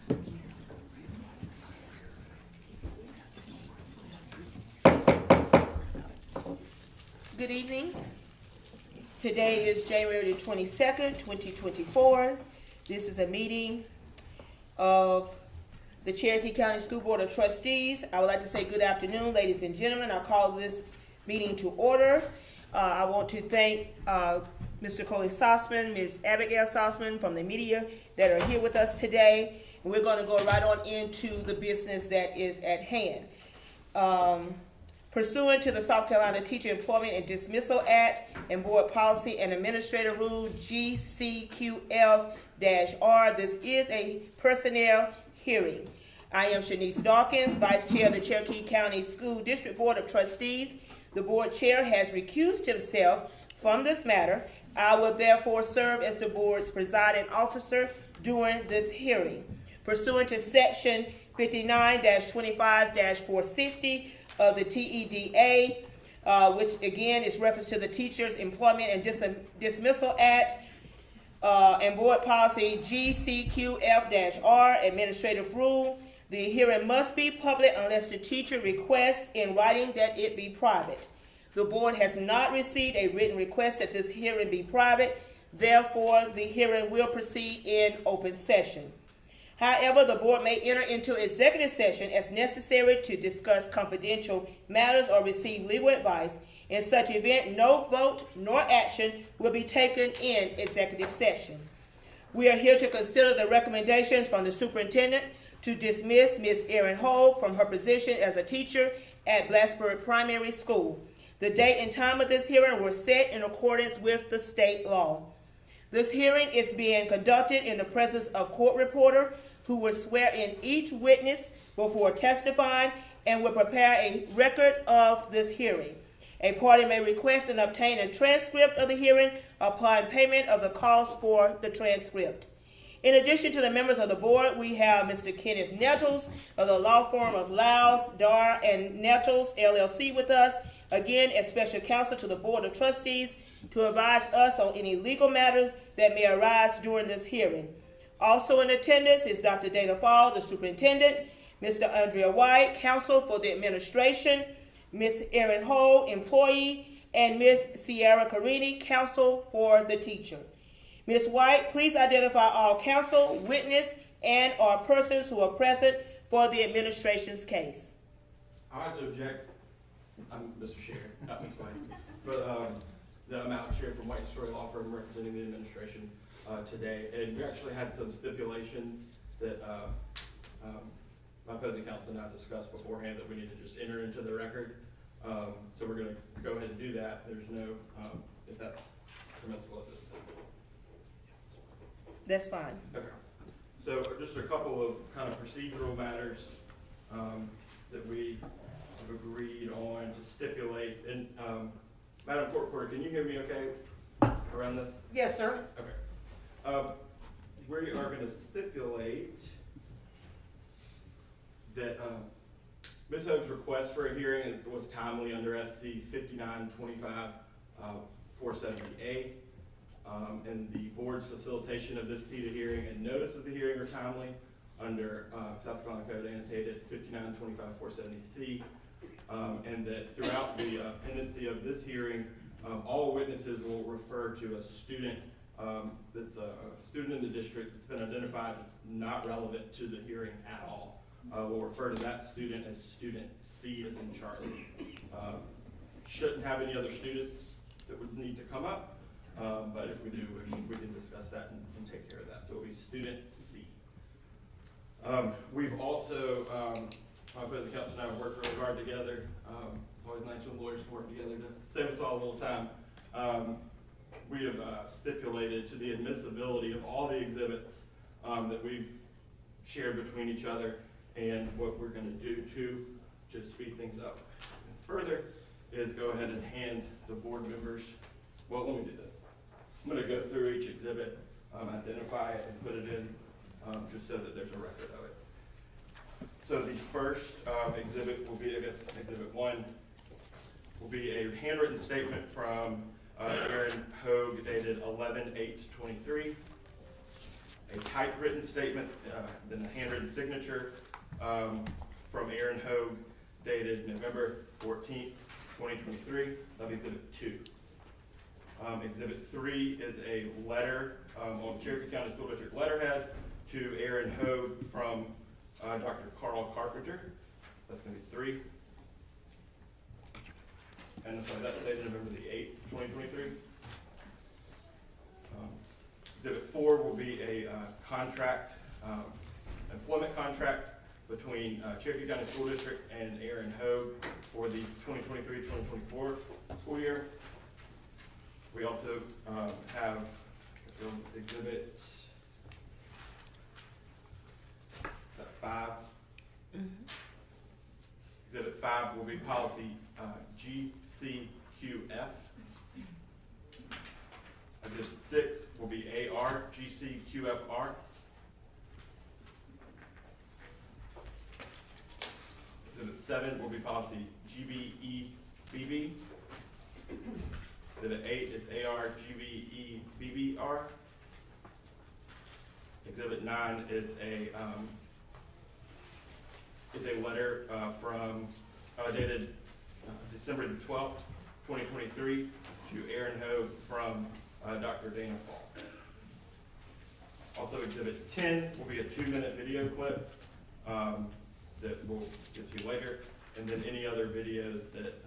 Good evening. Today is January the 22nd, 2024. This is a meeting of the Cherokee County School Board of Trustees. I would like to say good afternoon, ladies and gentlemen. I call this meeting to order. I want to thank Mr. Coley Sossman, Ms. Abigail Sossman from the media that are here with us today. And we're going to go right on into the business that is at hand. Pursuant to the South Carolina Teacher Employment and Dismissal Act and Board Policy and Administrative Rule GCQF-R, this is a personnel hearing. I am Shanice Dawkins, Vice Chair of the Cherokee County School District Board of Trustees. The board chair has recused himself from this matter. I will therefore serve as the board's presiding officer during this hearing. Pursuant to Section 59-25-460 of the TEDA, which again is reference to the Teachers Employment and Dismissal Act, and Board Policy GCQF-R, Administrative Rule, the hearing must be public unless the teacher requests in writing that it be private. The board has not received a written request that this hearing be private. Therefore, the hearing will proceed in open session. However, the board may enter into executive session as necessary to discuss confidential matters or receive legal advice. In such event, no vote nor action will be taken in executive session. We are here to consider the recommendations from the superintendent to dismiss Ms. Erin Hogue from her position as a teacher at Blacksburg Primary School. The date and time of this hearing were set in accordance with the state law. This hearing is being conducted in the presence of court reporter who will swear in each witness before testifying and will prepare a record of this hearing. A party may request and obtain a transcript of the hearing upon payment of the cost for the transcript. In addition to the members of the board, we have Mr. Kenneth Nettles of the law firm of Lyles, Dar, and Nettles, LLC with us, again as special counsel to the Board of Trustees to advise us on any legal matters that may arise during this hearing. Also in attendance is Dr. Dana Fall, the superintendent, Mr. Andrea White, counsel for the administration, Ms. Erin Hogue, employee, and Ms. Sierra Carini, counsel for the teacher. Ms. White, please identify all counsel, witness, and or persons who are present for the administration's case. I have to object. I'm Mr. Chair, not Ms. White, but that I'm Alex Chair from White Story Law Firm representing the administration today. And we actually had some stipulations that my opposing counsel and I discussed beforehand that we need to just enter into the record. So we're going to go ahead and do that. There's no, if that's permissible at this time. That's fine. Okay. So just a couple of kind of procedural matters that we have agreed on to stipulate. And Madam Court Reporter, can you hear me okay around this? Yes, sir. Okay. We are going to stipulate that Ms. Hogue's request for a hearing was timely under SC 5925-470A, and the board's facilitation of this TEDA hearing and notice of the hearing are timely under South Carolina Code annotated 5925-470C, and that throughout the pendency of this hearing, all witnesses will refer to a student that's a student in the district that's been identified that's not relevant to the hearing at all. We'll refer to that student as student C as in Charlie. Shouldn't have any other students that would need to come up, but if we do, we can discuss that and take care of that. So it'll be student C. We've also, my opposing counsel and I have worked really hard together. It's always nice when lawyers can work together to save us all a little time. We have stipulated to the admissibility of all the exhibits that we've shared between each other, and what we're going to do to just speed things up further is go ahead and hand the board members, well, let me do this. I'm going to go through each exhibit, identify it, and put it in just so that there's a record of it. So the first exhibit will be, I guess, exhibit 1 will be a handwritten statement from Erin Hogue dated 11/8/23. a typewritten statement, then a handwritten signature from Aaron Hogue dated November 14th, 2023. That'll be Exhibit 2. Exhibit 3 is a letter on Cherokee County School District letterhead to Aaron Hogue from Dr. Carl Carpenter. That's going to be 3. And sorry, that's dated November the 8th, 2023. Exhibit 4 will be a contract, employment contract between Cherokee County School District and Aaron Hogue for the 2023-2024 school year. We also have Exhibit 5. Exhibit 5 will be policy GCQF. Exhibit 6 will be AR GCQFR. Exhibit 7 will be policy GBEBB. Exhibit 8 is AR GBEBBR. Exhibit 9 is a letter from dated December the 12th, 2023 to Aaron Hogue from Dr. Dana Fall. Also, Exhibit 10 will be a 2-minute video clip that we'll get to later, and then any other videos that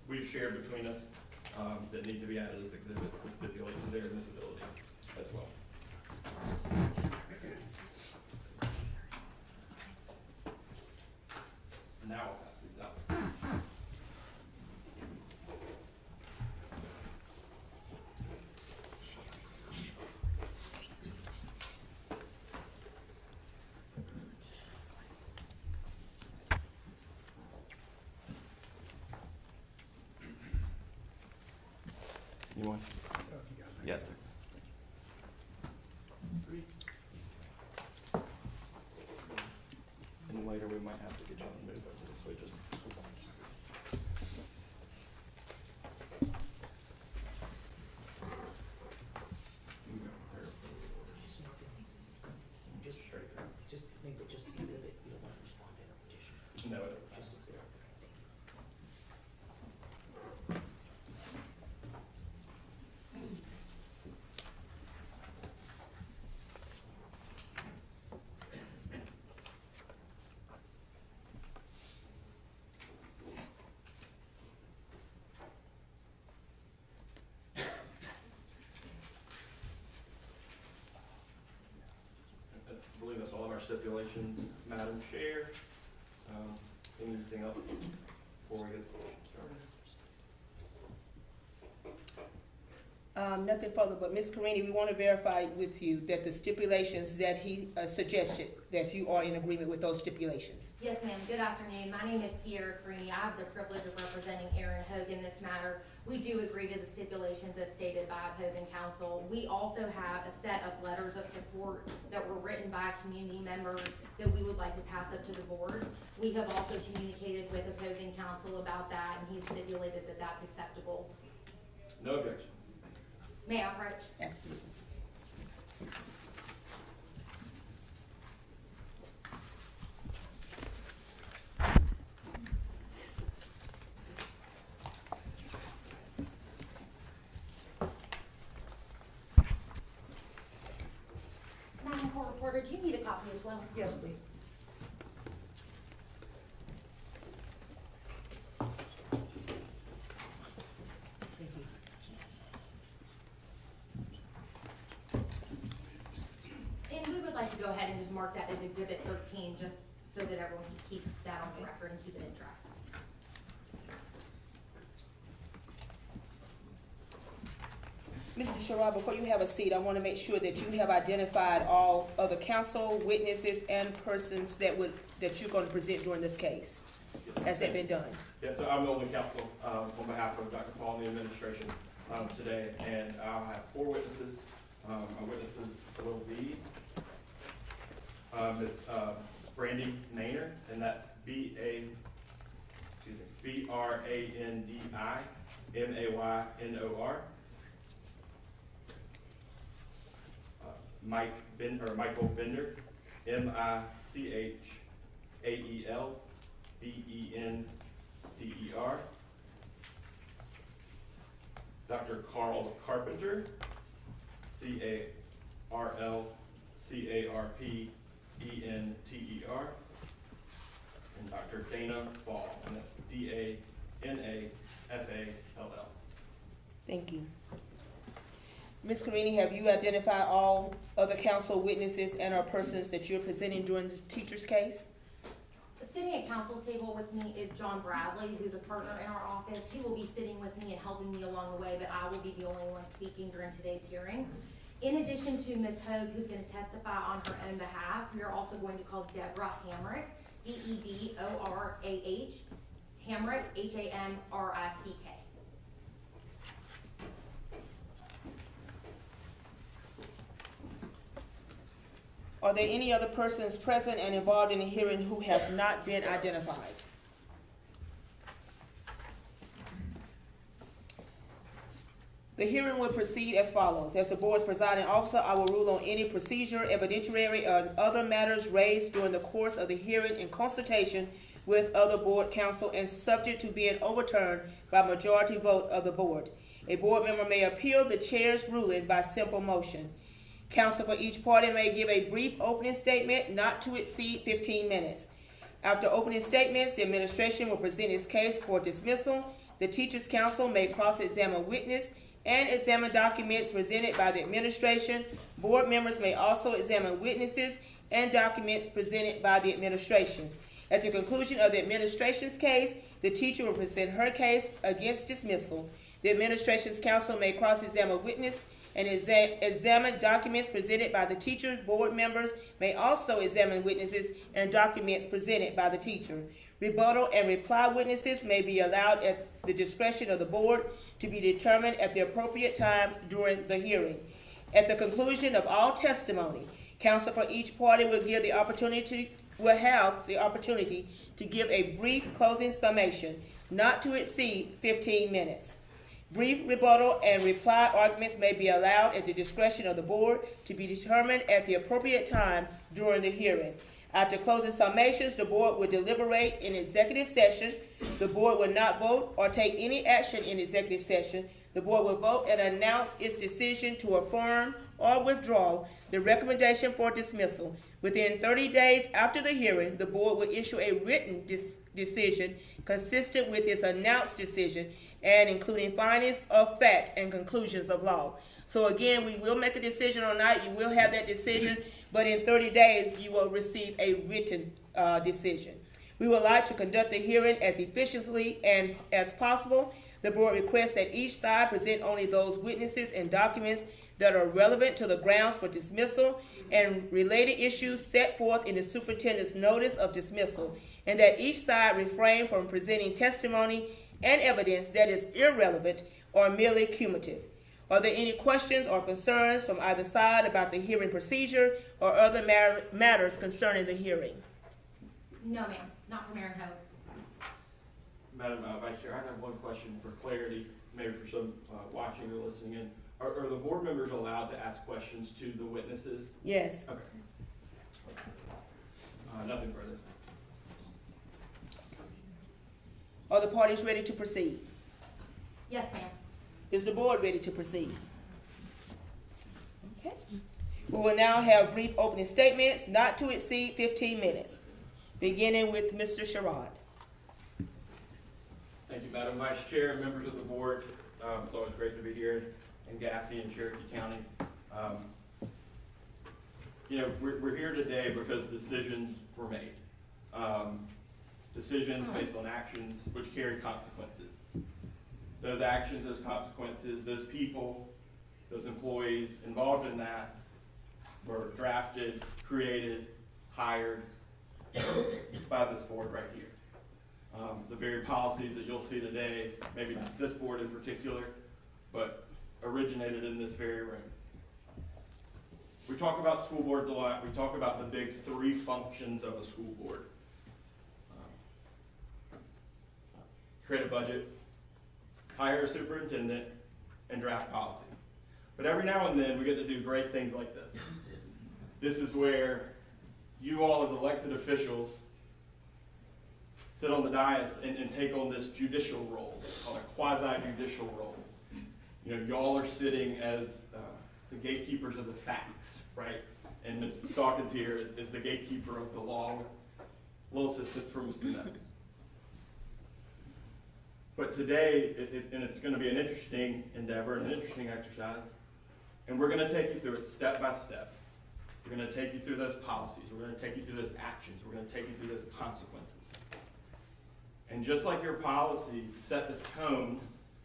we've shared between us that need to be added as exhibits will stipulate to their admissibility as well. Now I'll pass these out. You want? Yeah, sir. And later we might have to get you on the move over this way just. Just straight through. Just maybe just exhibit. You don't want to respond to a petition. No, Just exhibit. I believe that's all of our stipulations, Madam Chair. Anything else before we get started? Nothing further, but Ms. Carini, we want to verify with you that the stipulations that he suggested, that you are in agreement with those stipulations. Yes, ma'am. Good afternoon. My name is Sierra Carini. I have the privilege of representing Aaron Hogue in this matter. We do agree to the stipulations as stated by opposing counsel. We also have a set of letters of support that were written by community members that we would like to pass up to the board. We have also communicated with opposing counsel about that, and he stipulated that that's acceptable. No objection. May I approach? Absolutely. Madam Court Reporter, do you need a copy as well? Yes, please. Thank you. And we would like to go ahead and just mark that as Exhibit 13, just so that everyone can keep that on the record and keep it in track. Mr. Sherrod, before you have a seat, I want to make sure that you have identified all other counsel, witnesses, and persons that you're going to present during this case. Has that been done? Yeah, so I'm the only counsel on behalf of Dr. Paul and the administration today, and I'll have 4 witnesses. Our witnesses will be Ms. Brandy Naynor, and that's B-R-A-N-D-I-M-A-Y-N-O-R. Michael Bender, MICHAELBENDER. Dr. Carl Carpenter, CARLCARPENTER. And Dr. Dana Fall, and that's DANAFALL. Thank you. Ms. Carini, have you identified all other council witnesses and or persons that you're presenting during the teacher's case? Sitting at council's table with me is John Bradley, who's a partner in our office. He will be sitting with me and helping me along the way, but I will be the only one speaking during today's hearing. In addition to Ms. Hogue, who's going to testify on her own behalf, we are also going to call Deborah Hamrick, DEBORAH, Hamrick, HAMRICK. Are there any other persons present and involved in the hearing who have not been identified? The hearing will proceed as follows. As the board's presiding officer, I will rule on any procedure, evidentiary, or other matters raised during the course of the hearing in consultation with other board counsel and subject to being overturned by majority vote of the board. A board member may appeal the chair's ruling by simple motion. Counsel for each party may give a brief opening statement not to exceed 15 minutes. After opening statements, the administration will present its case for dismissal. The teacher's counsel may cross-examine witness and examine documents presented by the administration. Board members may also examine witnesses and documents presented by the administration. At the conclusion of the administration's case, the teacher will present her case against dismissal. The administration's counsel may cross-examine witness and examine documents presented by the teacher. Board members may also examine witnesses and documents presented by the teacher. Rebuttal and reply witnesses may be allowed at the discretion of the board to be determined at the appropriate time during the hearing. At the conclusion of all testimony, counsel for each party will have the opportunity to give a brief closing summation, not to exceed 15 minutes. Brief rebuttal and reply arguments may be allowed at the discretion of the board to be determined at the appropriate time during the hearing. After closing summations, the board will deliberate in executive session. The board will not vote or take any action in executive session. The board will vote and announce its decision to affirm or withdraw the recommendation for dismissal. Within 30 days after the hearing, the board will issue a written decision consistent with its announced decision and including findings of fact and conclusions of law. So again, we will make a decision or not. You will have that decision, but in 30 days, you will receive a written decision. We would like to conduct the hearing as efficiently and as possible. The board requests that each side present only those witnesses and documents that are relevant to the grounds for dismissal and related issues set forth in the superintendent's notice of dismissal, and that each side refrain from presenting testimony and evidence that is irrelevant or merely cumulative. Are there any questions or concerns from either side about the hearing procedure or other matters concerning the hearing? No, ma'am, not from Aaron Hogue. Madam Vice Chair, I have one question for clarity, maybe for some watching or listening in. Are the board members allowed to ask questions to the witnesses? Yes. Okay. Nothing further. Are the parties ready to proceed? Yes, ma'am. Is the board ready to proceed? Okay. We will now have brief opening statements not to exceed 15 minutes, beginning with Mr. Sherrod. Thank you, Madam Vice Chair and members of the board. It's always great to be here in Gaffney and Cherokee County. We're here today because decisions were made. Decisions based on actions which carry consequences. Those actions, those consequences, those people, those employees involved in that were drafted, created, hired by this board right here. The very policies that you'll see today, maybe not this board in particular, but originated in this very room. We talk about school boards a lot. We talk about the big three functions of a school board. Create a budget, hire a superintendent, and draft policy. But every now and then we get to do great things like this. this is where you all as elected officials sit on the dais and take on this judicial role, called a quasi-judicial role. You know, y'all are sitting as the gatekeepers of the facts, right? And Ms. Dawkins here is the gatekeeper of the law, with little assistance from Mr. Nutt. But today, and it's going to be an interesting endeavor, an interesting exercise, and we're going to take you through it step by step. We're going to take you through those policies. We're going to take you through those actions. We're going to take you through those consequences. And just like your policies set the tone,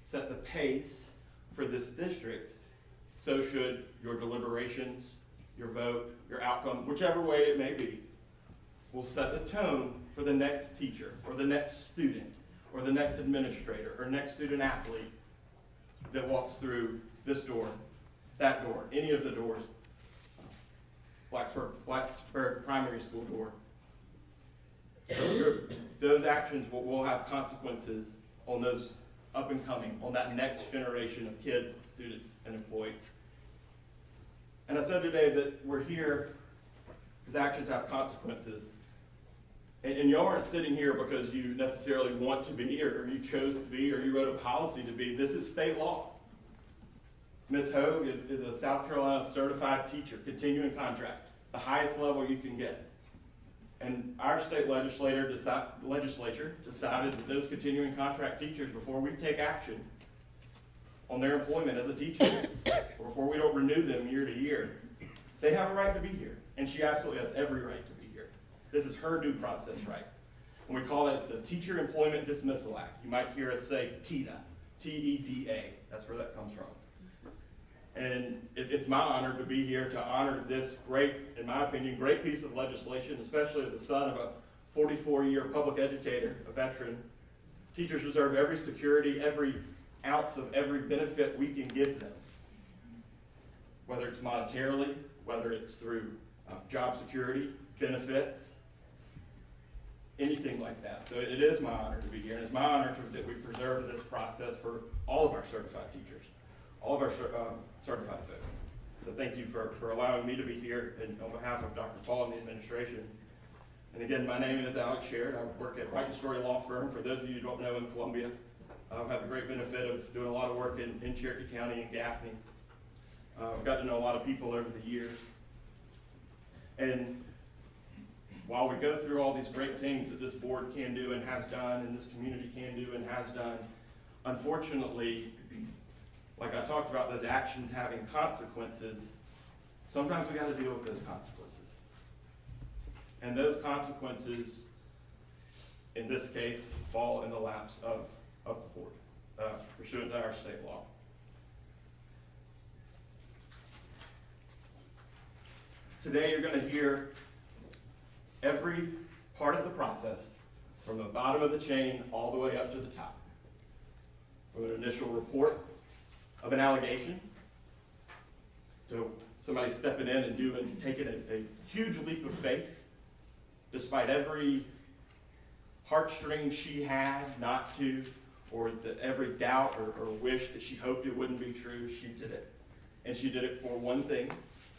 set the pace for this district, so should your deliberations, your vote, your outcome, whichever way it may be, will set the tone for the next teacher or the next student or the next administrator or next student athlete that walks through this door, that door, any of the doors, Blacksburg Primary School door. Those actions will have consequences on those up and coming, on that next generation of kids, students, and employees. And I said today that we're here because actions have consequences. And y'all aren't sitting here because you necessarily want to be, or you chose to be, or you wrote a policy to be. This is state law. Ms. Hogue is a South Carolina certified teacher, continuing contract, the highest level you can get. And our state legislature decided that those continuing contract teachers, before we take action on their employment as a teacher, or before we don't renew them year to year, they have a right to be here. And she absolutely has every right to be here. This is her due process right. And we call this the Teacher Employment Dismissal Act. You might hear us say TEDA, T-E-D-A. That's where that comes from. And it's my honor to be here to honor this great, in my opinion, great piece of legislation, especially as the son of a 44-year public educator, a veteran. Teachers deserve every security, every ounce of every benefit we can give them, whether it's monetarily, whether it's through job security, benefits, anything like that. So it is my honor to be here, and it's my honor that we preserve this process for all of our certified teachers, all of our certified folks. So thank you for allowing me to be here, and on behalf of Dr. Fall and the administration. And again, my name is Alex Sherrod. I work at Wright & Story Law Firm. For those of you who don't know, in Columbia, I've had the great benefit of doing a lot of work in Cherokee County and Gaffney. I've got to know a lot of people over the years. And while we go through all these great things that this board can do and has done, and this community can do and has done, unfortunately, like I talked about, those actions having consequences, sometimes we got to deal with those consequences. And those consequences, in this case, fall in the laps of the board, pursuant to our state law. Today you're going to hear every part of the process, from the bottom of the chain all the way up to the top. From an initial report of an allegation, to somebody stepping in and taking a huge leap of faith, despite every heartstring she had not to, or every doubt or wish that she hoped it wouldn't be true, she did it. And she did it for one thing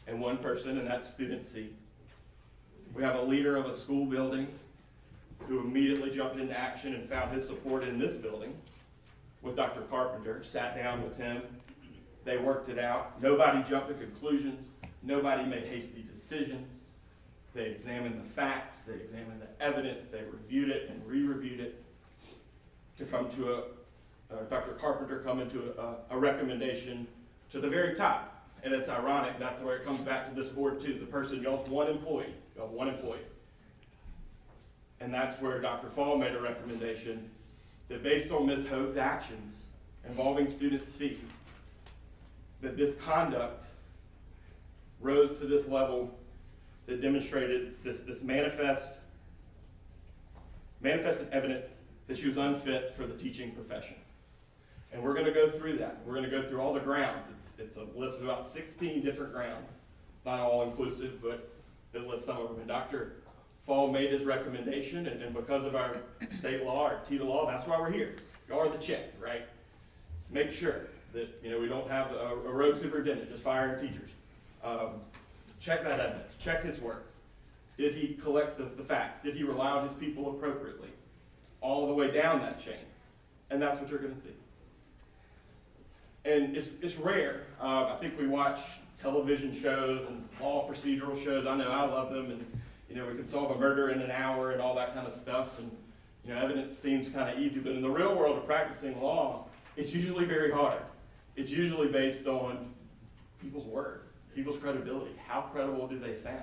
and one person, and that's student C. We have a leader of a school building who immediately jumped into action and found his support in this building with Dr. Carpenter, sat down with him, they worked it out. Nobody jumped to conclusions, nobody made hasty decisions. They examined the facts, they examined the evidence, they reviewed it and re-reviewed it to come to Dr. Carpenter coming to a recommendation to the very top. And it's ironic, that's where it comes back to this board too. The person, y'all have one employee, y'all have one employee. And that's where Dr. Fall made a recommendation that based on Ms. Hogue's actions involving student C, that this conduct rose to this level that demonstrated this manifested evidence that she was unfit for the teaching profession. And we're going to go through that. We're going to go through all the grounds. It's a list of about 16 different grounds. It's not all inclusive, but it lists some of them. And Dr. Fall made his recommendation, and because of our state law, our TEDA law, that's why we're here. Y'all are the check, right? Make sure that we don't have a rogue superintendent just firing teachers. check that evidence, check his work. Did he collect the facts? Did he rely on his people appropriately? All the way down that chain. And that's what you're going to see. And it's rare. I think we watch television shows and law procedural shows. I know I love them, and we can solve a murder in an hour and all that kind of stuff. And evidence seems kind of easy, but in the real world of practicing law, it's usually very hard. It's usually based on people's word, people's credibility. How credible do they sound?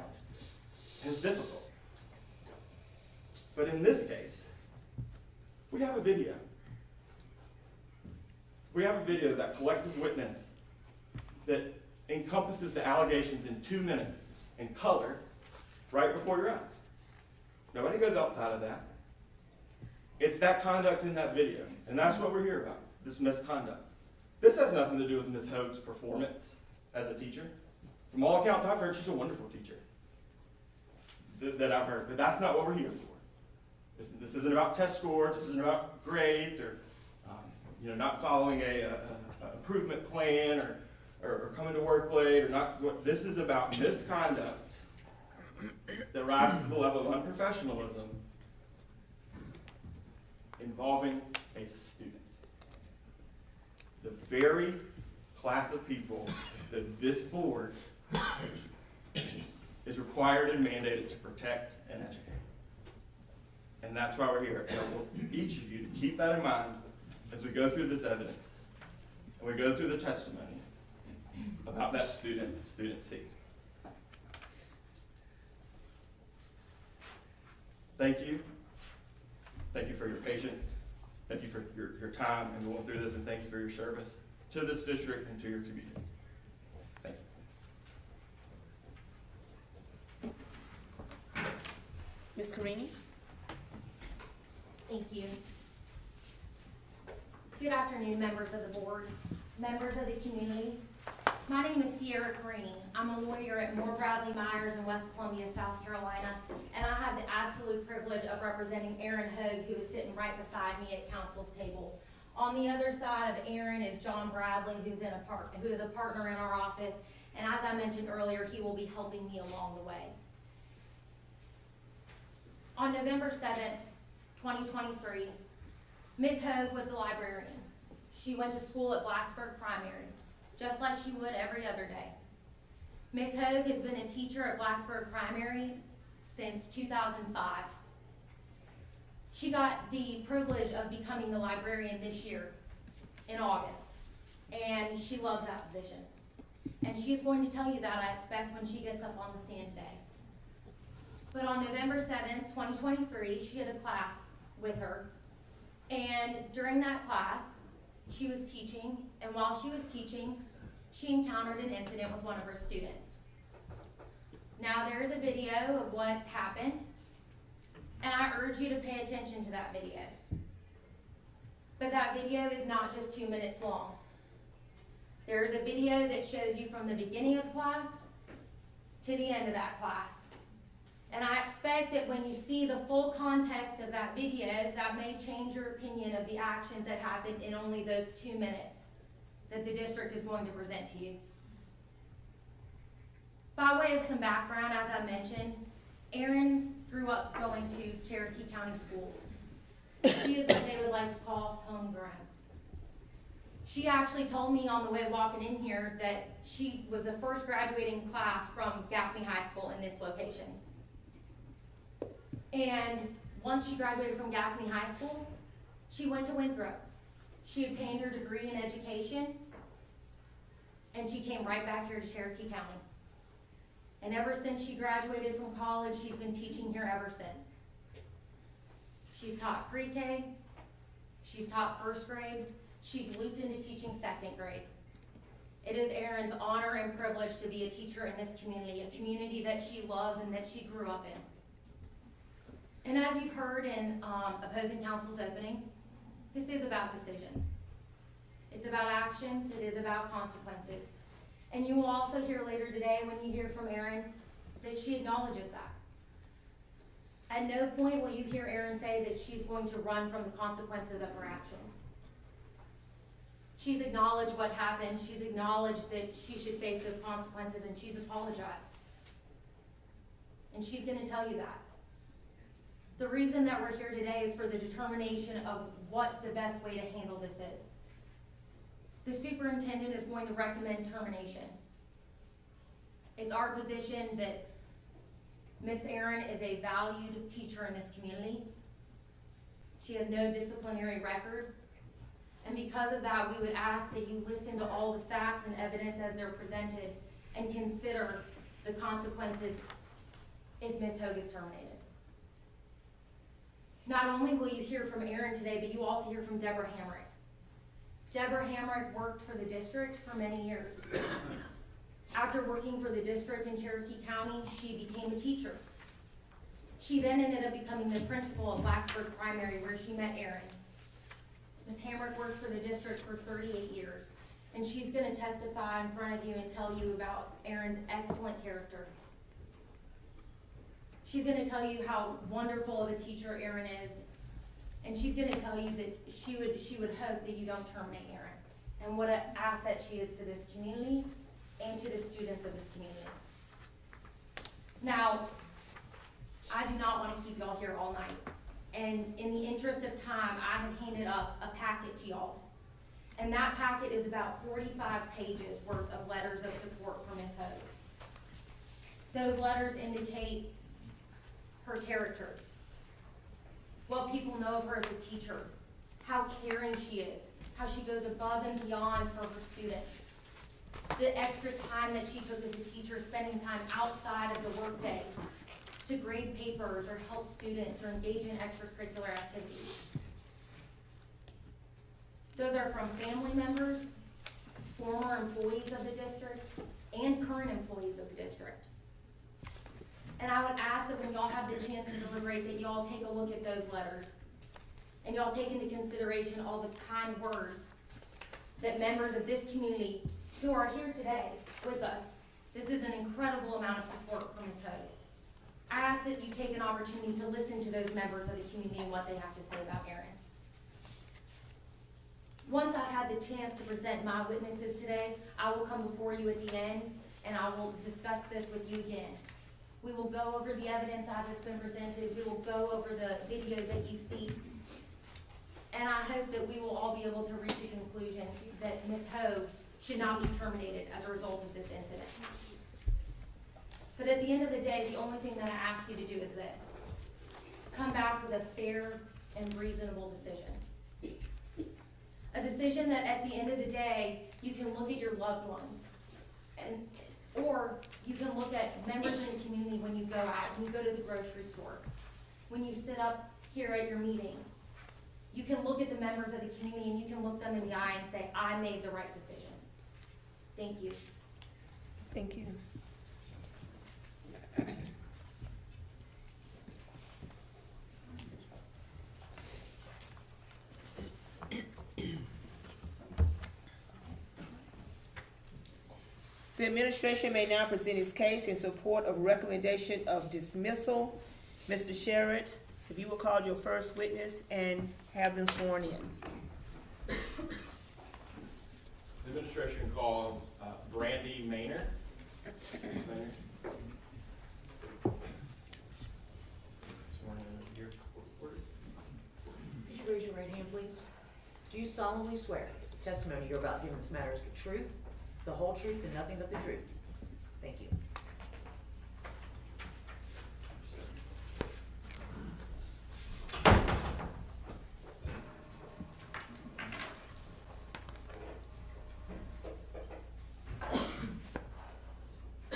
And it's difficult. But in this case, we have a video. We have a video, that collective witness, that encompasses the allegations in 2 minutes in color right before your eyes. Nobody goes outside of that. It's that conduct in that video, and that's what we're here about, this misconduct. This has nothing to do with Ms. Hoag's performance as a teacher. From all accounts I've heard, she's a wonderful teacher that I've heard, but that's not what we're here for. This isn't about test scores, this isn't about grades, or not following a improvement plan, or coming to work late, or not. This is about misconduct that rises to the level of unprofessionalism involving a student. The very class of people that this board is required and mandated to protect and educate. And that's why we're here. I want each of you to keep that in mind as we go through this evidence and we go through the testimony about that student, student C. Thank you. Thank you for your patience. Thank you for your time in going through this, and thank you for your service to this district and to your community. Thank you. Ms. Carini? Thank you. Good afternoon, members of the board, members of the community. My name is Sierra Carini. I'm a lawyer at Moore Bradley Myers in West Columbia, South Carolina, and I have the absolute privilege of representing Aaron Hoag, who is sitting right beside me at council's table. On the other side of Aaron is John Bradley, who is a partner in our office, and as I mentioned earlier, he will be helping me along the way. On November 7th, 2023, Ms. Hoag was the librarian. She went to school at Blacksburg Primary, just like she would every other day. Ms. Hoag has been a teacher at Blacksburg Primary since 2005. She got the privilege of becoming the librarian this year in August, and she loves that position. And she's going to tell you that, I expect, when she gets up on the stand today. But on November 7th, 2023, she had a class with her, and during that class, she was teaching, and while she was teaching, she encountered an incident with one of her students. Now, there is a video of what happened, and I urge you to pay attention to that video. But that video is not just 2 minutes long. There is a video that shows you from the beginning of class to the end of that class. And I expect that when you see the full context of that video, that may change your opinion of the actions that happened in only those 2 minutes that the district is going to present to you. By way of some background, as I mentioned, Erin grew up going to Cherokee County schools. She is what they would like to call homegrown. She actually told me on the way walking in here that she was the first graduating class from Gaffney High School in this location. And once she graduated from Gaffney High School, she went to Winthrop. She obtained her degree in education, and she came right back here to Cherokee County. And ever since she graduated from college, she's been teaching here ever since. She's taught pre-K, she's taught first grade, she's looped into teaching second grade. It is Erin's honor and privilege to be a teacher in this community, a community that she loves and that she grew up in. And as you've heard in opposing counsel's opening, this is about decisions. It's about actions, it is about consequences. And you will also hear later today, when you hear from Erin, that she acknowledges that. At no point will you hear Erin say that she's going to run from the consequences of her actions. She's acknowledged what happened, she's acknowledged that she should face those consequences, and she's apologized. and she's gonna tell you that. The reason that we're here today is for the determination of what the best way to handle this is. The superintendent is going to recommend termination. It's our position that Miss Aaron is a valued teacher in this community. She has no disciplinary record. And because of that, we would ask that you listen to all the facts and evidence as they're presented and consider the consequences if Ms. Hogue is terminated. Not only will you hear from Aaron today, but you also hear from Deborah Hamrick. Deborah Hamrick worked for the district for many years. After working for the district in Cherokee County, she became a teacher. She then ended up becoming the principal of Blacksburg Primary, where she met Aaron. Ms. Hamrick worked for the district for 38 years, and she's gonna testify in front of you and tell you about Aaron's excellent character. She's gonna tell you how wonderful of a teacher Aaron is, and she's gonna tell you that she would hope that you don't terminate Aaron, and what an asset she is to this community and to the students of this community. Now, I do not want to keep y'all here all night, and in the interest of time, I have handed up a packet to y'all, and that packet is about 45 pages worth of letters of support for Ms. Hogue. Those letters indicate her character, what people know of her as a teacher, how caring she is, how she goes above and beyond for her students, the extra time that she took as a teacher, spending time outside of the workday to grade papers or help students or engage in extracurricular activities. Those are from family members, former employees of the district, and current employees of the district. And I would ask that when y'all have the chance to deliberate, that y'all take a look at those letters, and y'all take into consideration all the kind words that members of this community who are here today with us. This is an incredible amount of support from Ms. Hogue. I ask that you take an opportunity to listen to those members of the community and what they have to say about Aaron. Once I've had the chance to present my witnesses today, I will come before you at the end and I will discuss this with you again. We will go over the evidence as it's been presented. We will go over the video that you see. And I hope that we will all be able to reach a conclusion that Ms. Hogue should not be terminated as a result of this incident. But at the end of the day, the only thing that I ask you to do is this: come back with a fair and reasonable decision. A decision that at the end of the day, you can look at your loved ones, or you can look at members in the community when you go out, when you go to the grocery store, when you sit up here at your meetings. You can look at the members of the community and you can look them in the eye and say, I made the right decision. Thank you. Thank you. The administration may now present its case in support of recommendation of dismissal. Mr. Sherritt, if you will call your first witness and have them sworn in. The administration calls Brandy Maynor. Ms. Maynor. Sworn in here. Could you raise your right hand, please? Do you solemnly swear the testimony you're about to give in this matter is the truth, the whole truth, and nothing but the truth? Thank you.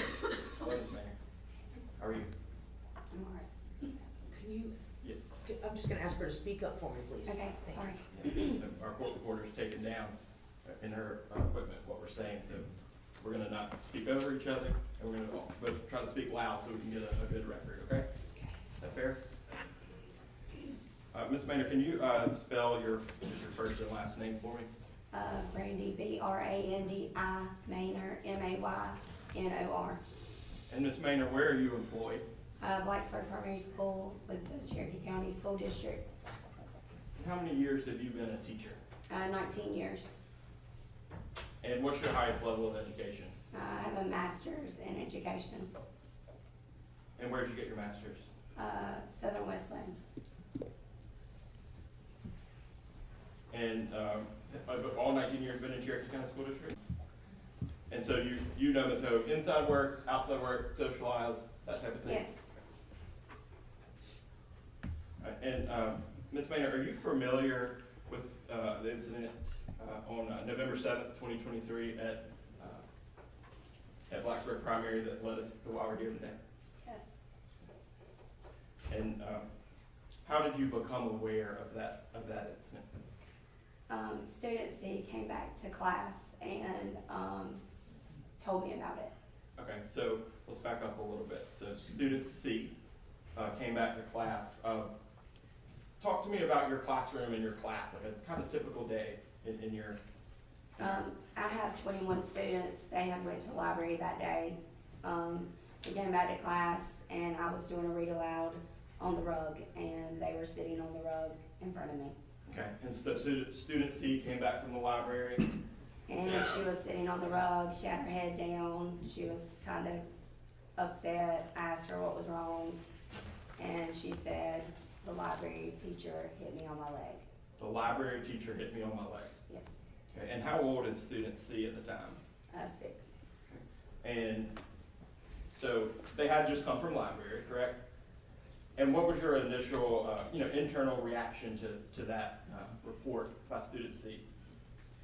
Hello, Ms. Maynor. How are you? I'm all right. Can you, Yeah. I'm just gonna ask her to speak up for me, please. Okay, Thank sorry. you. So our court reporter's taken down in her equipment what we're saying, so we're gonna not speak over each other, and we're gonna both try to speak loud so we can get a good record, okay? Is that fair? Ms. Maynor, can you spell just your first and last name for me? Brandy, B-R-A-N-D-I, Maynor, M-A-Y-N-O-R. And Ms. Maynor, where are you employed? Blacksburg Primary School with the Cherokee County School District. How many years have you been a teacher? 19 years. And what's your highest level of education? I have a master's in education. And where did you get your master's? Southern Westland. And have all 19 years been in Cherokee County School District? And so you know Ms. Hogue, inside work, outside work, socialize, that type of thing? Yes. And Ms. Maynard, are you familiar with the incident on November 7th, 2023 at Blacksburg Primary that led us to why we're here today? Yes. And how did you become aware of that incident? Student C came back to class and told me about it. Okay, so let's back up a little bit. So student C came back to class. Talk to me about your classroom and your class, like a kind of typical day in your. I have 21 students. They had went to the library that day. We came back to class and I was doing a read aloud on the rug and they were sitting on the rug in front of me. Okay, and so student C came back from the library. And she was sitting on the rug, she had her head down, she was kind of upset. I asked her what was wrong, and she said, the library teacher hit me on my leg. The library teacher hit me on my leg. Yes, Okay, and how old is student C at the time? 6. And so they had just come from library, correct? And what was your initial, internal reaction to that report by student C?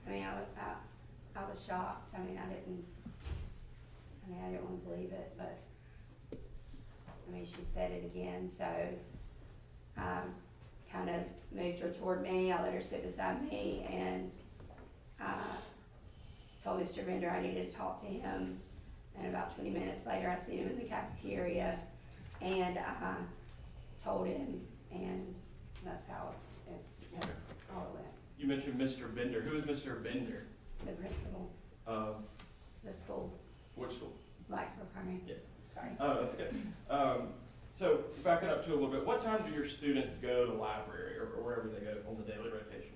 I mean, I was shocked. I didn't want to believe it, but, she said it again, so I kind of moved her toward me. I let her sit beside me, and I told Mr. Bender I needed to talk to him. And about 20 minutes later, I seen him in the cafeteria, and I told him, and that's all it went. You mentioned Mr. Bender. Who is Mr. Bender? The principal, Of the school, which school? Blacksburg Primary. Yeah. Sorry. Oh, that's good. So backing up to a little bit, what time do your students go to the library or wherever they go on the daily rotation?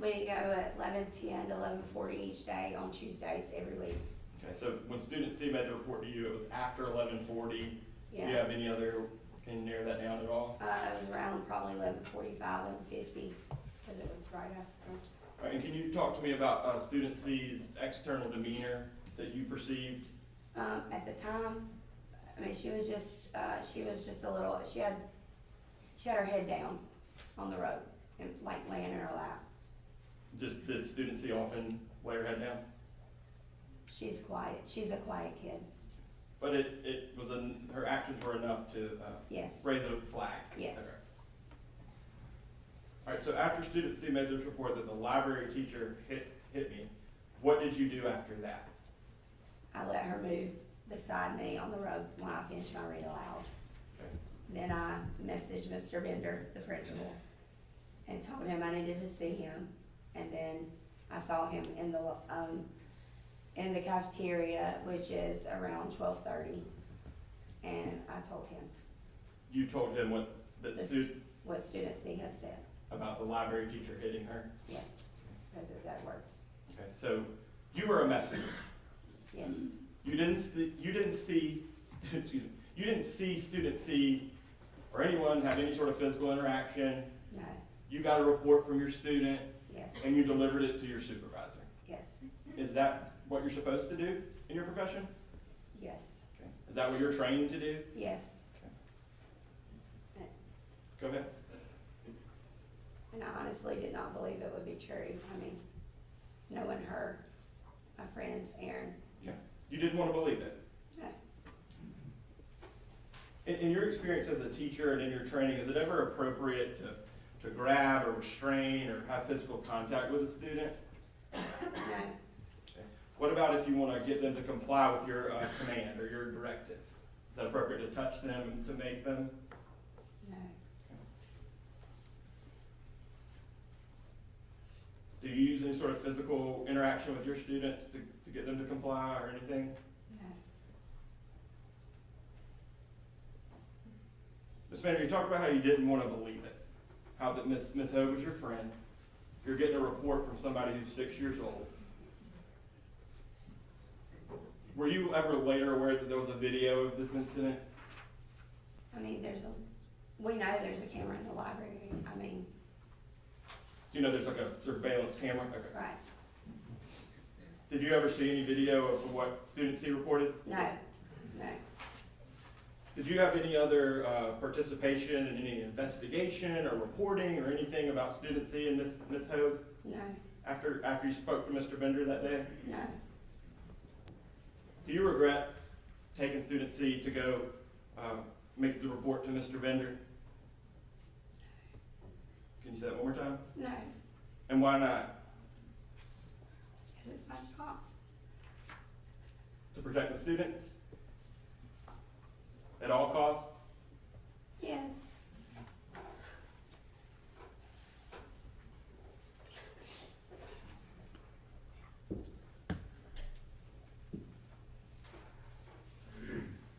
We go at 11:10 to 11:40 each day on Tuesdays every week. Okay, so when student C made the report to you, it was after 11:40. Yeah. Do you have any other, can you narrow that down at all? It was around probably 11:45, 11:50, because it was right after. All right, and can you talk to me about student C's external demeanor that you perceived? At the time, she was just a little, she had her head down on the road and like laying in her lap. Just did student C often lay her head down? She's quiet. She's a quiet kid. But it was her actions were enough to Yes. raise a flag? Yes. Okay. All right, so after student C made this report that the library teacher hit me, what did you do after that? I let her move beside me on the rug while I finished my read aloud. Okay. Then I messaged Mr. Bender, the principal, and told him I needed to see him. And then I saw him in the cafeteria, which is around 12:30, and I told him You told him what what student C had said. about the library teacher hitting her? Yes, those exact words. Okay, so you were a messenger. Yes, You didn't see student C or anyone have any sort of physical interaction. no, You got a report from your student yes, and you delivered it to your supervisor. yes, Is that what you're supposed to do in your profession? yes, Okay. Is that what you're trained to do? yes. Go ahead. And I honestly did not believe it would be true. Knowing her, my friend Erin, Yeah. You didn't want to believe it. no. In your experience as a teacher and in your training, is it ever appropriate to grab or restrain or have physical contact with a student? No, What about if you want to get them to comply with your command or your directive? Is that appropriate to touch them, to make them? no, Do you use any sort of physical interaction with your students to get them to comply or anything? no. Ms. Maynard, you talked about how you didn't want to believe it. How that Ms. Hogue was your friend. You're getting a report from somebody who's 6 years old. Were you ever later aware that there was a video of this incident? I mean, we know there's a camera in the library, I mean, Do you know there's like a surveillance camera? Okay. right, Did you ever see any video of what Student C reported? no. Did you have any other participation in any investigation or reporting or anything about Student C and Ms. Hogue No, after you spoke to Mr. Bender that day? no, Do you regret taking Student C to go make the report to Mr. Bender? Can you say that one more time? no, And why not? because it's my job. To protect the students? At all costs? Yes.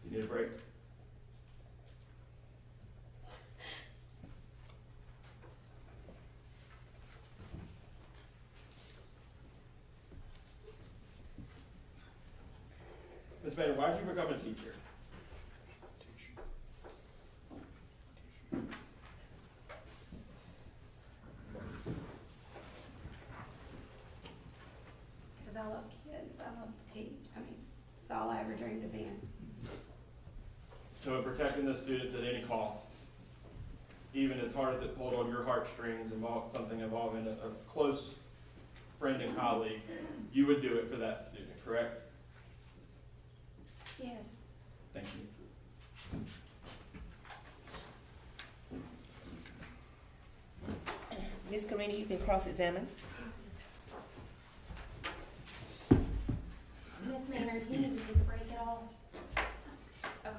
You need a break? Ms. Bender, why did you become a teacher? Because I love kids, I love to teach, I mean, it's all I ever dreamed of being. So in protecting the students at any cost, even as hard as it pulled on your heartstrings, something involving a close friend and colleague, you would do it for that student, correct? Yes. Thank you. Ms. Carini, you can cross-examine. Ms. Maynard, do you need to take a break at all? Okay.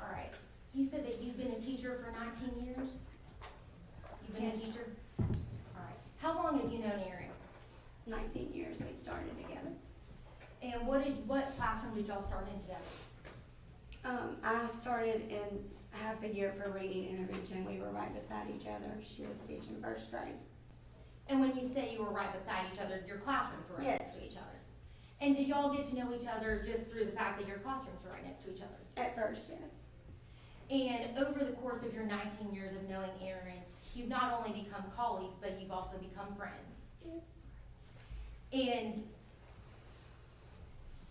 All right. You said that you've been a teacher for 19 years? You've been a Yes. teacher? All right. How long have you known Erin? 19 years we started together. And what classroom did y'all start in together? I started in half a year for reading intervention. We were right beside each other. She was teaching first grade. And when you say you were right beside each other, your classrooms were right Yes. next to each other? And did y'all get to know each other just through the fact that your classrooms were right next to each other? At first, yes. And over the course of your 19 years of knowing Erin, you've not only become colleagues, but you've also become friends. Yes. And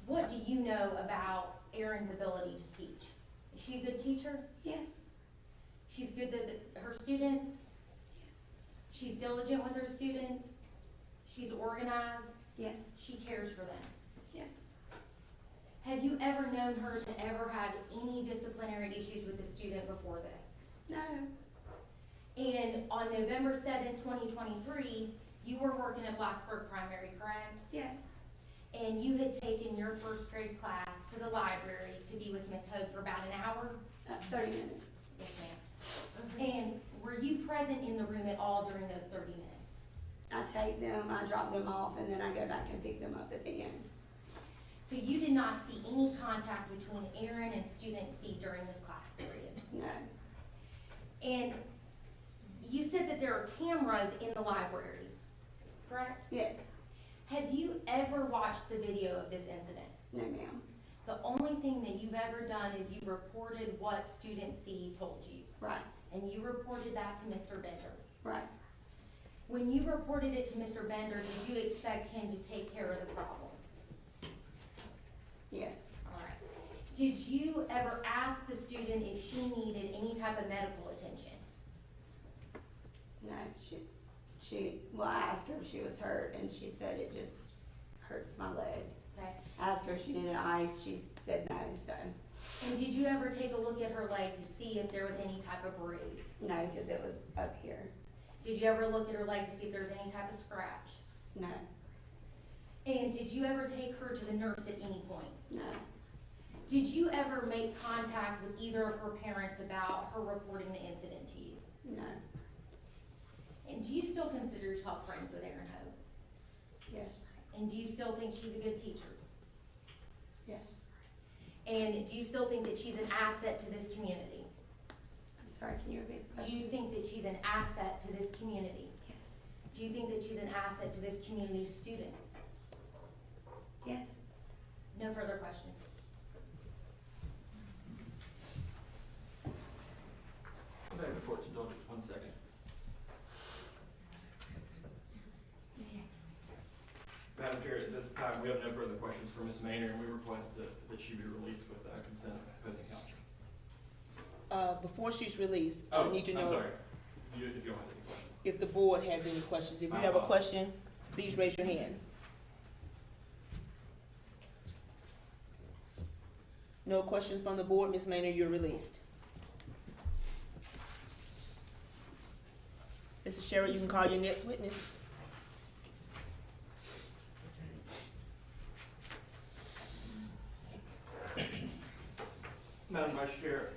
what do you know about Erin's ability to teach? Is she a good teacher? Yes. She's good with her students? She's diligent with her students? She's organized? Yes. She cares for them? Yes. Have you ever known her to ever have any disciplinary issues with a student before this? No. And on November 7th, 2023, you were working at Blacksburg Primary, correct? Yes. And you had taken your first grade class to the library to be with Miss Hogue for about an hour? 30 minutes. Yes, ma'am. And were you present in the room at all during those 30 minutes? I take them, I drop them off, and then I go back and pick them up at the end. So you did not see any contact between Erin and student C during this class period? No. And you said that there are cameras in the library, correct? Yes. Have you ever watched the video of this incident? No, ma'am. The only thing that you've ever done is you reported what student C told you, Right. and you reported that to Mr. Bender. Right. When you reported it to Mr. Bender, did you expect him to take care of the problem? Yes. All right. Did you ever ask the student if she needed any type of medical attention? No, well, I asked her if she was hurt, and she said it just hurts my leg. Okay. I asked her if she needed ice, she said no, so, And did you ever take a look at her leg to see if there was any type of bruise? no, because it was up here. Did you ever look at her leg to see if there was any type of scratch? No, And did you ever take her to the nurse at any point? no, Did you ever make contact with either of her parents about her reporting the incident to you? no, And do you still consider yourself friends with Erin Hogue? yes, And do you still think she's a good teacher? yes. And do you still think that she's an asset to this community? I'm sorry, can you repeat the Do you question? think that she's an asset to this community? Yes, Do you think that she's an asset to this community's students? yes. No further questions. beg the court's indulgence 1 second. Madam Chair, at this time, we have no further questions for Ms. Maynard, and we request that she be released with consent of opposing counsel. Before she's released, I need to know I'm sorry. If you don't have any questions. if the board has any questions. If you have a question, please raise your hand. No questions from the board, Ms. Maynard, you're released. Mrs. Sherrod, you can call your next witness. Madam Vice Chair,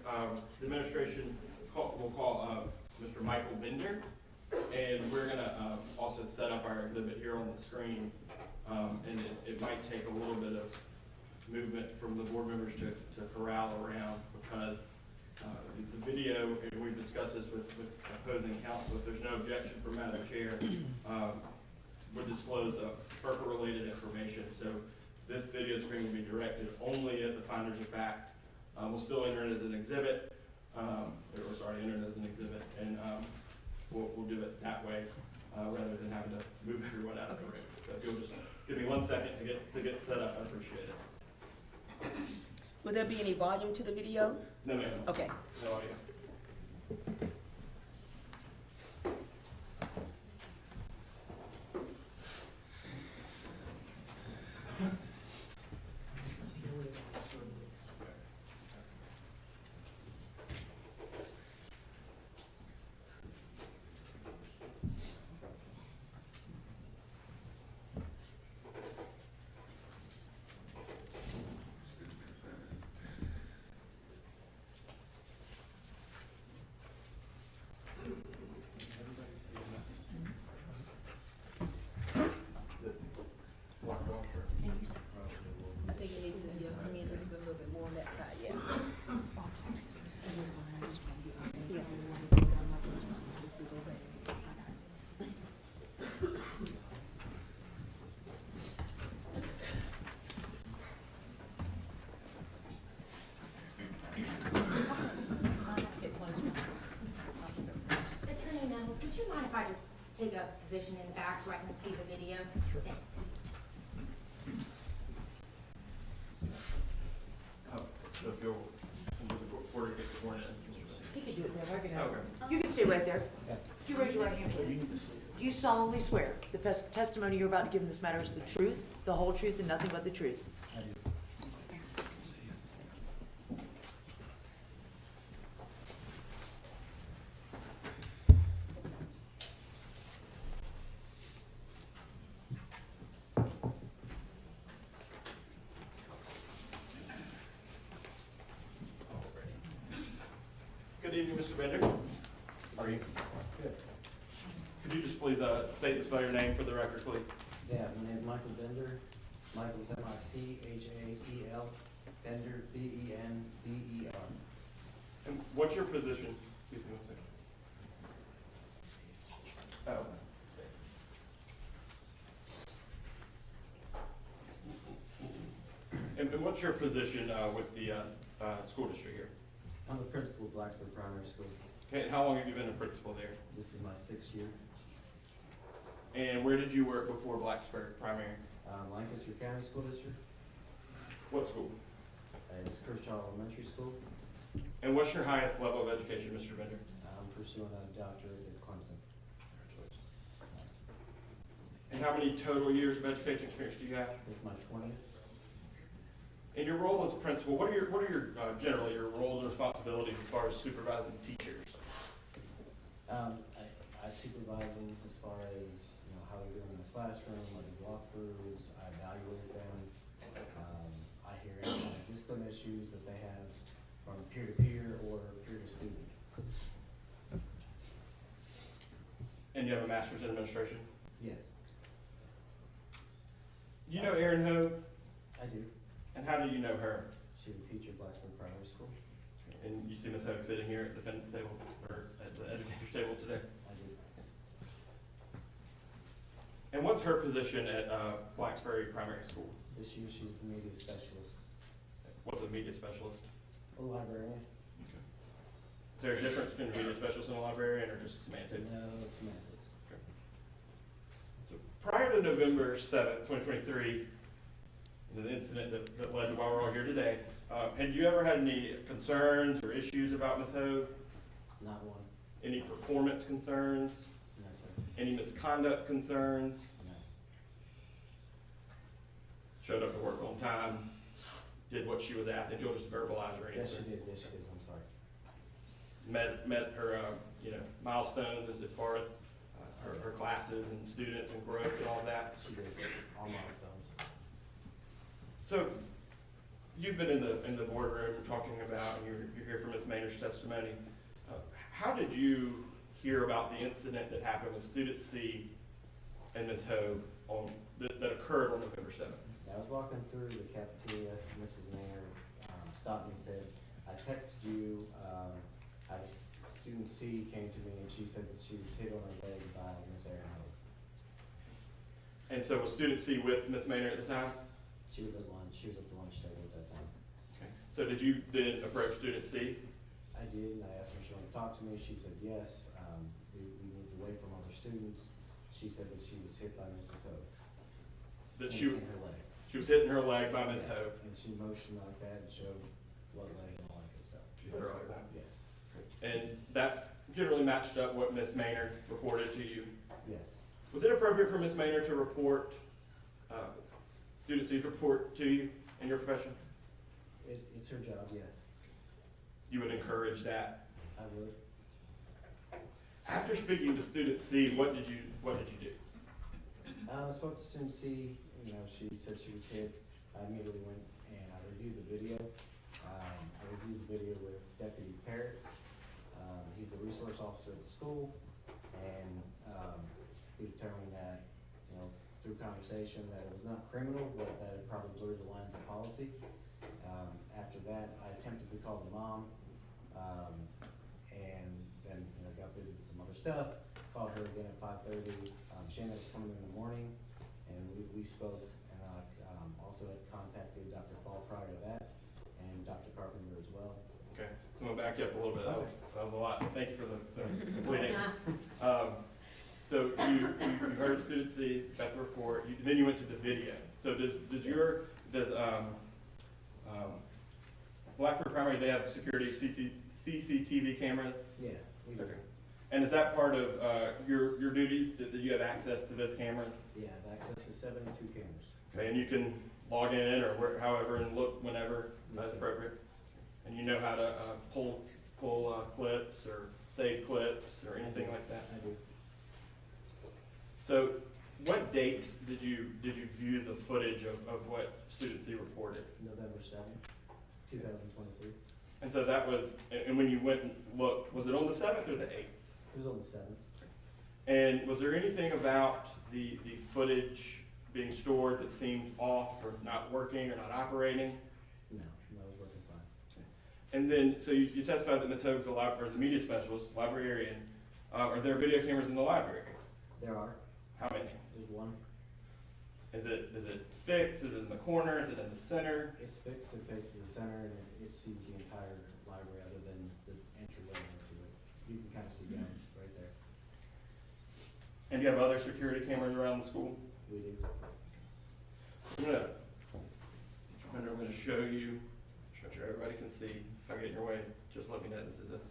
the administration will call Mr. Michael Bender, and we're gonna also set up our exhibit here on the screen. And it might take a little bit of movement from the board members to corral around, because the video, and we've discussed this with opposing counsel, if there's no objection from Madam Chair, would disclose FERPA-related information. So this video screen will be directed only at the finders of fact. We'll still enter it as an exhibit, enter it as an exhibit, and we'll do it that way rather than having to move everyone out of the room. So if you'll just give me 1 second to get set up, I appreciate it. Will there be any volume to the video? No, ma'am. Okay. No audio. I think it needs to come in just a little bit more on that side, yeah. Attorney Nettles, would you mind if I just take a position in the back so I can see the video? Sure. Thanks. So if you'll, the reporter gets sworn in. He can do it there, I can have Okay. it. You can stay right there. Would you raise your right hand, please? Do you solemnly swear the testimony you're about to give in this matter is the truth, the whole truth, and nothing but the truth? I do. Good evening, Mr. Bender. How are you? Good. Could you just please state and spell your name for the record, please? Yeah, my name's Michael Bender. Michael's M-I-C-H-A-E-L. Bender, B-E-N-D-E-R. And what's your position? Excuse me 1 second. Oh. And what's your position with the school district here? I'm the principal of Blacksburg Primary School. Okay, and how long have you been a principal there? This is my 6th year. And where did you work before Blacksburg Primary? Lancaster County School District. What school? It's Kershaw Elementary School. And what's your highest level of education, Mr. Bender? I'm pursuing a doctorate at Clemson. And how many total years of education experience do you have? This is my 20th. In your role as principal, what are your generally your roles and responsibilities as far as supervising teachers? I supervise them as far as, how they're doing in the classroom, I do walkthroughs, I evaluate them. I hear any kind of discipline issues that they have from peer to peer or peer to student. And you have a master's in administration? Yes, You know Erin Ho, I do. and how do you know her? She's a teacher at Blacksburg Primary School. And you see Ms. Hogue sitting here at the defendant's table, or at the educator's table today. I do. And what's her position at Blacksburg Primary School? This year she's the media specialist. What's a media specialist? A librarian. Is there a difference between being a specialist and a librarian, or just semantics? No, it's semantics. So prior to November 7th, 2023, the incident that led to why we're all here today, had you ever had any concerns or issues about Ms. Hogue? Not one. Any performance concerns? No, sir. Any misconduct concerns? No. Showed up to work on time, did what she was asked, if you'll just verbalize her Yes, answer. she did. Yes, she did. I'm sorry. Met her, milestones as far as her classes and students and growth and all that. She did. All milestones. So, you've been in the boardroom talking about, and you're here for Ms. Maynard's testimony. How did you hear about the incident that happened with Student C and Ms. Hogue that occurred on November 7th? I was walking through the cafeteria. Mrs. Maynard stopped me and said, "I texted you. Student C came to me and she said that she was hit on her leg by Miss Erin Hogue." And so was Student C with Ms. Maynard at the time? She was at lunch. She was at the lunch table at that time. Okay. So did you then approach Student C? I did, and I asked her if she wanted to talk to me. She said yes. We moved away from other students. She said that she was hit by Mrs. Hogue. That in she her leg. was hitting her leg by Ms. Hogue? And she motioned like that and showed what leg and all that good stuff. She hit her like that? Yes. And that generally matched up what Ms. Maynard reported to you. Yes. Was it appropriate for Ms. Maynard to report, Student C's report to you in your profession? It's her job, yes. You would encourage that? I would. After speaking to Student C, what did you do? I spoke to Student C, she said she was hit. I immediately went and I reviewed the video. I reviewed the video with Deputy Parrott. He's the resource officer at the school, and he determined that, through conversation, that it was not criminal, but that it probably blurred the lines of policy. After that, I attempted to call the mom, and then, got busy with some other stuff. Called her again at 5:30. Shannon was coming in the morning, and we spoke, and I also had contacted Dr. Fall prior to that, and Dr. Carpenter as well. Okay, so I'm gonna back you up a little bit. That was a lot. Thank you for the complete answer. So you heard Student C, got the report, then you went to the video. So does Blackford Primary, they have security CCTV cameras? Yeah, we do. Okay. And is that part of your duties, that you have access to those cameras? Yeah, I have access to 72 cameras. Okay, and you can log in or however and look whenever Yes, that's sir. appropriate? And you know how to pull clips or save clips or anything like that? I do. So what date did you view the footage of what Student C reported? November 7th, 2023. And so that was, and when you went and looked, was it on the 7th or the 8th? It was on the 7th. And was there anything about the footage being stored that seemed off or not working or not operating? No, that was working fine. And then, so you testified that Ms. Hogue's the media specialist, librarian. Are there video cameras in the library? There are. How many? There's one. Is it fixed? Is it in the corner? Is it in the center? It's fixed, it faces the center, and it sees the entire library other than the entryway into it. You can kind of see down right there. And you have other security cameras around the school? We do. I'm gonna show you, make sure everybody can see. If I get in your way, just let me know. This is a different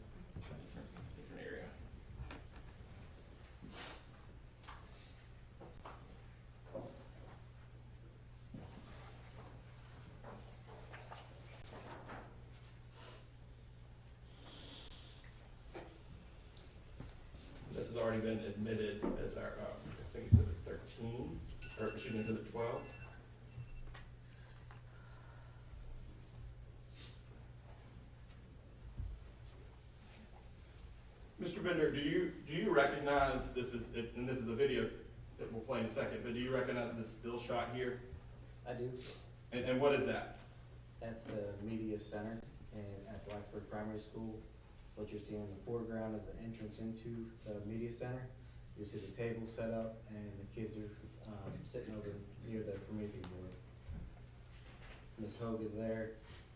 area. This has already been admitted as our, I think it's exhibit 13, or excuse me, exhibit 12. Mr. Bender, do you recognize this is, and this is a video that we'll play in a second, but do you recognize this still shot here? I do. And what is that? That's the media center at Blacksburg Primary School. What you're seeing in the foreground is the entrance into the media center. You see the table set up, and the kids are sitting over near the Prometheus board. Ms. Hogue is there,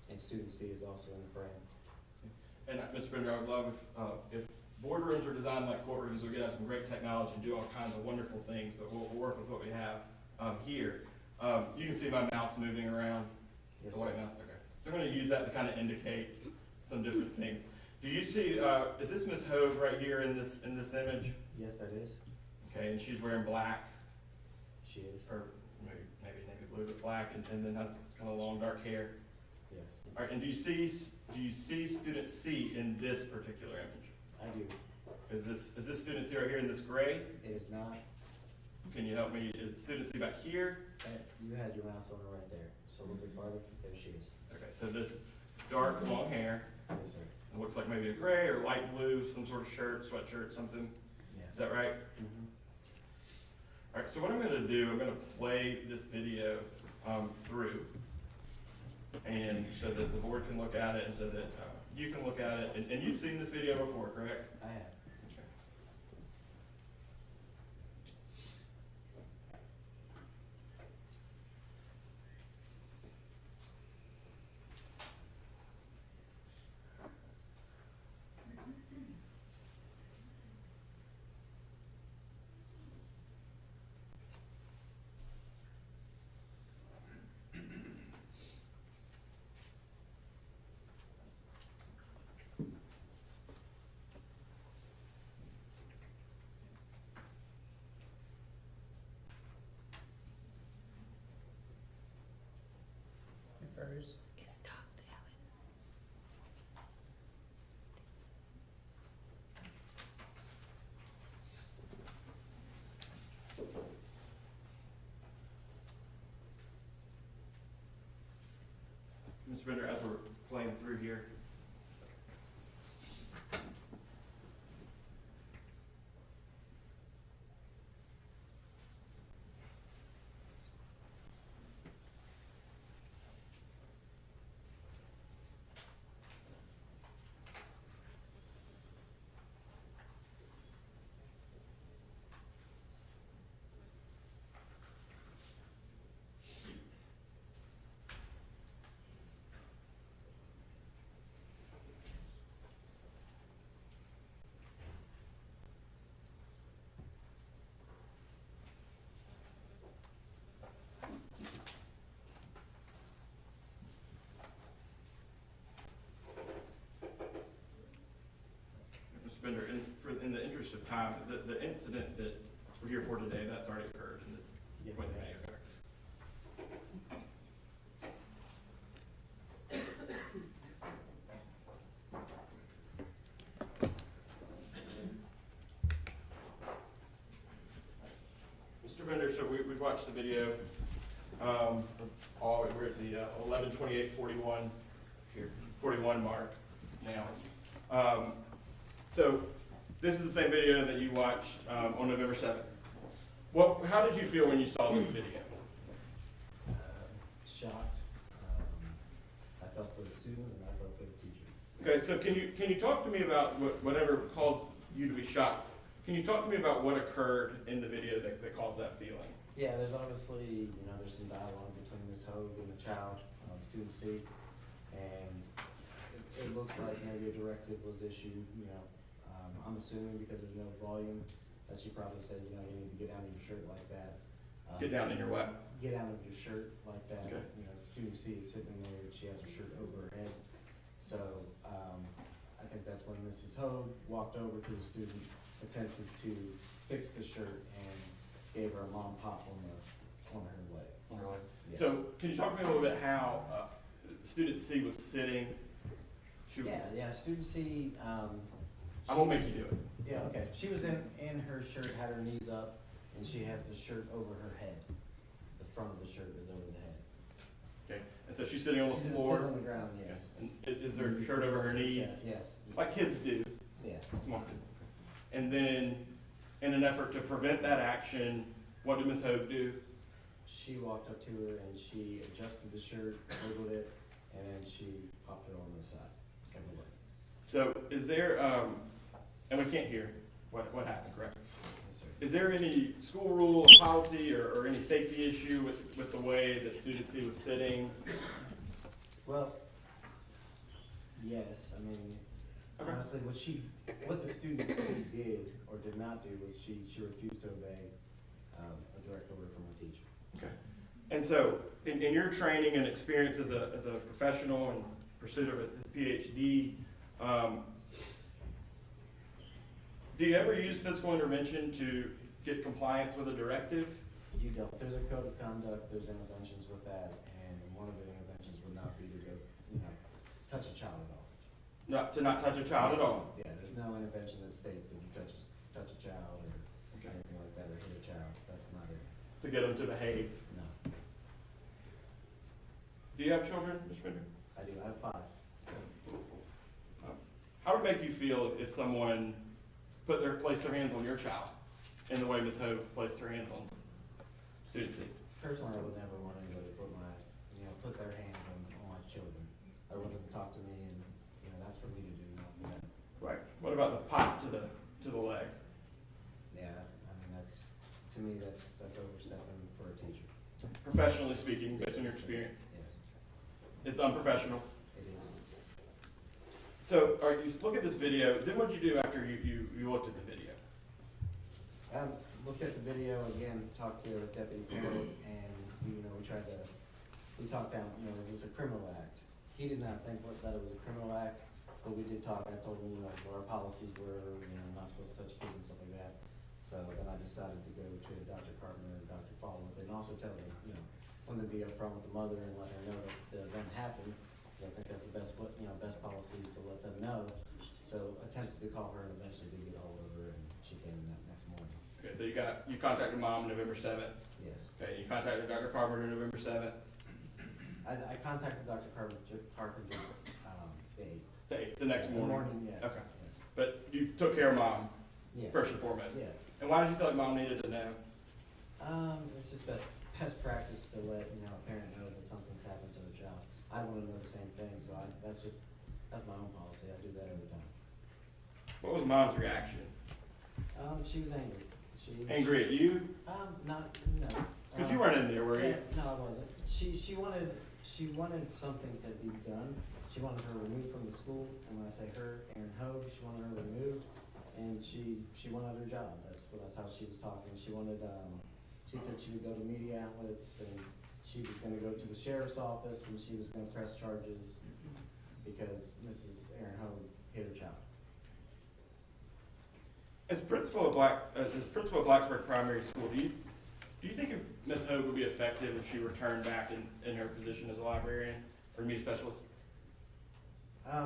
and Student C is also in the frame. And Mr. Bender, I would love if boardrooms are designed like courtrooms, we could have some great technology and do all kinds of wonderful things, but we'll work with what we have here. You can see my mouse moving around. Yes, The white sir. mouse, okay. So I'm going to use that to kind of indicate some different things. Do you see, is this Miss Hogue right here in this image? Yes, that is. Okay, and she's wearing black, She is. or maybe navy blue, but black, and then has kind of long dark hair. Yes, All right, and do you see student C in this particular image? I do. Is this student C right here in this gray? It is not. Can you help me? Is student C back here? You had your mouse on her right there, so a little bit farther. There she is. Okay, so this dark long hair, Yes, sir. it looks like maybe a gray or light blue, some sort of shirt, sweatshirt, something. Yeah. Is that right? Mm-hmm. All right, so what I'm going to do, I'm going to play this video through, and so that the board can look at it, and so that you can look at it. And you've seen this video before, correct? I have. Okay. It's Dr. Allen. Mr. Bender, as we're playing through here, Mr. Bender, in the interest of time, the incident that we're here for today, that's already occurred in this. Yes, point it of has. video. Mr. Bender, so we've watched the video. We're at the 11:28:41 here, 41 mark now. So this is the same video that you watched on November 7th. How did you feel when you saw this video? Shocked. I felt for the student and I felt for the teacher. Okay, so can you talk to me about whatever caused you to be shocked? Can you talk to me about what occurred in the video that caused that feeling? Yeah, there's obviously, there's some dialogue between Ms. Hogue and the child, student C, and it looks like maybe a directive was issued, I'm assuming because there's no volume, that she probably said, you need to get out of your shirt like that. Get down in your what? Get out of your shirt like that. Okay. Student C is sitting there, she has her shirt over her head. So, I think that's when Mrs. Hogue walked over to the student, attempted to fix the shirt and gave her a mom pop on her leg. Yes. So can you talk to me a little bit how student C was sitting? Yeah, student C, I won't make you do it. yeah, okay. She was in her shirt, had her knees up, and she has the shirt over her head. The front of the shirt is over the head. Okay, and so she's sitting on the She's floor. sitting on the ground, yes. And is there a shirt over her knees? Yes. Like kids do, Yeah. small kids. And then, in an effort to prevent that action, what did Ms. Hogue do? She walked up to her and she adjusted the shirt, wiggled it, and then she popped it on the side. Of the leg. So is there, and we can't hear what happened, correct? Yes, sir. Is there any school rule or policy or any safety issue with the way that student C was sitting? Well, yes, I mean, Okay. Honestly, what the student did or did not do was she refused to obey a direct order from her teacher. Okay. And so, in your training and experience as a professional and pursuit of his PhD, do you ever use physical intervention to get compliance with a directive? You don't. There's a code of conduct, there's interventions with that, and one of the interventions would not be to go, touch a child at all. Not touch a child at all? Yeah, there's no intervention that states that you touch a child or Okay. anything like that, or hit a child. That's not it. To get them to behave. No. Do you have children, Mr. Bender? I do. I have 5. How would it make you feel if someone placed their hands on your child in the way Ms. Hogue placed her hands on student C? Personally, I would never want anybody to put their hands on my children. I want them to talk to me, and that's for me to do, not for them. Right. What about the pop to the leg? Yeah, I mean to me that's overstepping for a teacher. Professionally speaking, based on your experience, Yes, it's unprofessional. it is. So, all right, you look at this video. Then what did you do after you looked at the video? Looked at the video again, talked to Deputy Parent, and we talked down. Is this a criminal act? He did not think that it was a criminal act, but we did talk. I told him what our policies were. Not supposed to touch kids and stuff like that. So then I decided to go to Dr. Carpenter and Dr. Fallworth, and also tell them, when to be upfront with the mother and let her know that the event happened. I think that's the best policy to let them know. So attempted to call her and eventually did get a hold of her, and she came in that next morning. Okay, so you contacted mom November 7th. Yes. Okay, you contacted Dr. Carpenter November 7th. I contacted Dr. Carpenter, The next the morning. morning, yes. Okay. But you took care of mom Yeah. first and foremost. Yeah. And why did you feel like mom needed to know? It's just best practice to let, a parent know that something's happened to their child. I want to know the same thing, so that's my own policy. I do that every time. What was mom's reaction? She was angry. Angry at you? No. Because you weren't in there, were you? No, I wasn't. She wanted something to be done. She wanted her removed from the school, and when I say her, Erin Hogue, she wanted her removed, and she wanted her job. That's how she was talking. She wanted, she said she would go to media outlets, and she was gonna go to the sheriff's office, and she was gonna press charges because Mrs. Erin Hogue hit her child. As principal of Blacksburg Primary School, do you think Ms. Hogue would be effective if she returned back in her position as a librarian or media specialist? I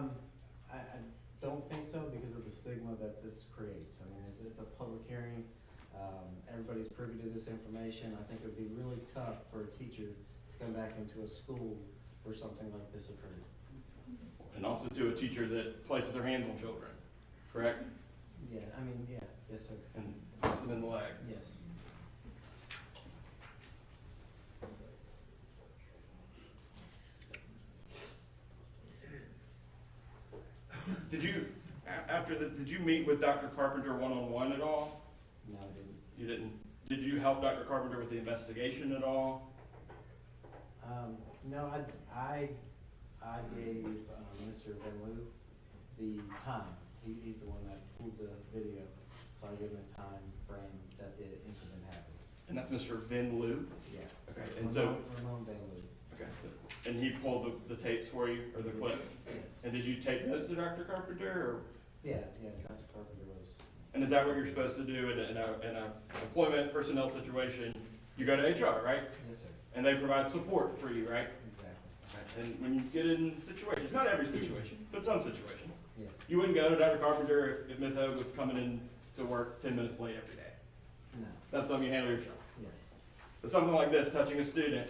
don't think so because of the stigma that this creates. I mean, it's a public hearing. Everybody's privy to this information. I think it would be really tough for a teacher to come back into a school where something like this occurred. And also to a teacher that places their hands on children, correct? Yeah, yes, sir. And pops them in the leg. Yes. Did you meet with Dr. Carpenter one-on-one at all? No, I didn't. You didn't? Did you help Dr. Carpenter with the investigation at all? No, I gave Mr. Van Loo the time. He's the one that pulled the video, so I gave him a time frame that the incident happened. And that's Mr. Vin Liu? Yeah. Okay, and so, Ramon Van Loo. okay, so, and he pulled the tapes for you, or the clips? Yes. And did you take those to Dr. Carpenter, or? Yeah, Dr. Carpenter was. And is that what you're supposed to do in a employment personnel situation? You go to HR, right? Yes, sir. And they provide support for you, right? Exactly. And when you get in situations, not every situation, but some situations, Yes. you wouldn't go to Dr. Carpenter if Ms. Hogue was coming in to work 10 minutes late every day. No. That's something you handle yourself. Yes. But something like this, touching a student,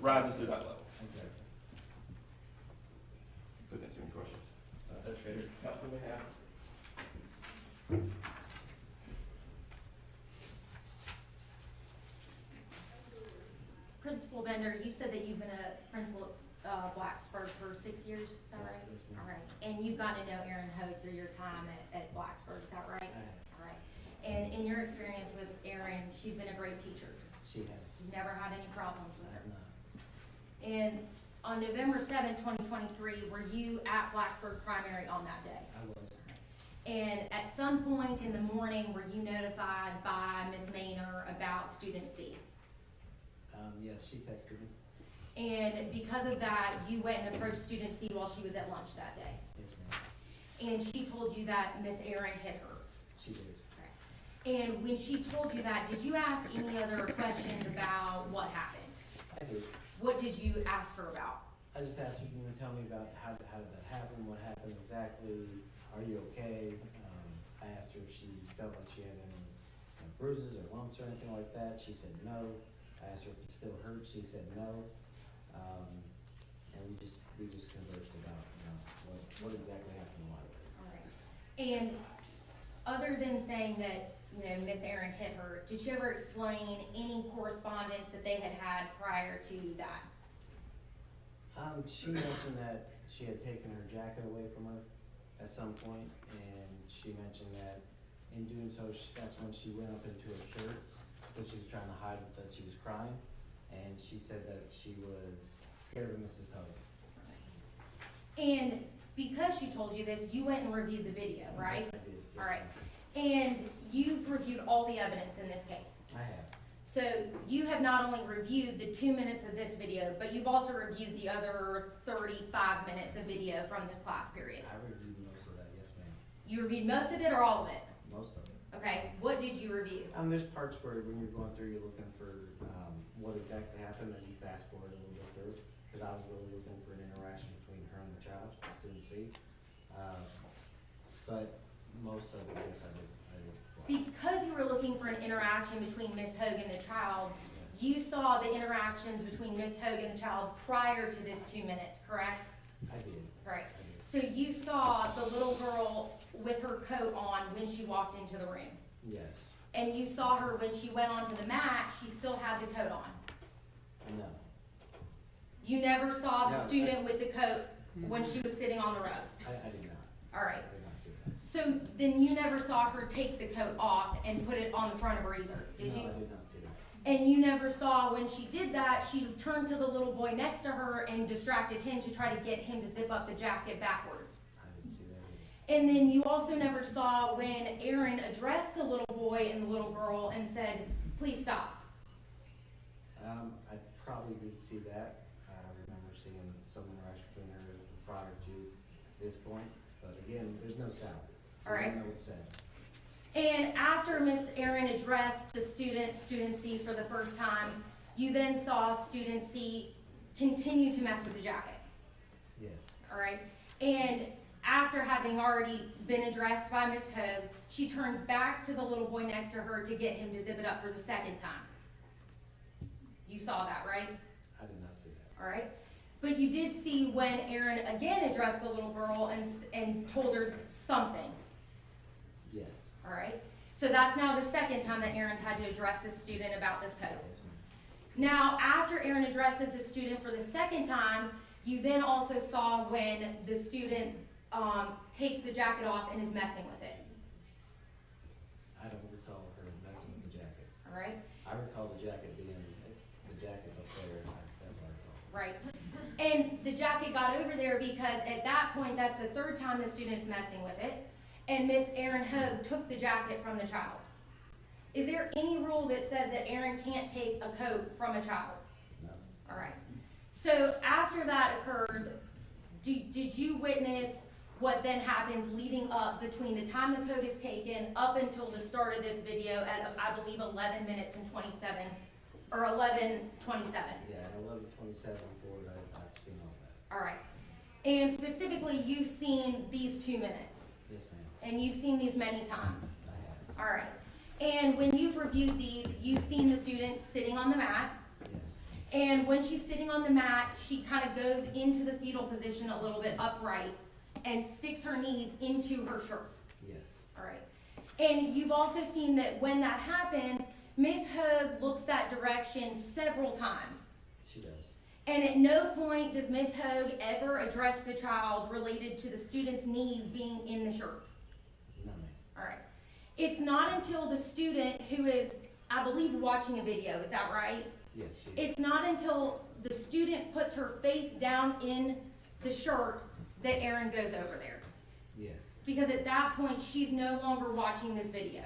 rises to that level. Exactly. Does that answer any questions? Administrator, council may have. Principal Bender, you said that you've been a principal at Blacksburg for 6 years, is that Yes, right? yes, ma'am. All right, and you've gotten to know Erin Hogue through your time at Blacksburg, is that right? I have. All right, and in your experience with Erin, she's been a great teacher. She has. You've never had any problems with I her. have not. And On November 2023, were you at Blacksburg Primary on that day? I was. And at some point in the morning, were you notified by Ms. Maynor about student C? Yes, she texted me. And because of that, you went and approached student C while she was at lunch that day? Yes, ma'am. And she told you that Ms. Aaron hit her? She did. And when she told you that, did you ask any other questions about what happened? I did. What did you ask her about? I just asked her, can you tell me about how did that happen? What happened exactly? Are you okay? I asked her if she felt like she had any bruises or lumps or anything like that. She said no. I asked her if it still hurt. She said no. And we just conversed about, what exactly happened and why. All right. And other than saying that, Miss Aaron hit her, did she ever explain any correspondence that they had had prior to that? She mentioned that she had taken her jacket away from her at some point, and she mentioned that in doing so, that's when she went up into her shirt, because she was trying to hide that she was crying, and she said that she was scared of Mrs. Hogue. And because she told you this, you went and reviewed the video, right? I did. Yes, All right. ma'am. And you've reviewed all the evidence in this case. I have. So you have not only reviewed the 2 minutes of this video, but you've also reviewed the other 35 minutes of video from this class period. I reviewed most of that, yes, ma'am. You reviewed most of it or all of it? Most of it. Okay, what did you review? There's parts where when you're going through, you're looking for, what exactly happened, and you fast forward a little bit through, because I was really looking for an interaction between her and the child, student C. But most of it, yes, I did. Because you were looking for an interaction between Ms. Hogue and the child, you saw the interactions between Ms. Hogue and the child prior to this 2 minutes, correct? I did. Right. I did. So you saw the little girl with her coat on when she walked into the room. Yes. And you saw her when she went onto the mat, she still had the coat on. No. You never saw the No, student with the coat when she was sitting on the road. I did not. All right. I did not see that. So then you never saw her take the coat off and put it on the front of her either, did you? No, I did not see that. And you never saw when she did that, she turned to the little boy next to her and distracted him to try to get him to zip up the jacket backwards. I didn't see that either. And then you also never saw when Aaron addressed the little boy and the little girl and said, please stop. I probably did see that. I remember seeing some interaction between her prior to this point, but again, there's no sound. So All right. I don't know what's said. And after Miss Aaron addressed the student C for the first time, you then saw student C continue to mess with the jacket. Yes. All right. And after having already been addressed by Miss Hogue, she turns back to the little boy next to her to get him to zip it up for the second time. You saw that, right? I did not see that. All right. But you did see when Aaron again addressed the little girl and told her something. Yes. All right. So that's now the second time that Aaron had to address this student about this coat. Yes, ma'am. Now, after Aaron addresses the student for the second time, you then also saw when the student takes the jacket off and is messing with it. I don't recall her messing with the jacket. All right. I recall the jacket being, the jacket's up there, that's what I recall. Right. And the jacket got over there because at that point, that's the third time the student's messing with it. And Miss Aaron Hogue took the jacket from the child. Is there any rule that says that Aaron can't take a coat from a child? No. All right. So after that occurs, did you witness what then happens leading up between the time the coat is taken up until the start of this video at, I believe, 11 minutes and 27, or 11:27? Yeah, at 11:27 forward, I've seen all that. All right. And specifically, you've seen these 2 minutes, Yes, ma'am. and you've seen these many times. I have. All right. And when you've reviewed these, you've seen the student sitting on the mat. Yes. And when she's sitting on the mat, she kind of goes into the fetal position a little bit upright and sticks her knees into her shirt. Yes. All right. And you've also seen that when that happens, Ms. Hogue looks that direction several times. She does. And at no point does Ms. Hogue ever address the child related to the student's knees being in the shirt. No, ma'am. All right. It's not until the student who is, I believe, watching a video, is that right? Yes, she is. It's not until the student puts her face down in the shirt, that Erin goes over there. Yes, Because at that point, she's no longer watching this video.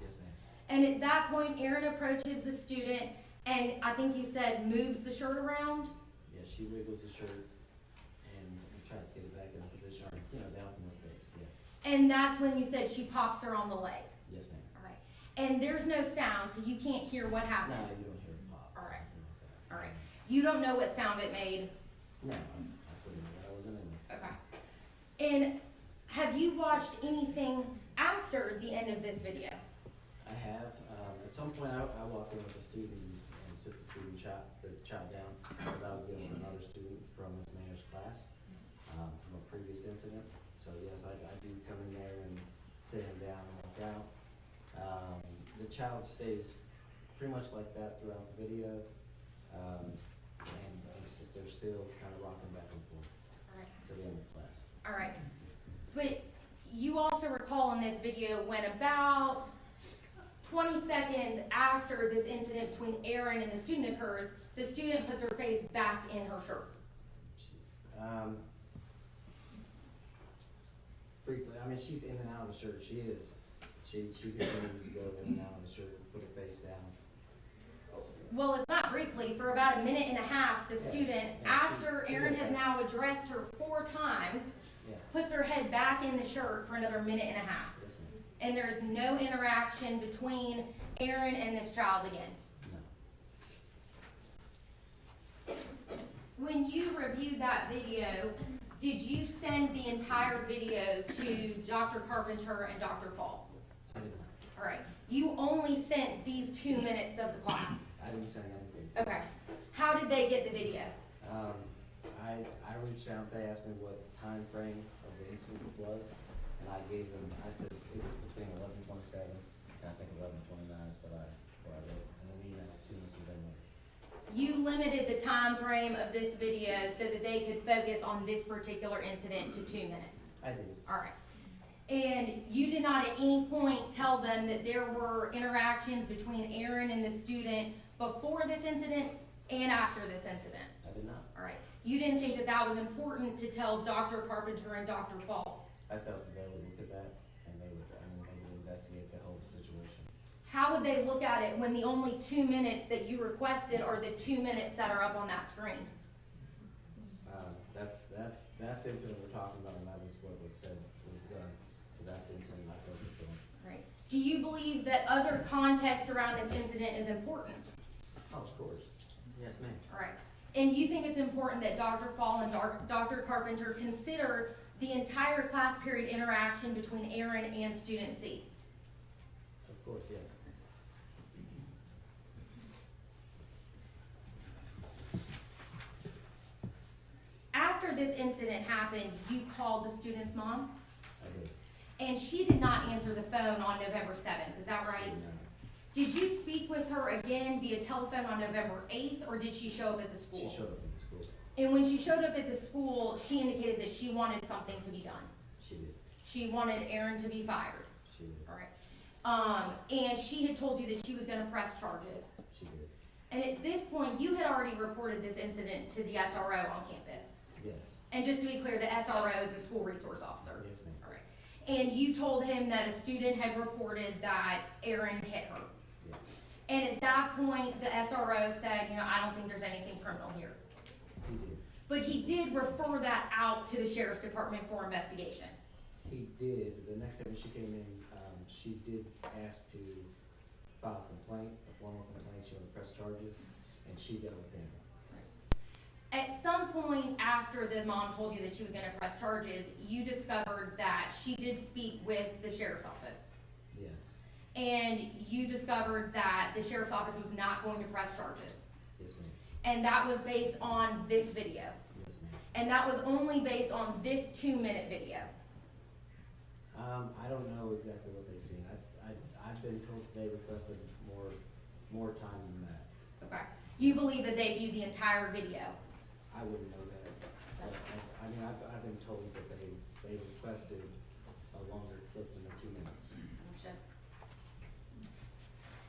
yes, ma'am. And at that point, Erin approaches the student and I think you said moves the shirt around. Yeah, she wiggles the shirt and tries to get it back in a position, or, you know, down from her face, yes. And that's when you said she pops her on the leg. Yes, ma'am. All right. And there's no sound, so you can't hear what No, happens. you don't hear it pop. All right. Nothing like that. All right. You don't know what sound it made. No, I couldn't, I wasn't in there. Okay. And have you watched anything after the end of this video? I have, at some point, I walked in with a student and sit the child down, because I was dealing with another student from Ms. Mayer's class, from a previous incident. So yes, I do come in there and sit him down and walk out. The child stays pretty much like that throughout the video, and it's just, they're still kind of rocking back and forth All right. to the end of class. All right. But you also recall in this video when about 20 seconds after this incident between Erin and the student occurs, the student puts her face back in her shirt. Briefly, I mean, she's in and out of the shirt, she is. She continues to go in and out of the shirt, put her face down. Well, it's not briefly. For about a minute and a half, the Yeah. student, Yeah, after she Erin did has that. now addressed her 4 times, Yeah, puts her head back in the shirt for another minute and a half. yes, ma'am. And there's no interaction between Erin and this child again. No. When you reviewed that video, did you send the entire video to Dr. Carpenter and Dr. Fall? I did not. All right. You only sent these 2 minutes of the class. I didn't say anything. Okay. How did they get the video? I reached out, they asked me what the time frame of the incident was, and I gave them, I said it was between 11:27 and I think 11:29 is what I wrote, and then emailed it to Mr. Bentley. You limited the time frame of this video so that they could focus on this particular incident to 2 minutes. I did. All right. And you did not at any point tell them that there were interactions between Erin and the student before this incident and after this incident. I did not. All right. You didn't think that that was important to tell Dr. Carpenter and Dr. Fall. I felt that they would look at that, and they would investigate the whole situation. How would they look at it when the only 2 minutes that you requested are the 2 minutes that are up on that screen? That's the incident we're talking about, and that was what was said, was done, so that's the incident I focused on. Right. Do you believe that other context around this incident is important? Oh, of course. Yes, ma'am. All right. And you think it's important that Dr. Fall and Dr. Carpenter consider the entire class period interaction between Erin and student C? Of course, yes. After this incident happened, you called the student's mom, I did. and she did not answer the phone on November 7th. Is that right? No. Did you speak with her again via telephone on November 8th, or did she show up at the school? She showed up at the school. And when she showed up at the school, she indicated that she wanted something to be done. She did. She wanted Erin to be fired. She did. All right. And she had told you that she was gonna press charges. She did. And at this point, you had already reported this incident to the SRO on campus. Yes. And just to be clear, the SRO is a school resource officer. Yes, ma'am. All right. And you told him that a student had reported that Erin hit her. Yes. And at that point, the SRO said, you know, I don't think there's anything criminal here. He did. But he did refer that out to the sheriff's department for investigation. He did. The next time she came in, she did ask to file a complaint, a formal complaint. She wanted to press charges, and she dealt with him. At some point after the mom told you that she was gonna press charges, you discovered that she did speak with the sheriff's office. Yes. And you discovered that the sheriff's office was not going to press charges. Yes, ma'am. And that was based on this video. Yes, ma'am. And that was only based on this 2-minute video. I don't know exactly what they've seen. I've been told they requested more time than that. Okay. You believe that they viewed the entire video? I wouldn't know that. But I mean, I've been told that they requested a longer clip than the 2 minutes.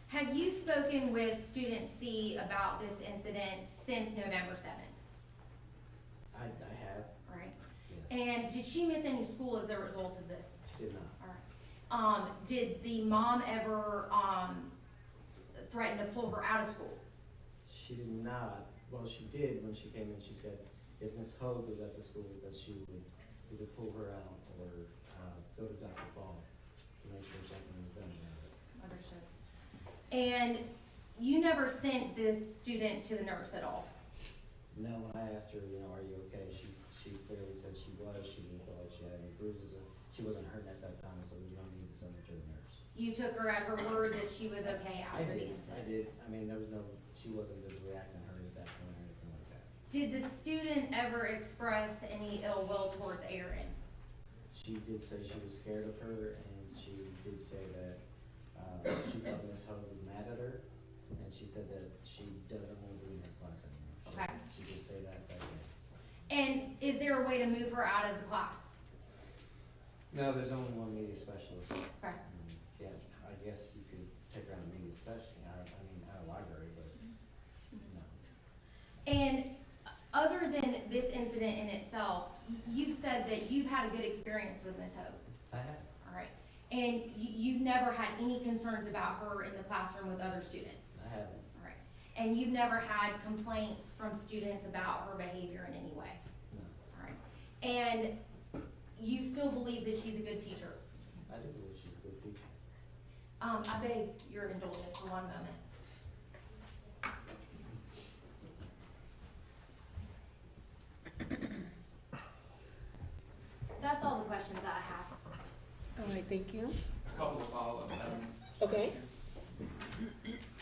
Have you spoken with student C about this incident since November 7th, I have, right? yes, And did she miss any school as a result of this? she did not. All right. Did the mom ever, threaten to pull her out of school? She did not, well, she did when she came in, she said if Ms. Hogue was at the school, that she would either pull her out or, go to Dr. Fall to make sure something was done about it. Understood. And you never sent this student to the nurse at all? No, when I asked her, you know, are you okay, she clearly said she was, she didn't feel like she had any bruises, or she wasn't hurting at that time, so there's no need to send her to the nurse. You took her at her word that she was okay after the incident? I did, I mean, there was no, she wasn't just reacting hurt at that point or anything like that. Did the student ever express any ill will towards Erin? She did say she was scared of her, and she did say that, she thought Ms. Hogue was mad at her, and she said that she doesn't want to be in her class anymore. Okay. She did say that day. And is there a way to move her out of the class? No, there's only one media specialist. Okay. Yeah, I guess you could take her on a media specialist, I mean, out of library, but no. And other than this incident in itself, you've said that you've had a good experience with Ms. Hope. I have. All right. And you've never had any concerns about her in the classroom with other students. I haven't. All right. And you've never had complaints from students about her behavior in any way. No. All right. And you still believe that she's a good teacher. I do believe she's a good teacher. I beg your indulgence for one moment. That's all the questions that I have. All right, thank you. A couple of follow-up, Okay.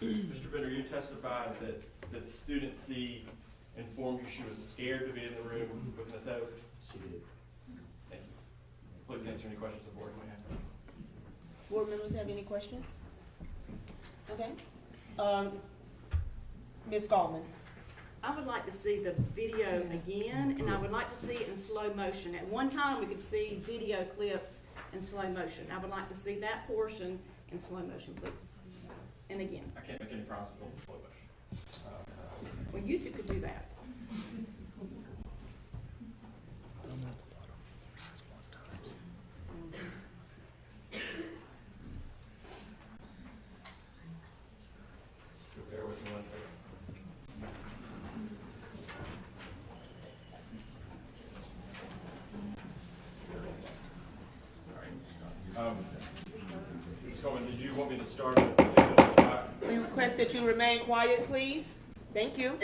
Mr. Bender, you testified that student C informed you she was scared to be in the room with Ms. Hogue. She did. Thank you. Please answer any questions the board may have. Board members have any questions? Okay. Ms. Gallman. I would like to see the video again, and I would like to see it in slow motion. At one time, we could see video clips in slow motion. I would like to see that portion in slow motion, please. And again, I can't make any promises on the slow motion. we used to could do that. Bear with me one second. All right. Ms. Coleman, did you want me to start at a particular spot? We request that you remain quiet, please. Thank you.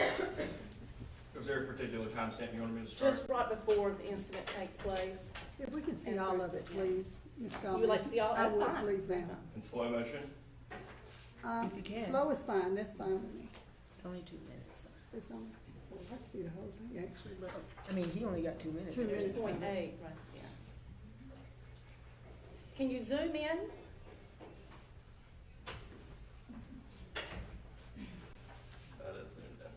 Was there a particular timestamp you wanted me to start? Just right before the incident takes place. If we can see all of it, please, Ms. You Gomez. would like to see all, I that's would, fine. please, ma'am. In slow motion? If you can. Slow is fine, that's fine with me. It's only 2 minutes. It's on, well, I can see the whole thing, actually, but I mean, he only got 2 minutes. 2 minutes. Point eight, right, yeah. Can you zoom in? That is zoomed in.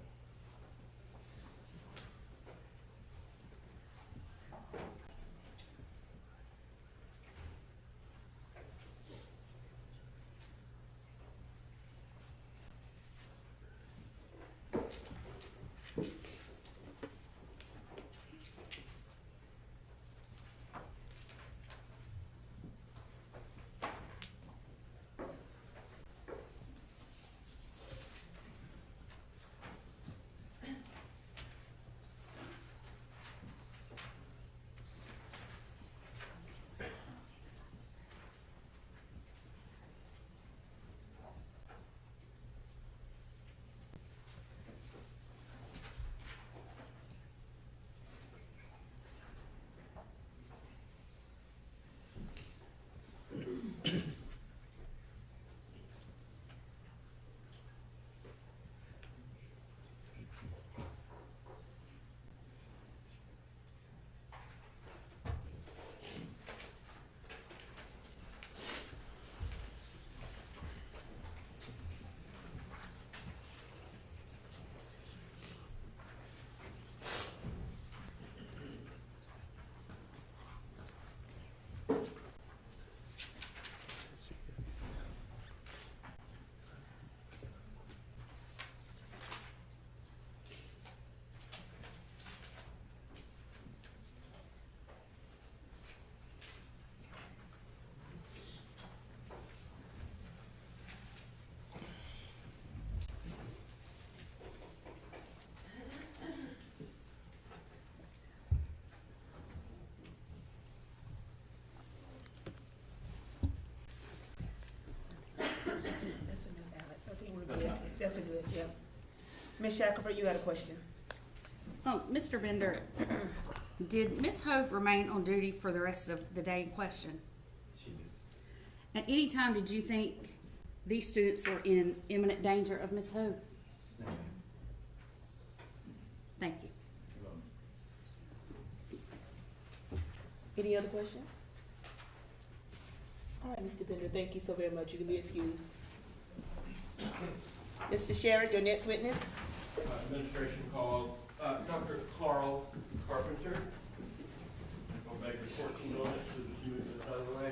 Ms. Shackelford, you had a question. Mr. Bender, did Ms. Hogue remain on duty for the rest of the day in question? She did. At any time, did you think these students were in imminent danger of Ms. Hogue? No, ma'am. Thank you. You're welcome. Any other questions? All right, Mr. Bender, thank you so very much. You can be excused. Mr. Sherrod, your next witness. Administration calls Dr. Carl Carpenter. I'll make it 14 minutes so that you move this out of the way.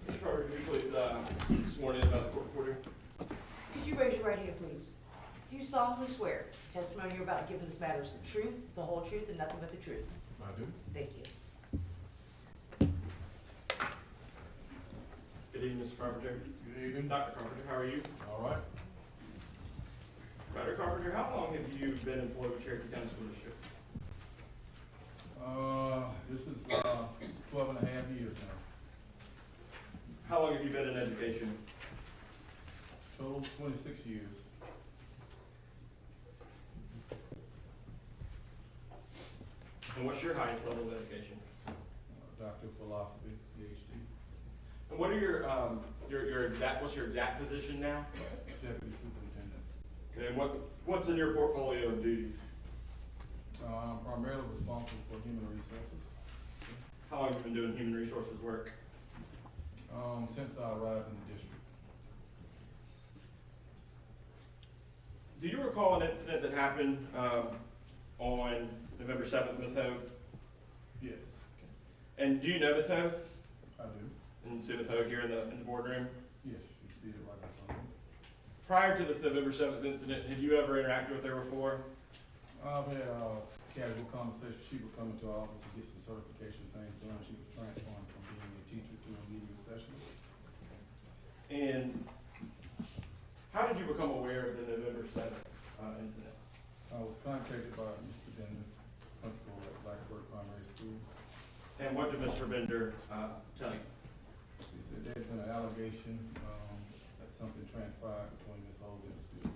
Mr. Carter, could you please sworn in about the court reporter? Could you raise your right hand, please? Do you solemnly swear the testimony you're about to give in this matter is the truth, the whole truth, and nothing but the truth? I do. Thank you. Good evening, Mr. Carpenter. Good evening. Dr. Carpenter, how are you? All right. Dr. Carpenter, how long have you been employed with Cherokee County School District? This is 12 and a half years now. How long have you been in education? Total 26 years. And what's your highest level of education? Doctor of Philosophy, PhD. And what are your what's your exact position now? Deputy Superintendent. Okay, and what's in your portfolio of duties? I'm primarily responsible for human resources. How long have you been doing human resources work? Since I arrived in the district. Do you recall an incident that happened on November 7th, Ms. Hogue? Yes, And do you know Ms. Hogue? I do. And see Ms. Hogue here in the boardroom? Yes, you see it right in front of me. Prior to this November 7th incident, had you ever interacted with her before? I've had casual conversation. She would come into our office and get some certification things done. She was transformed from being a teacher to a media specialist. And how did you become aware of the November 7th incident? I was contacted by Mr. Bender, principal at Blacksburg Primary School. And what did Mr. Bender tell you? He said there's been an allegation that something transpired between Ms. Hogue and the student.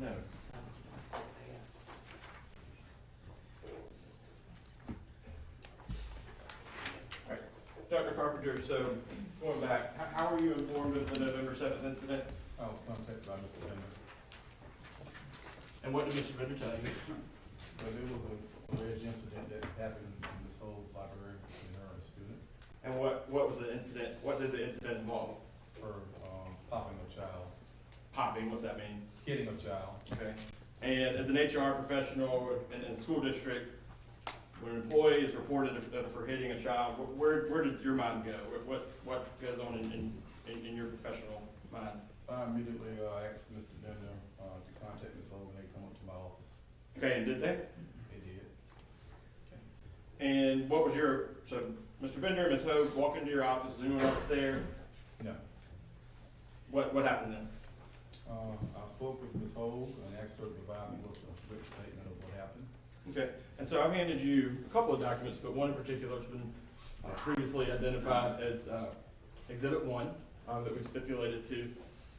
No. Alright, Dr. Carpenter, so going back, how were you informed of the November 7th incident? I was contacted by Mr. Bender. And what did Mr. Bender tell you? But there was a alleged incident that happened in this whole library between her and a student. And what was the incident? What did the incident involve? Her popping a child, Popping, what's that mean? hitting a child. Okay. And as an HR professional in a school district, when an employee is reported for hitting a child, where did your mind go? What goes on in your professional mind? I immediately asked Mr. Bender to contact Ms. Hogue and they come up to my office. Okay, and did they? They did. And what was so Mr. Bender and Ms. Hogue walk into your office, is anyone else there? No. What happened then? I spoke with Ms. Hogue and asked her to provide me with a written statement of what happened. Okay, and so I've handed you a couple of documents, but one in particular has been previously identified as Exhibit 1 that we've stipulated to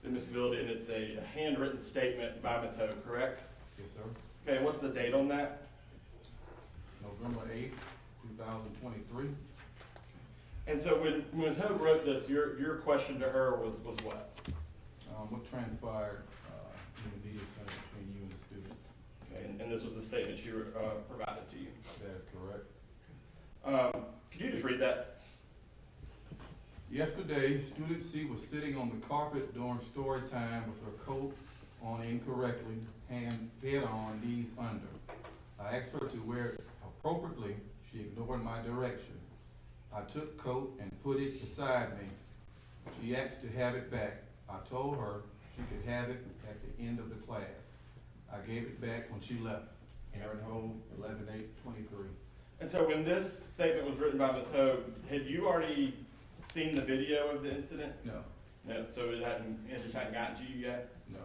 admissibility, and it's a handwritten statement by Ms. Hogue, correct? Yes, sir. Okay, and what's the date on that? November 8th, 2023. And so when Ms. Hogue wrote this, your question to her was what? What transpired in the media center between you and the student? Okay, and this was the statement she provided to you. That is correct. Could you just read that? Yesterday, student C was sitting on the carpet during story time with her coat on incorrectly, head on, knees under. I asked her to wear it appropriately. She ignored my direction. I took coat and put it beside me. She asked to have it back. I told her she could have it at the end of the class. I gave it back when she left. Aaron Hogue, 11/8/23. And so when this statement was written by Ms. Hogue, had you already seen the video of the incident? No, No, so it just hadn't gotten to you yet? no.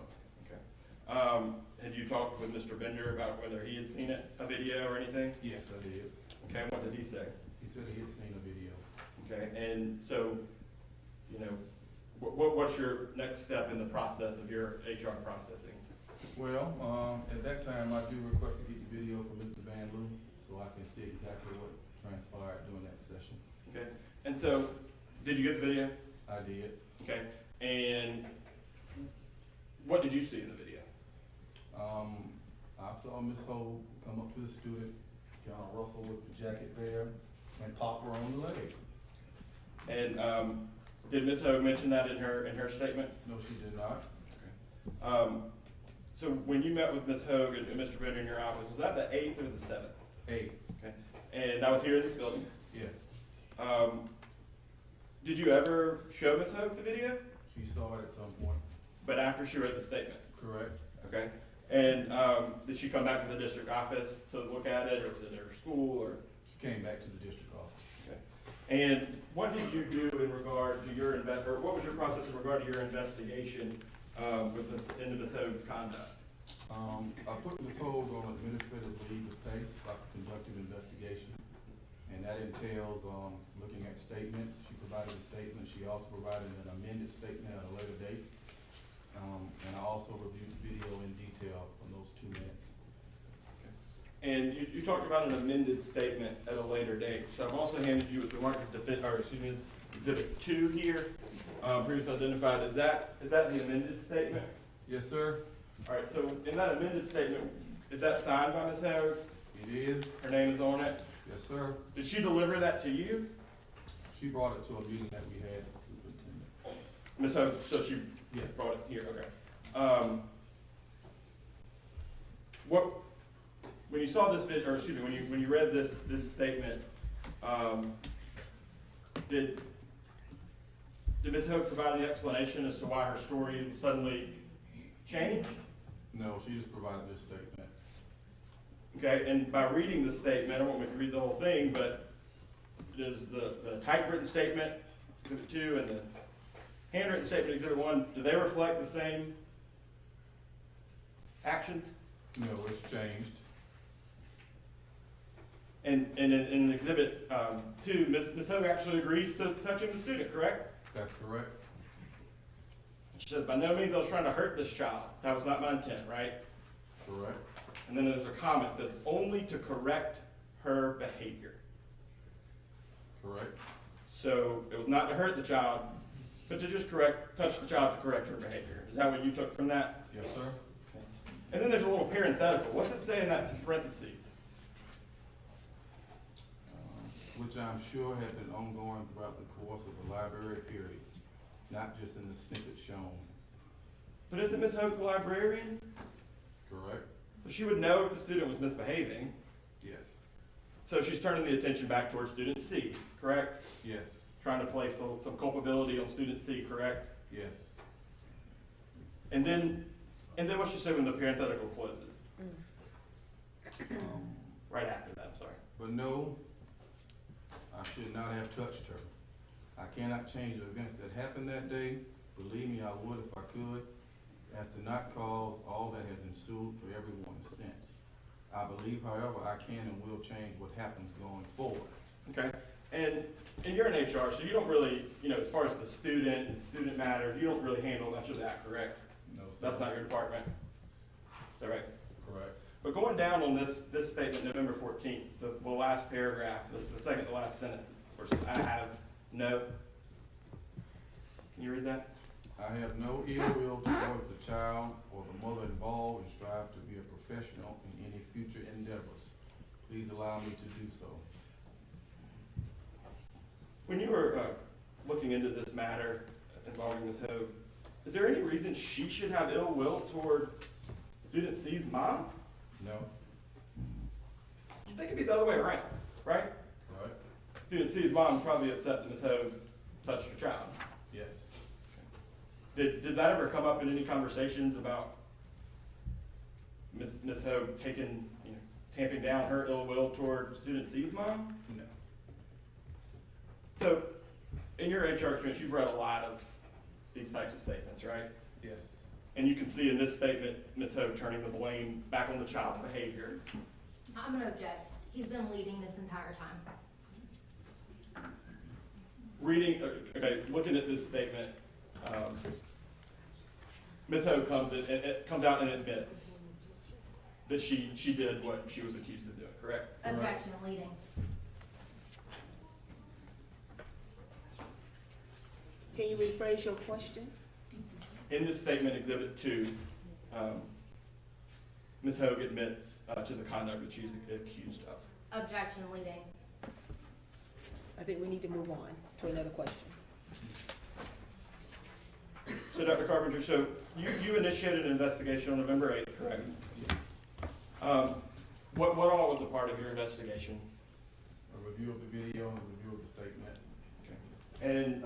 Okay. Had you talked with Mr. Bender about whether he had seen it, a video or anything? Yes, I did. Okay, what did he say? He said he had seen a video. Okay, and so, you know, what's your next step in the process of your HR processing? Well, at that time, I do request to get the video from Mr. Van Loo, so I can see exactly what transpired during that session. Okay, and so, did you get the video? I did. Okay, and what did you see in the video? I saw Ms. Hogue come up to the student, kind of rustle with the jacket there, and pop her on the leg. And did Ms. Hogue mention that in her statement? No, she did not. So when you met with Ms. Hogue and Mr. Bender in your office, was that the 8th or the 7th? 8, Okay, and that was here in this building. yes. Did you ever show Ms. Hogue the video? She saw it at some point, But after she read the statement, correct? okay? And did she come back to the district office to look at it, or was it at her school, or? She came back to the district office. Okay. And what did you do in regard to your or what was your process in regard to your investigation into Ms. Hogue's conduct? I put Ms. Hogue on administrative leave of pay, so I could conduct an investigation. And that entails, looking at statements. She provided a statement. She also provided an amended statement at a later date. And I also reviewed the video in detail from those 2 minutes. And you talked about an amended statement at a later date. So I've also handed you with the Marcus Exhibit 2 here, previously identified. Is that the amended statement? Yes, sir. All right, so in that amended statement, is that signed by Ms. Hogue? It is. Her name is on it? Yes, sir. Did she deliver that to you? She brought it to a meeting that we had with the superintendent. Ms. Hogue, so she Yes. brought it here, okay. When you saw this video, or excuse me, when you read this statement, did Ms. Hogue provide any explanation as to why her story suddenly changed? No, she just provided this statement. Okay, and by reading the statement, I won't make you read the whole thing, but does the typewritten statement, Exhibit 2, and the handwritten statement, Exhibit 1, do they reflect the same actions? No, it's changed. And in Exhibit 2, Ms. Hogue actually agrees to touching the student, correct? That's correct. She says, by no means I was trying to hurt this child. That was not my intent, right? Correct. And then there's a comment that says, only to correct her behavior. Correct. So it was not to hurt the child, but to just touch the child to correct her behavior. Is that what you took from that? Yes, sir. And then there's a little parenthetical. What's it say in that parentheses? Which I'm sure had been ongoing throughout the course of the library period, not just in the snippet shown. But isn't Ms. Hogue the librarian? Correct? So she would know if the student was misbehaving. Yes. So she's turning the attention back towards student C, correct? Yes. Trying to place some culpability on student C, correct? Yes. And then what she said when the parenthetical closes? Right after that, I'm sorry. But no, I should not have touched her. I cannot change the events that happened that day. Believe me, I would if I could, as to not cause all that has ensued for everyone since. I believe, however, I can and will change what happens going forward. Okay, and you're in HR, so you don't really, as far as the student and student matters, you don't really handle much of that, correct? No, sir. That's not your department. Is that right? Correct. But going down on this statement, November 14th, the last paragraph, the second to last sentence, versus I have no. Can you read that? I have no ill will towards the child or the mother involved and strive to be a professional in any future endeavors. Please allow me to do so. When you were looking into this matter involving Ms. Hogue, is there any reason she should have ill will toward student C's mom? No? I think it'd be the other way around, right? Right? Student C's mom is probably upset that Ms. Hogue touched her child. Yes. Did that ever come up in any conversations about Ms. Hogue tamping down her ill will toward student C's mom? No. So, in your HR experience, you've read a lot of these types of statements, right? Yes. And you can see in this statement, Ms. Hogue turning the blame back on the child's behavior. I'm gonna object. He's been leading this entire time. Looking at this statement, Ms. Hogue comes out and admits that she did what she was accused of doing, correct? Objection, leading. Can you rephrase your question? In this statement, Exhibit 2, Ms. Hogue admits to the conduct that she's accused of. Objection, leading. I think we need to move on to another question. So, Dr. Carpenter, so you initiated an investigation on November 8th, correct? What all was a part of your investigation? A review of the video and a review of the statement. And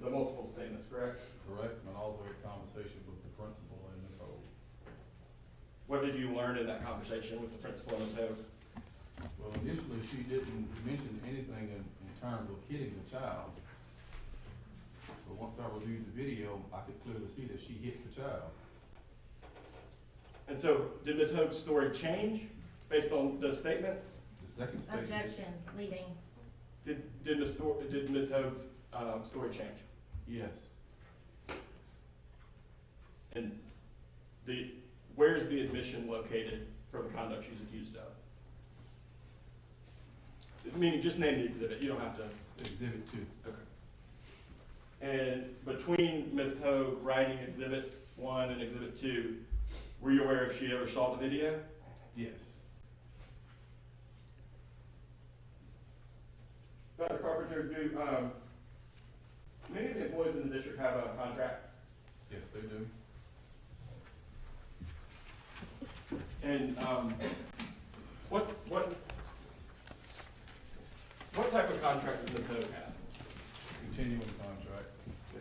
the multiple statements, correct? Correct, and also a conversation with the principal and Ms. Hogue. What did you learn in that conversation with the principal and Ms. Hogue? Well, initially, she didn't mention anything in terms of hitting the child. So once I reviewed the video, I could clearly see that she hit the child. And so, did Ms. Hogue's story change based on those statements? The second statement. Objection, leading. Did Ms. Hogue's story change? Yes. And where is the admission located for the conduct she's accused of? Meaning, just name the exhibit. You don't have to. Exhibit 2. Okay. And between Ms. Hogue writing Exhibit 1 and Exhibit 2, were you aware if she ever saw the video? Yes. Dr. Carpenter, do many of the employees in the district have a contract? Yes, they do. And what type of contract does Ms. Hogue have? Continuing contract.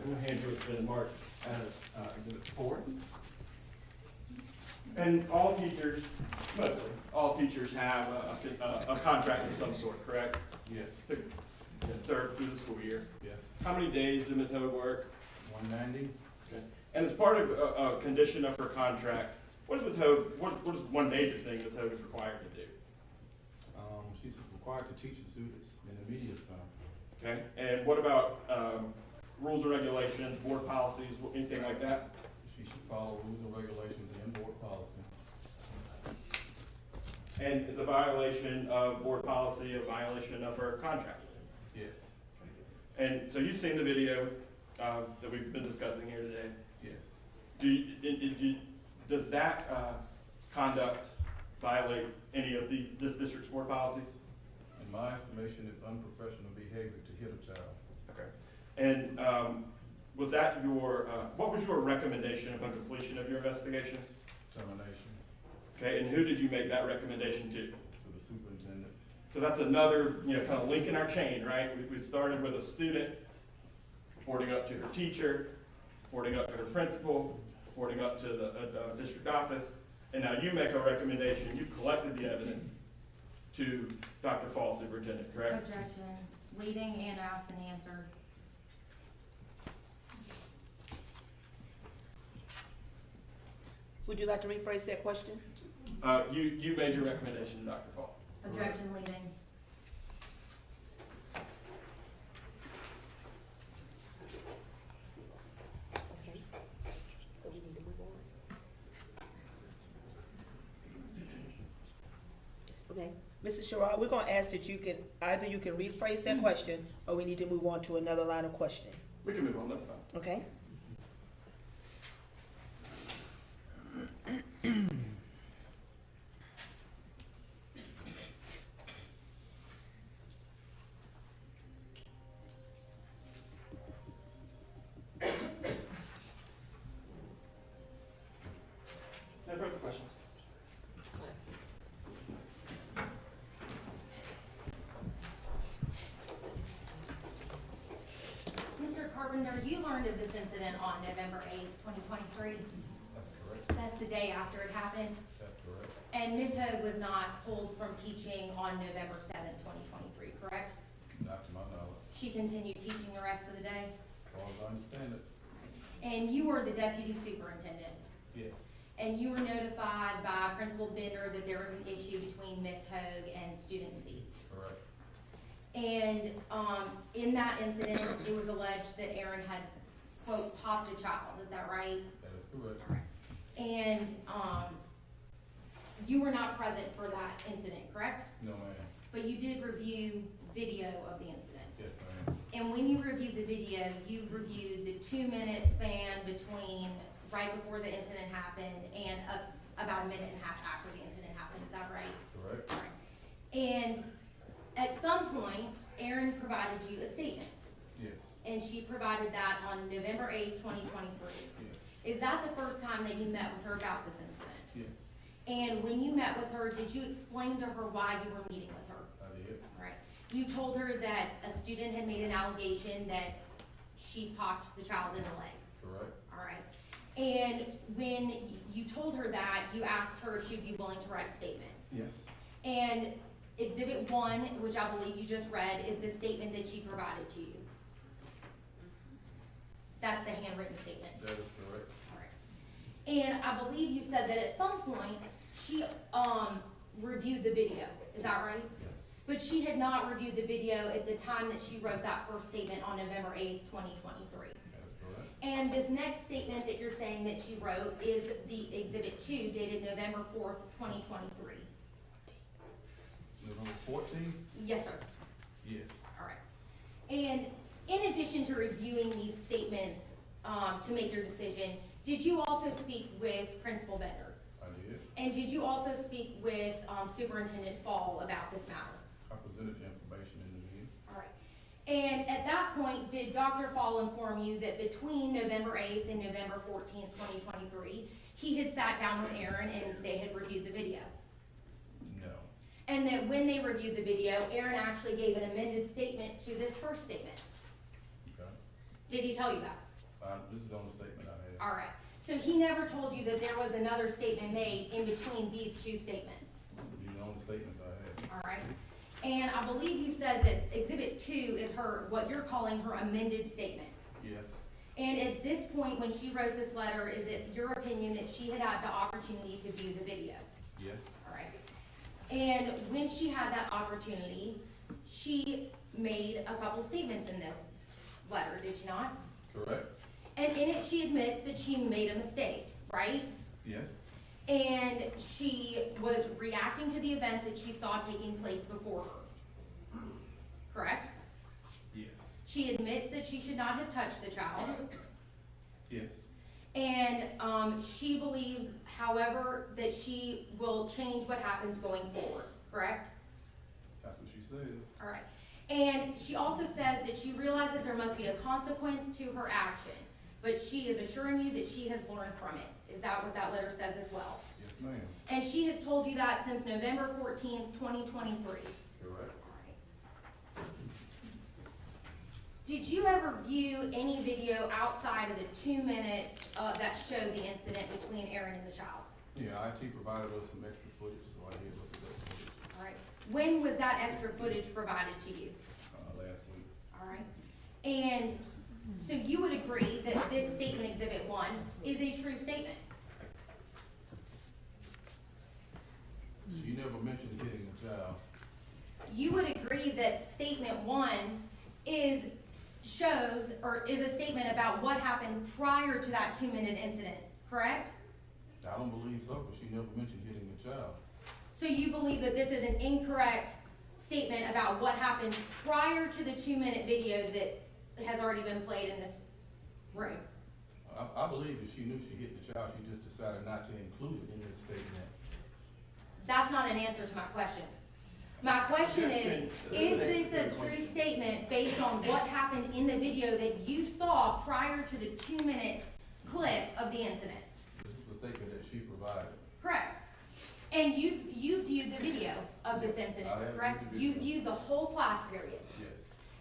I'm going to hand you what's been marked as Exhibit 4. And all teachers, mostly, all teachers have a contract of some sort, correct? Yes. To serve through the school year. Yes. How many days did Ms. Hogue work? 190. Okay. And as part of a condition of her contract, what is one major thing Ms. Hogue is required to do? She's required to teach the students in the media center. Okay, and what about rules and regulations, board policies, anything like that? She should follow rules and regulations and board policy. And is a violation of board policy a violation of her contract? Yes. And so you've seen the video that we've been discussing here today. Yes. Does that conduct violate any of this district's board policies? In my estimation, it's unprofessional behavior to hit a child. Okay. And was that what was your recommendation upon completion of your investigation? Termination. Okay, and who did you make that recommendation to? To the superintendent. So that's another, kind of link in our chain, right? We started with a student, reporting up to her teacher, reporting up to her principal, reporting up to the district office, and now you make a recommendation, you've collected the evidence to Dr. Fall, superintendent, correct? Objection, leading and asked and answered. Would you like to rephrase that question? You made your recommendation to Dr. Fall. Objection leaving. Okay, so we need to move on. Okay, Mrs. Sherrod, we're gonna ask that you can, either you can rephrase that question, or we need to move on to another line of questioning, We can move on, that's fine. okay? No further questions? Mr. Carpenter, you learned of this incident on November 8th, 2023. That's correct. That's the day after it happened. That's correct. And Ms. Hogue was not pulled from teaching on November 7th, 2023, correct? Not to my knowledge. She continued teaching the rest of the day? As far as I understand it, And you were the deputy superintendent? yes. And you were notified by Principal Bender that there was an issue between Ms. Hogue and student C? Correct. And, in that incident, it was alleged that Aaron had, quote, popped a child, is that right? That is correct. And, you were not present for that incident, correct? No, ma'am. But you did review video of the incident. Yes, ma'am. And when you reviewed the video, you reviewed the 2-minute span between right before the incident happened and about a minute and a half after the incident happened, is that right? Correct. All right. And at some point, Erin provided you a statement, Yes. and she provided that on November 8th, 2023. Yes. Is that the first time that you met with her about this incident? Yes. And when you met with her, did you explain to her why you were meeting with her? I did. All right. You told her that a student had made an allegation that she popped the child in the leg. Correct. All right. And when you told her that, you asked her if she'd be willing to write a statement. Yes. And Exhibit 1, which I believe you just read, is the statement that she provided to you. That's the handwritten statement. That is correct. All right. And I believe you said that at some point, she reviewed the video. Is that right? Yes. But she had not reviewed the video at the time that she wrote that first statement on November 8th, 2023. That is correct. And this next statement that you're saying that she wrote is the Exhibit 2 dated November 4th, 2023. November 14th? Yes, sir. Yes. All right. And in addition to reviewing these statements to make your decision, did you also speak with Principal Bender? I did. And did you also speak with Superintendent Fall about this matter? I presented the information in the meeting. All right. And at that point, did Dr. Fall inform you that between November 8th and November 14th, 2023, he had sat down with Aaron and they had reviewed the video? No. And that when they reviewed the video, Aaron actually gave an amended statement to this first statement? Okay. Did he tell you that? This is the only statement I had. All right. So he never told you that there was another statement made in between these two statements? These are the only statements I had. All right. And I believe you said that Exhibit 2 is her, what you're calling her amended statement. Yes. And at this point, when she wrote this letter, is it your opinion that she had had the opportunity to view the video? Yes. All right. And when she had that opportunity, she made a couple statements in this letter, did she not? Correct. And in it, she admits that she made a mistake, right? Yes. And she was reacting to the events that she saw taking place before her. Correct? Yes. She admits that she should not have touched the child. Yes. And she believes, however, that she will change what happens going forward, correct? That's what she says. All right. And she also says that she realizes there must be a consequence to her action, but she is assuring you that she has learned from it. Is that what that letter says as well? Yes, ma'am. And she has told you that since November 14th, 2023. Correct. All right. Did you ever view any video outside of the 2 minutes that showed the incident between Aaron and the child? Yeah, IT provided us some extra footage, so I did look at that footage, All right. When was that extra footage provided to you? last week. All right. And so you would agree that this statement, Exhibit 1, is a true statement? the child. You would agree that statement one is a statement about what happened prior to that 2-minute incident, correct? I don't believe so, because she never mentioned hitting the child. So you believe that this is an incorrect statement about what happened prior to the 2-minute video that has already been played in this room? I believe that she knew she hit the child, she just decided not to include it in this statement. That's not an answer to my question. My question is this a true statement based on what happened in the video that you saw prior to the 2-minute clip of the incident? This was a statement that she provided. Correct. And you viewed the video of this incident, I have correct? viewed the You video. viewed the whole class period. Yes.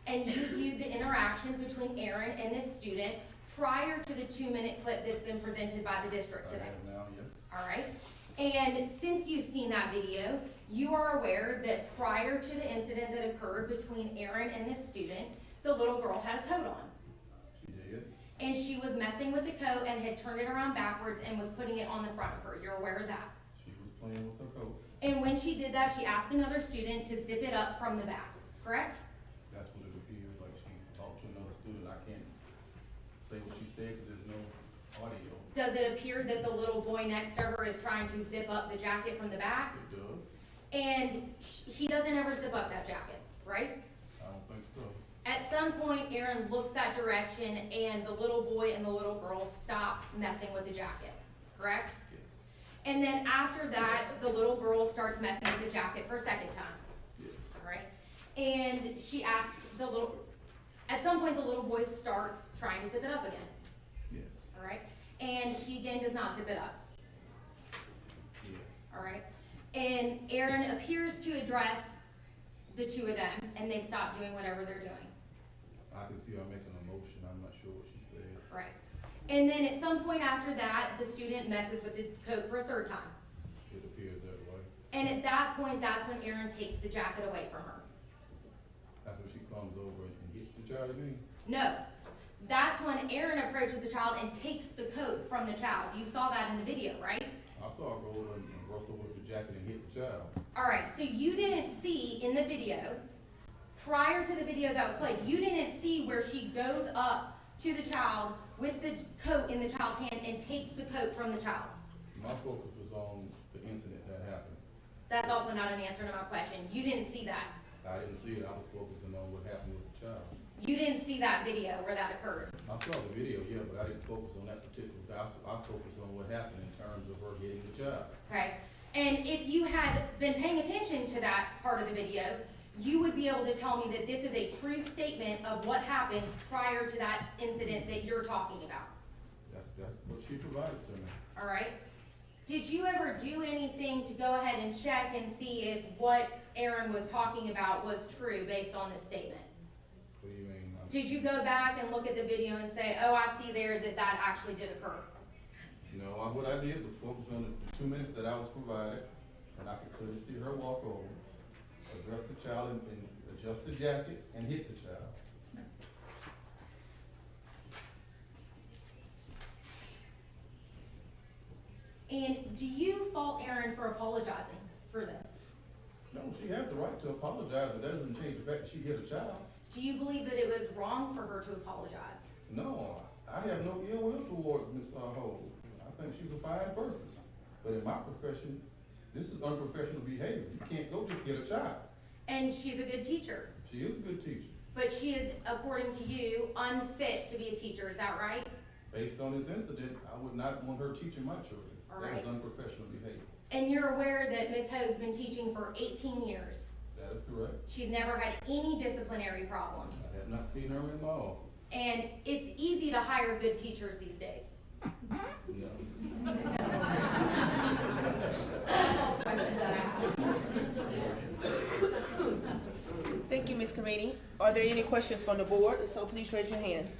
And you viewed the interactions between Aaron and this student prior to the 2-minute clip that's been presented by the district I today. have now, yes. All right? And since you've seen that video, you are aware that prior to the incident that occurred between Aaron and this student, the little girl had a coat on. She did. And she was messing with the coat and had turned it around backwards and was putting it on the front of her. You're aware of that? She was playing with her coat. And when she did that, she asked another student to zip it up from the back, correct? That's what it appears like she talked to another student. I can't say what she said because there's no audio. Does it appear that the little boy next to her is trying to zip up the jacket from the back? It does. And he doesn't ever zip up that jacket, right? I don't think so. At some point, Aaron looks that direction and the little boy and the little girl stop messing with the jacket, correct? Yes. And then after that, the little girl starts messing with the jacket for a second time, Yes. all right? And she asks at some point the little boy starts trying to zip it up again, Yes. all right? And he again does not zip it up, Yes. all right? And Aaron appears to address the two of them and they stop doing whatever they're doing. I can see her making a motion. I'm not sure what she said. Right. And then at some point after that, the student messes with the coat for a third time. It appears that way. And at that point, that's when Aaron takes the jacket away from her. That's when she comes over and hits the child again. No. That's when Aaron approaches the child and takes the coat from the child. You saw that in the video, right? I saw her go over and rustle with the jacket and hit the child. All right, so you didn't see in the video, prior to the video that was played, you didn't see where she goes up to the child with the coat in the child's hand and takes the coat from the child. My focus was on the incident that happened. That's also not an answer to my question. You didn't see that. I didn't see it. I was focusing on what happened with the child. You didn't see that video where that occurred. I saw the video, yeah, but I didn't focus on that particular. I focused on what happened in terms of her hitting the child. Okay, and if you had been paying attention to that part of the video, you would be able to tell me that this is a true statement of what happened prior to that incident that you're talking about. That's what she provided to me. All right? Did you ever do anything to go ahead and check and see if what Aaron was talking about was true based on this statement? What do you mean? Did you go back and look at the video and say, oh, I see there that that actually did occur? No, what I did was focus on the 2 minutes that I was provided, and I could clearly see her walk over, address the child and adjust the jacket and hit the child. And do you fault Aaron for apologizing for this? No, she has the right to apologize, but that doesn't change the fact that she hit a child. Do you believe that it was wrong for her to apologize? No, I have no ill will towards Miss Ho. I think she's a fine person. But in my profession, this is unprofessional behavior. You can't go just hit a child. And she's a good teacher, She is a good teacher. but she is, according to you, unfit to be a teacher, is that right? Based on this incident, I would not want her teaching my children. All That right. is unprofessional behavior. And you're aware that Ms. Hoag's been teaching for 18 years. That is correct. She's never had any disciplinary problems. I have not seen her in my office. And it's easy to hire good teachers these days. No. That's all the questions that I have. Thank you, Ms. Carini. Are there any questions from the board? So please raise your hand.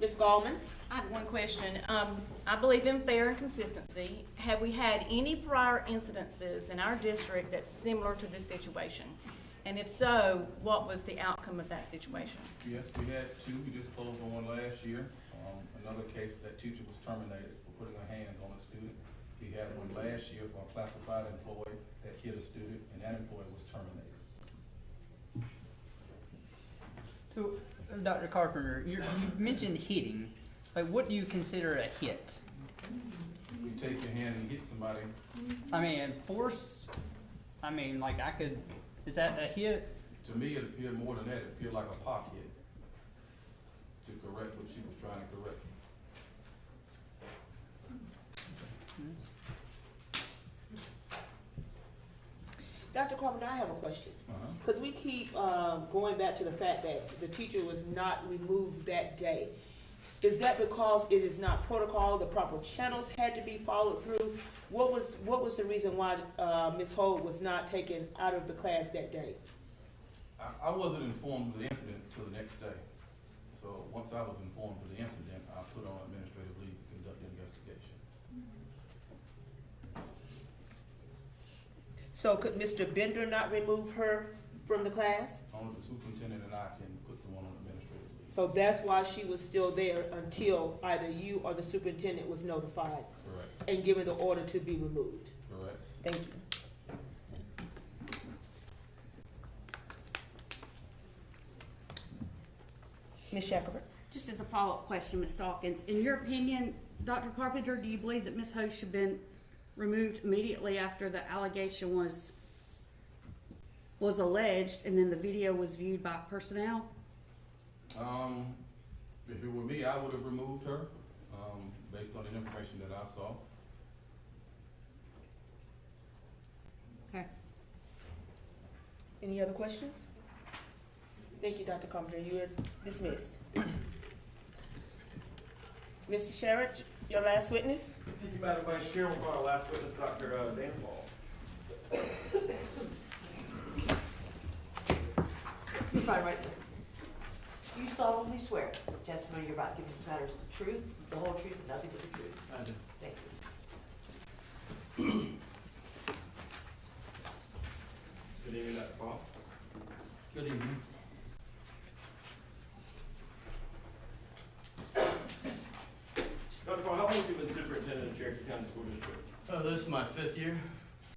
Ms. Gallman? I have one question. I believe in fair and consistency. Have we had any prior incidences in our district that's similar to this situation? And if so, what was the outcome of that situation? Yes, we had two. We just closed on one last year. Another case, that teacher was terminated for putting her hands on a student. He had one last year for a classified employee that hit a student, and that employee was terminated. So, Dr. Carpenter, you mentioned hitting. Like, what do you consider a hit? You take your hand and hit somebody, I mean, force. I mean, like is that a hit? to me, it appeared more than that. It appeared like a pop hit to correct what she was trying to correct. Dr. Carpenter, I have a question. Uh-huh. Because we keep going back to the fact that the teacher was not removed that day. Is that because it is not protocol, the proper channels had to be followed through? What was the reason why Ms. Hogue was not taken out of the class that day? I wasn't informed of the incident until the next day. So once I was informed of the incident, I put on administrative leave to conduct the investigation. So could Mr. Bender not remove her from the class? Only the superintendent and I can put someone on administrative leave. So that's why she was still there until either you or the superintendent was notified Correct. and given the order to be removed. Correct. Thank you. Ms. Shackelford? Just as a follow-up question, Ms. Dawkins, in your opinion, Dr. Carpenter, do you believe that Ms. Hogue should have been removed immediately after the allegation was alleged and then the video was viewed by personnel? If it were me, I would have removed her, based on the information that I saw. Okay. Any other questions? Thank you, Dr. Carpenter. You are dismissed. Mr. Sherritt, your last witness? Thank you, Madam Vice Chair. We'll call our last witness, Dr. Danfall. Be fine right there. Do you solemnly swear the testimony you're about to give in this matter is the truth, the whole truth, and nothing but the truth? I do. Thank you. Good evening, Dr. Paul. Good evening. Dr. Paul, how long have you been superintendent of Cherokee County School District? This is my 5th year.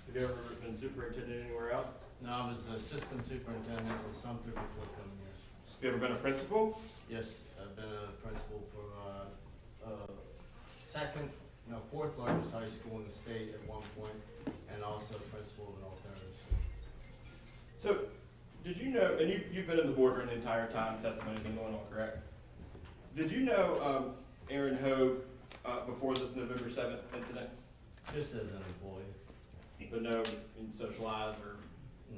Have you ever been superintendent anywhere else? No, I was assistant superintendent with Sumter before coming here. Have you ever been a principal? Yes, I've been a principal for fourth largest high school in the state at one point, and also principal of an alternative school. So, did you know, and you've been in the boardroom the entire time testimony's been going on, correct? Did you know Aaron Hogue before this November 7th incident? Just as an employee. But no, socialize or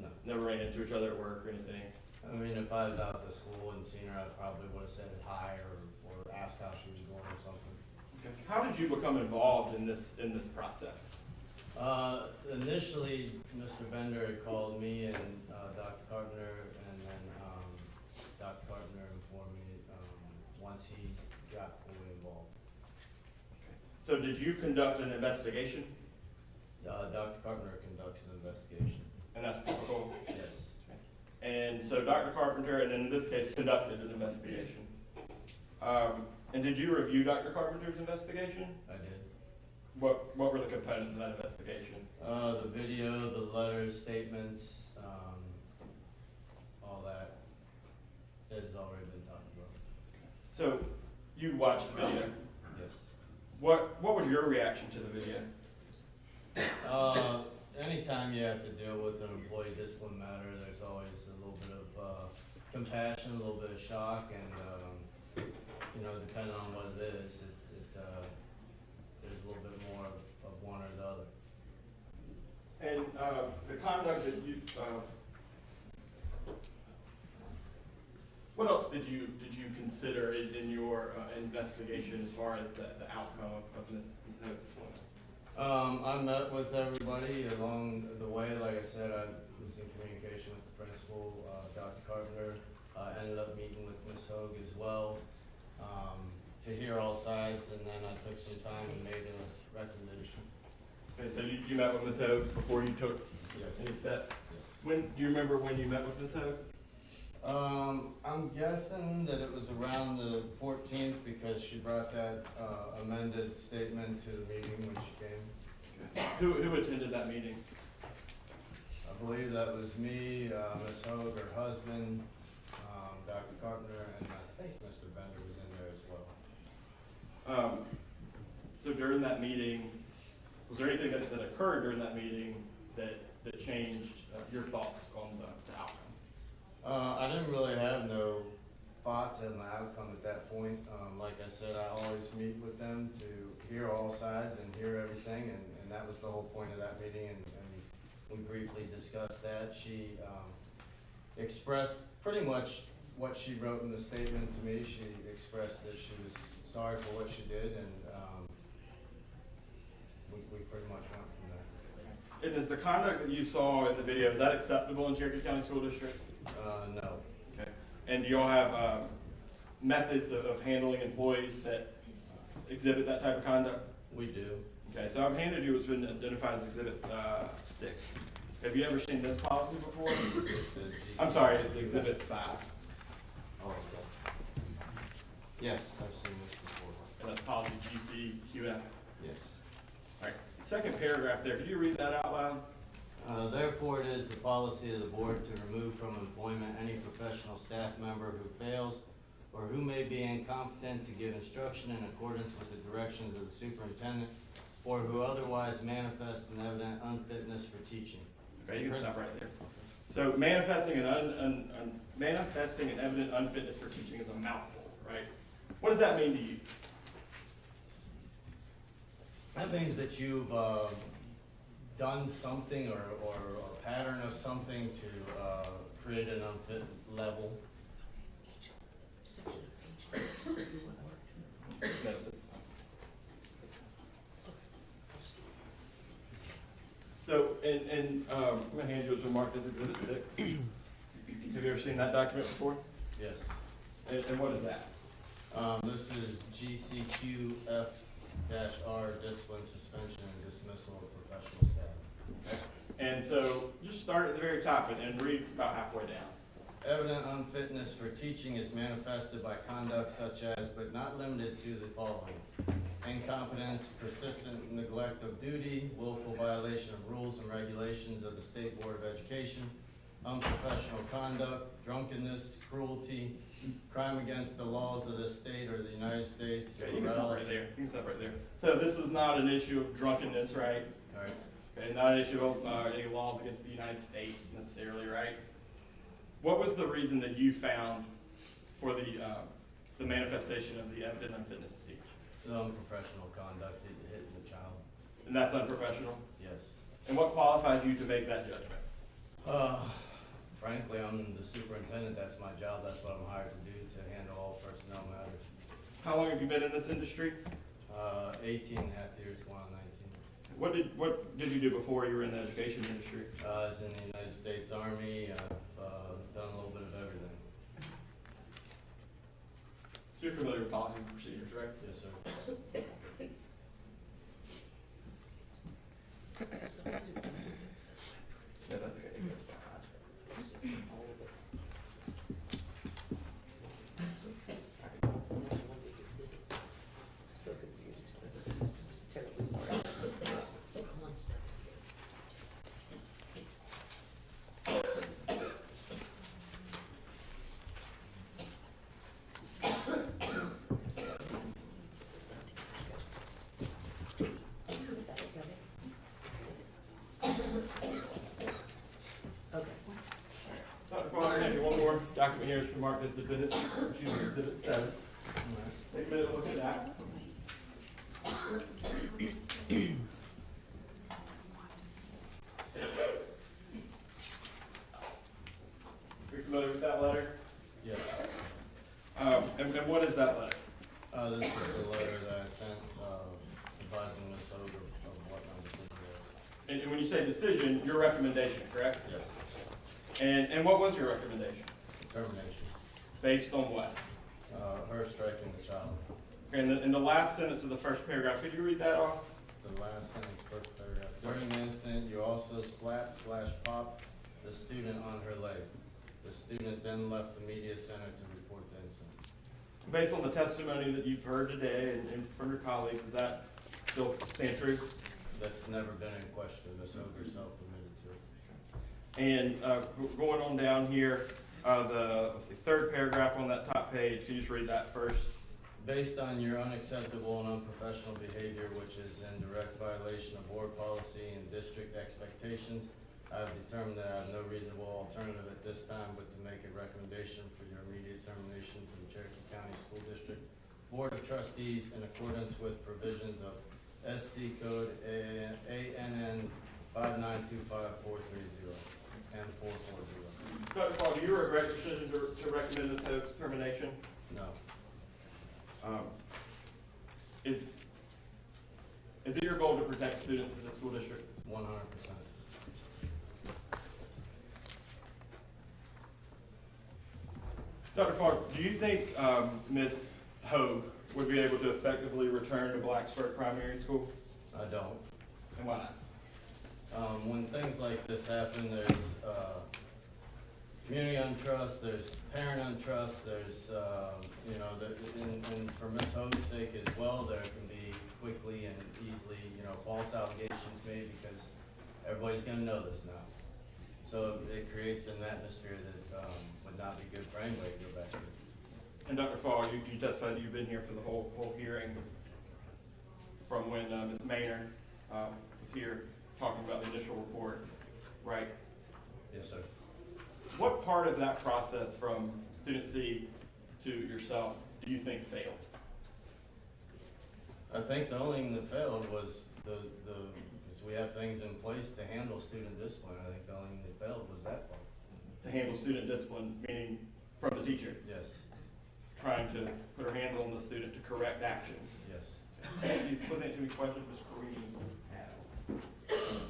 No. never ran into each other at work or anything? I mean, if I was out at the school and seen her, I probably would have said hi or asked how she was doing or something. Okay. How did you become involved in this process? Initially, Mr. Bender had called me and Dr. Carpenter, and then Dr. Carpenter informed me once he got fully involved. So did you conduct an investigation? Dr. Carpenter conducts an investigation. And that's typical? Yes. And so Dr. Carpenter, and in this case, conducted an investigation. And did you review Dr. Carpenter's investigation? I did. What were the components of that investigation? The video, the letters, statements, all that has already been talked about. So you watched the video. Yes. What was your reaction to the video? Anytime you have to deal with an employee discipline matter, there's always a little bit of compassion, a little bit of shock, and depending on what it is, there's a little bit more of one or the other. And the conduct that you, what else did you consider in your investigation as far as the outcome of Ms. Hope's employment? I met with everybody along the way. Like I said, I was in communication with the principal, Dr. Carpenter. Ended up meeting with Ms. Hogue as well to hear all sides, and then I took some time and made a recommendation. Okay, so you met with Ms. Hogue before you took any steps? When do you remember when you met with Ms. Hogue? I'm guessing that it was around the 14th because she brought that amended statement to the meeting when she came. Who attended that meeting? I believe that was me, Ms. Hogue, her husband, Dr. Carpenter, and I think Mr. Bender was in there as well. So during that meeting, was there anything that occurred during that meeting that changed your thoughts on the outcome? I didn't really have no thoughts on the outcome at that point. Like I said, I always meet with them to hear all sides and hear everything, and that was the whole point of that meeting, and we briefly discussed that. She expressed pretty much what she wrote in the statement to me. She expressed that she was sorry for what she did, and we pretty much went from there. And is the conduct that you saw in the video, is that acceptable in Cherokee County School District? No. Okay. And do y'all have methods of handling employees that exhibit that type of conduct? We do. Okay, so I've handed you what's been identified as Exhibit 6. Have you ever seen this policy before? I'm sorry, it's Exhibit 5. Oh, okay. Yes, I've seen this before. And that's policy GCQF. Yes. All right, second paragraph there, could you read that out loud? Therefore, it is the policy of the board to remove from employment any professional staff member who fails or who may be incompetent to give instruction in accordance with the directions of the superintendent, or who otherwise manifest an evident unfitness for teaching. Okay, you can stop right there. So manifesting an evident unfitness for teaching is a mouthful, right? What does that mean to you? That means that you've done something or a pattern of something to create an unfit level. So, I'm gonna hand you what's marked as Exhibit 6. Have you ever seen that document before? Yes. And what is that? This is GCQF-R, discipline, suspension, and dismissal of professional staff. Okay. And so, just start at the very top and read about halfway down. Evident unfitness for teaching is manifested by conduct such as, but not limited to, the following: incompetence, persistent neglect of duty, willful violation of rules and regulations of the State Board of Education, unprofessional conduct, drunkenness, cruelty, crime against the laws of the state or the United States. Okay, you can stop right there. You can stop right there. So this was not an issue of drunkenness, right? All right. Okay, not an issue of any laws against the United States necessarily, right? What was the reason that you found for the manifestation of the evident unfitness to teach? Unprofessional conduct, hitting the child. And that's unprofessional? Yes. And what qualified you to make that judgment? Frankly, I'm the superintendent. That's my job. That's what I'm hired to do, to handle all personnel matters. How long have you been in this industry? 18 and a half years, going on 19. What did you do before you were in the education industry? I was in the United States Army. I've done a little bit of everything. So you're familiar with policies and procedures, right? Yes, sir. Yeah, that's okay. So confused. It's terribly sorry. One second. Okay. Dr. Farmer, I have one more document here is marked as Exhibit 7. Take a minute to look at that. Are you familiar with that letter? Yes. And what is that letter? This is the letter that I sent advising Ms. Hogue of what my decision was. And when you say decision, your recommendation, correct? Yes. And what was your recommendation? Termination. Based on what? Her striking the child. Okay, in the last sentence of the first paragraph, could you read that off? The last sentence, first paragraph. During the incident, you also slapped/popped the student on her leg. The student then left the media center to report the incident. Based on the testimony that you've heard today and from your colleagues, does that still stand true? That's never been in question. Ms. Hogue herself admitted to it. And going on down here, let's see, third paragraph on that top page, can you just read that first? Based on your unacceptable and unprofessional behavior, which is in direct violation of board policy and district expectations, I have determined that I have no reasonable alternative at this time but to make a recommendation for your immediate termination to the Cherokee County School District Board of Trustees in accordance with provisions of SC Code ANN 5925430 and 440. Dr. Paul, do you regret your decision to recommend Ms. Hogue's termination? No. Is it your goal to protect students in the school district? 100%. Dr. Falk, do you think Ms. Hogue would be able to effectively return to Blacksburg Primary School? I don't. And why not? When things like this happen, there's community untrust, there's parent untrust, there's, you know, and for Ms. Hogue's sake as well, there can be quickly and easily, you know, false allegations made because everybody's gonna know this now. So it creates an atmosphere that would not be good for anybody to go back to. And Dr. Fall, you testified that you've been here for the whole hearing from when Ms. Maynard was here talking about the initial report, right? Yes, sir. What part of that process from Student C to yourself do you think failed? I think the only thing that failed was because we have things in place to handle student discipline. I think the only thing that failed was that part. To handle student discipline, meaning from the teacher, Yes, trying to put her hands on the student to correct actions. yes. You wasn't answering any questions Ms. Carini has.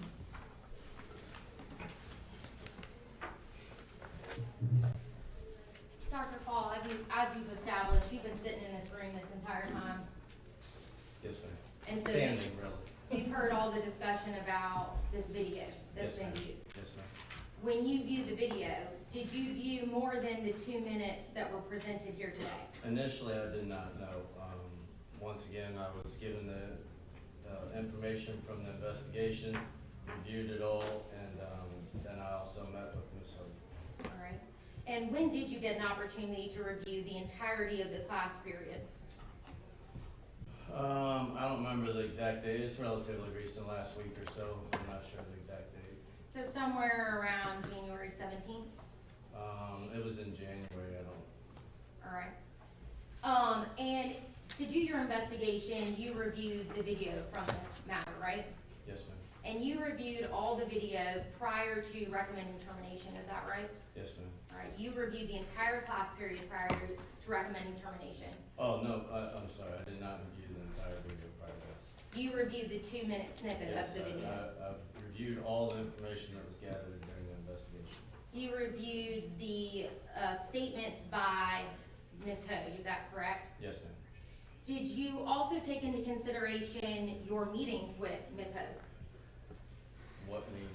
Dr. Fall, as you've established, you've been sitting in this room this entire time, Yes, ma'am. and so Standing, really. you've heard all the discussion about this video that's Yes, been ma'am. viewed. Yes, ma'am. When you viewed the video, did you view more than the 2 minutes that were presented here today? Initially, I did not know. Once again, I was given the information from the investigation, reviewed it all, and then I also met with Ms. Hogue. All right. And when did you get an opportunity to review the entirety of the class period? I don't remember the exact date. It's relatively recent, last week or so. I'm not sure the exact date. So somewhere around January 17th? It was in January, I don't. All right. And to do your investigation, you reviewed the video from this matter, right? Yes, ma'am. And you reviewed all the video prior to recommending termination, is that right? Yes, ma'am. All right, you reviewed the entire class period prior to recommending termination. Oh, no, I'm sorry. I did not review the entire video prior to that. You reviewed the 2-minute snippet of Yes, the video. I reviewed all the information that was gathered during the investigation. You reviewed the statements by Ms. Hogue, is that correct? Yes, ma'am. Did you also take into consideration your meetings with Ms. Hogue? What meetings?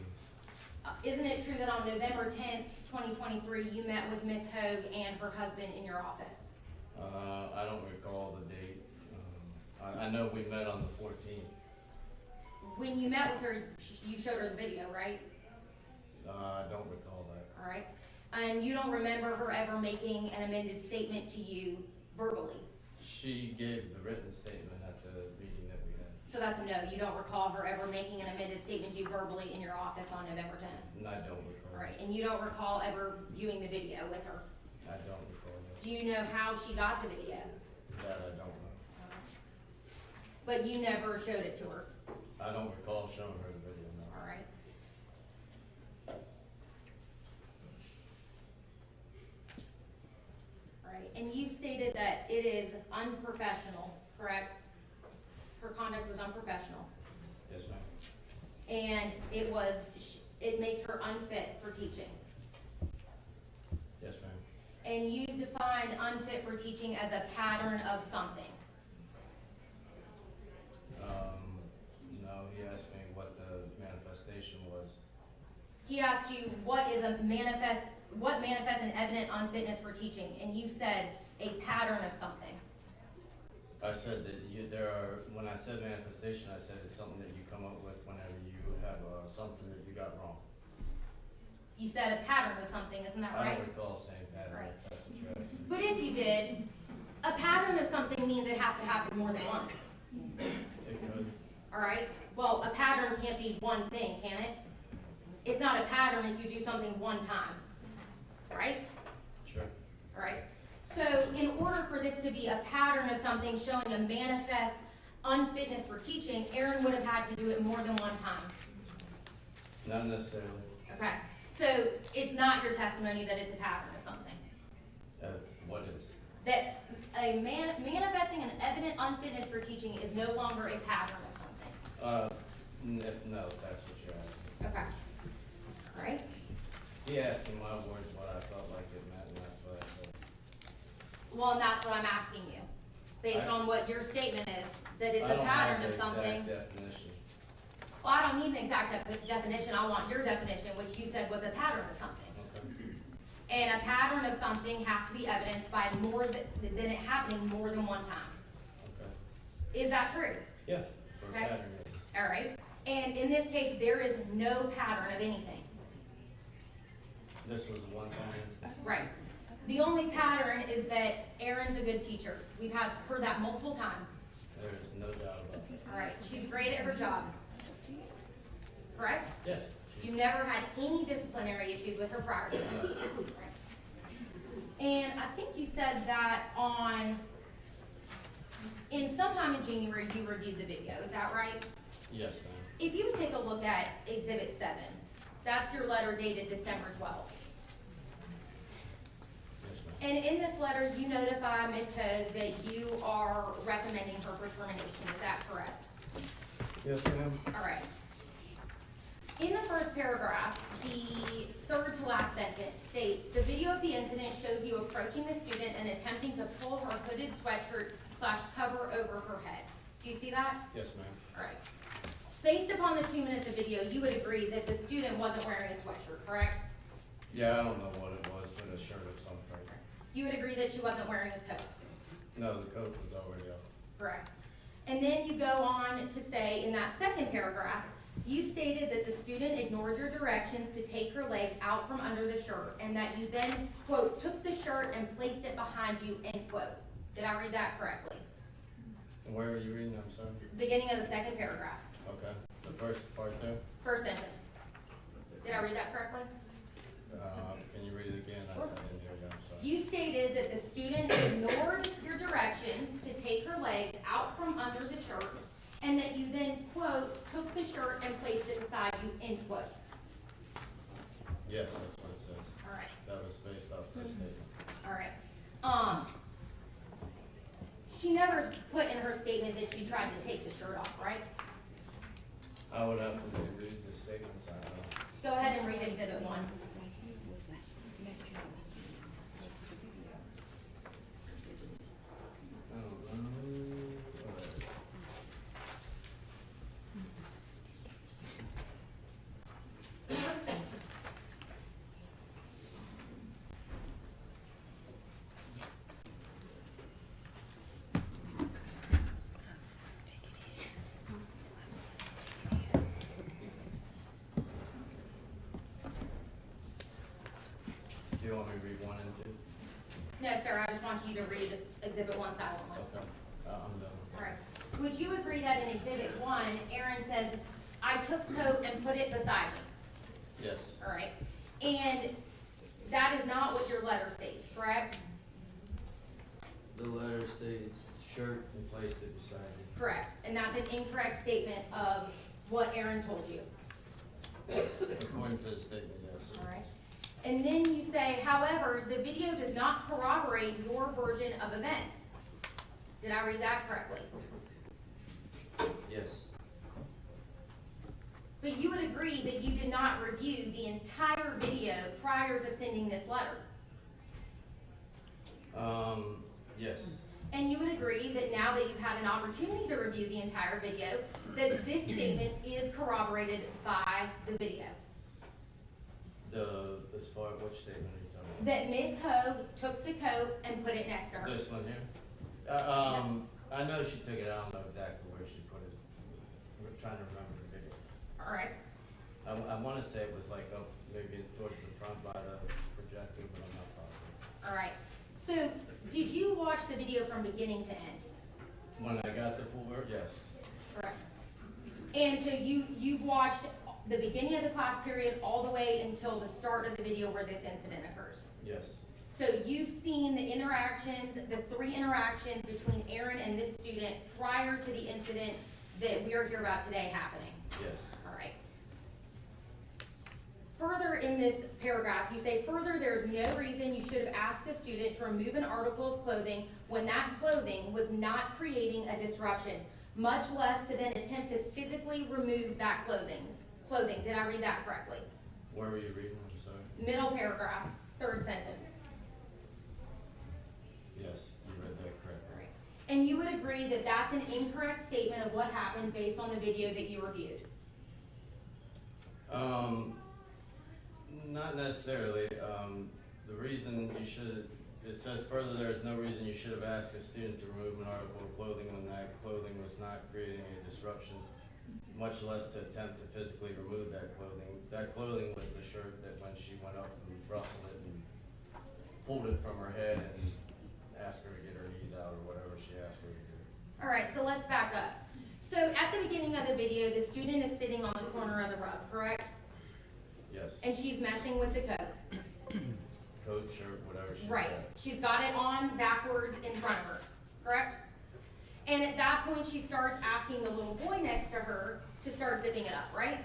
Isn't it true that on November 10th, 2023, you met with Ms. Hogue and her husband in your office? I don't recall the date. I know we met on the 14th. When you met with her, you showed her the video, right? I don't recall that. All right. And you don't remember her ever making an amended statement to you verbally? She gave the written statement at the meeting that we had. So that's a no. You don't recall her ever making an amended statement to you verbally in your office on November 10th? And I don't recall. All right. And you don't recall ever viewing the video with her? I don't recall that. Do you know how she got the video? That I don't know. But you never showed it to her? I don't recall showing her the video, no. All right. All right, and you stated that it is unprofessional, correct? Her conduct was unprofessional, Yes, ma'am. and it makes her unfit for teaching. Yes, ma'am. And you defined unfit for teaching as a pattern of something. No, he asked me what the manifestation was. He asked you, what manifests an evident unfitness for teaching? And you said a pattern of something. I said that when I said manifestation, I said it's something that you come up with whenever you have something that you got wrong. You said a pattern of something, isn't that I right? don't recall saying pattern, Right. if that's what you're asking. But if you did, a pattern of something means it has to happen more than once, It could. all right? Well, a pattern can't be one thing, can it? It's not a pattern if you do something one time, right? Sure. All right? So in order for this to be a pattern of something showing a manifest unfitness for teaching, Aaron would have had to do it more than one time. Not necessarily. Okay, so it's not your testimony that it's a pattern of something. What is? That a manifesting an evident unfitness for teaching is no longer a pattern of something. No, if that's what you're asking. Okay. All right. He asked in my words what I felt like it meant, and that's what I said. Well, and that's what I'm asking you, based on what your statement is, that it's I a don't pattern have of the something. exact definition. Well, I don't need the exact definition. I want your definition, which you said was a pattern of something. Okay. And a pattern of something has to be evidenced by more than it happening more than one time. Okay. Is that true? Yes. For Okay. pattern, yes. All right. And in this case, there is no pattern of anything. This was a one-time incident. Right. The only pattern is that Erin's a good teacher. We've heard that multiple times. There is no doubt about it. All right. She's great at her job. Correct? Yes. You've never had any disciplinary issues with her prior to this. Right. And I think you said that sometime in January, you reviewed the video. Is that right? Yes, ma'am. If you would take a look at Exhibit 7, that's your letter dated December 12th. Yes, ma'am. And in this letter, you notify Ms. Hogue that you are recommending her for termination. Is that correct? Yes, ma'am. All right. In the first paragraph, the third to last sentence states, the video of the incident shows you approaching the student and attempting to pull her hooded sweatshirt / cover over her head. Do you see that? Yes, ma'am. All right. Based upon the 2 minutes of video, you would agree that the student wasn't wearing a sweatshirt, correct? Yeah, I don't know what it was, but a shirt of some kind. You would agree that she wasn't wearing a coat, No, the coat was already up. correct? And then you go on to say in that second paragraph, you stated that the student ignored your directions to take her legs out from under the shirt and that you then, quote, took the shirt and placed it behind you, end quote. Did I read that correctly? And where are you reading? I'm sorry. Beginning of the second paragraph, Okay. The first part there. first sentence. Did I read that correctly? Can you read it again? I didn't hear you. I'm sorry. You stated that the student ignored your directions to take her legs out from under the shirt and that you then, quote, took the shirt and placed it beside you, end quote. Yes, that's what it says. All right, That was based off her statement. all right. She never put in her statement that she tried to take the shirt off, right? I would have to read the statements. I don't know. Go ahead and read Exhibit 1. I don't know. Do you want me to read 1 and 2? No, sir, I just want you to read Exhibit 1 silently. Okay. I'm done. All right. Would you agree that in Exhibit 1, Aaron says, I took coat and put it beside me? Yes. All right. And that is not what your letter states, correct? The letter states shirt and placed it beside me. Correct. And that's an incorrect statement of what Aaron told you. According to the statement, yes. All right. And then you say, however, the video does not corroborate your version of events. Did I read that correctly? Yes. But you would agree that you did not review the entire video prior to sending this letter. Yes. And you would agree that now that you've had an opportunity to review the entire video, that this statement is corroborated by the video. As far as which statement are you talking That Ms. Hogue took the coat and put it next to her. about? This one here? I know she took it, I don't know exactly where she put it. We're trying to remember the video. All right. I wanna say it was like up, maybe towards the front by the projector, but I'm not positive. All right. So did you watch the video from beginning to end? When I got the full word, yes. Correct. And so you've watched the beginning of the class period all the way until the start of the video where this incident occurs. Yes. So you've seen the interactions, the 3 interactions between Aaron and this student prior to the incident that we are here about today happening. Yes. All right. Further in this paragraph, you say, further, there is no reason you should have asked a student to remove an article of clothing when that clothing was not creating a disruption, much less to then attempt to physically remove that clothing. Did I read that correctly? Where were you reading? I'm sorry. Middle paragraph, 3rd sentence. Yes, you read that correctly. All right. And you would agree that that's an incorrect statement of what happened based on the video that you reviewed? Not necessarily. The reason you should, it says further, there is no reason you should have asked a student to remove an article of clothing when that clothing was not creating a disruption, much less to attempt to physically remove that clothing. That clothing was the shirt that when she went up and rustled it and pulled it from her head and asked her to get her knees out or whatever she asked her to do. All right, so let's back up. So at the beginning of the video, the student is sitting on the corner of the rug, correct? Yes. And she's messing with the coat. Coat, shirt, whatever she Right. had. She's got it on backwards in front of her, correct? And at that point, she starts asking the little boy next to her to start zipping it up, right?